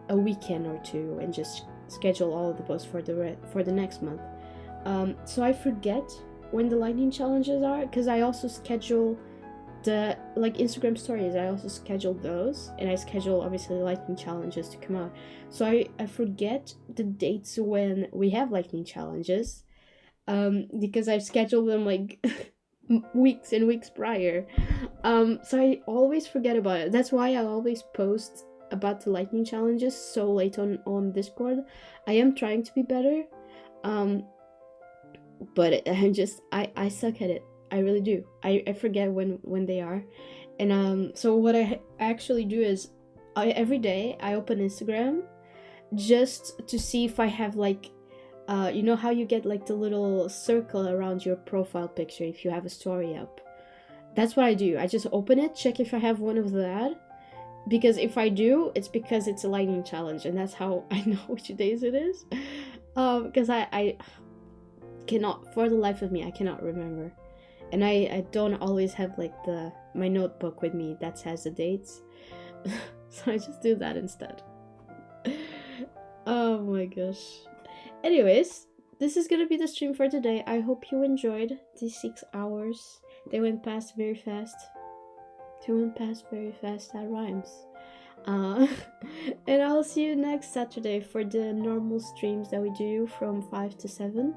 a weekend or two, and just schedule all of the posts for the next month. So I forget when the lightning challenges are, because I also schedule the Instagram stories. I also schedule those, and I schedule obviously lightning challenges to come out. So I forget the dates when we have lightning challenges, because I've scheduled them like weeks and weeks prior. So I always forget about it. That's why I always post about the lightning challenges so late on Discord. I am trying to be better, but I suck at it. I really do. I forget when they are. And so what I actually do is every day I open Instagram just to see if I have like you know how you get like the little circle around your profile picture if you have a story up. That's what I do. I just open it, check if I have one of that, because if I do, it's because it's a lightning challenge, and that's how I know which days it is. Because I cannot, for the life of me, I cannot remember, and I don't always have like my notebook with me that has the dates, so I just do that instead. Oh my gosh. Anyways, this is gonna be the stream for today. I hope you enjoyed these 6 hours. They went past very fast. That rhymes. And I'll see you next Saturday for the normal streams that we do from 5 to 7.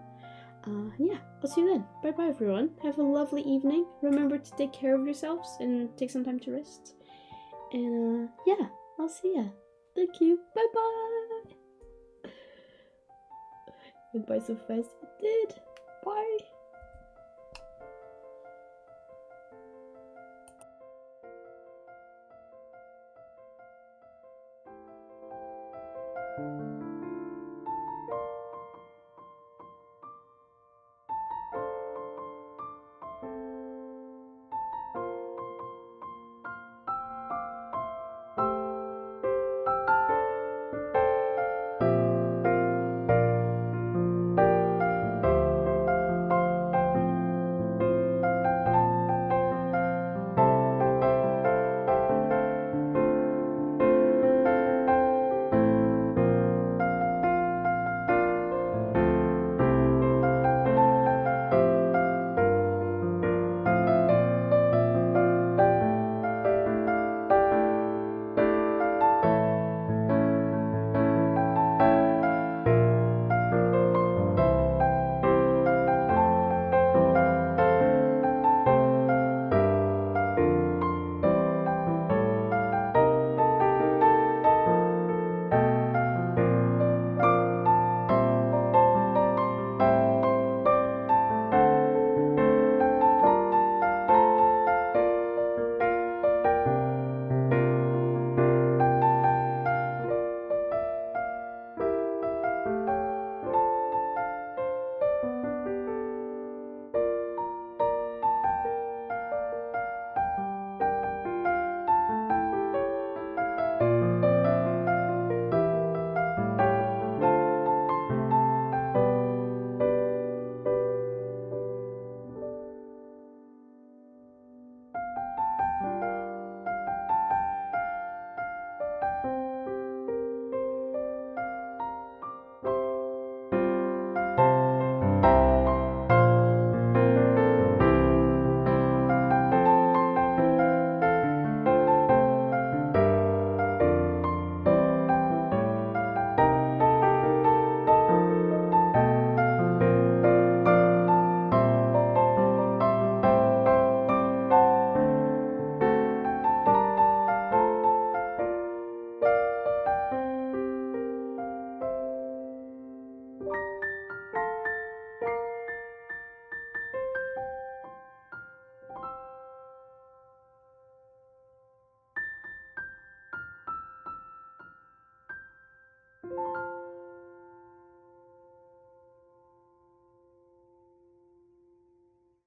Yeah, I'll see you then. Bye bye everyone. Have a lovely evening. Remember to take care of yourselves and take some time to rest. And yeah, I'll see ya. Thank you. Bye bye. Went by so fast. It did. Bye.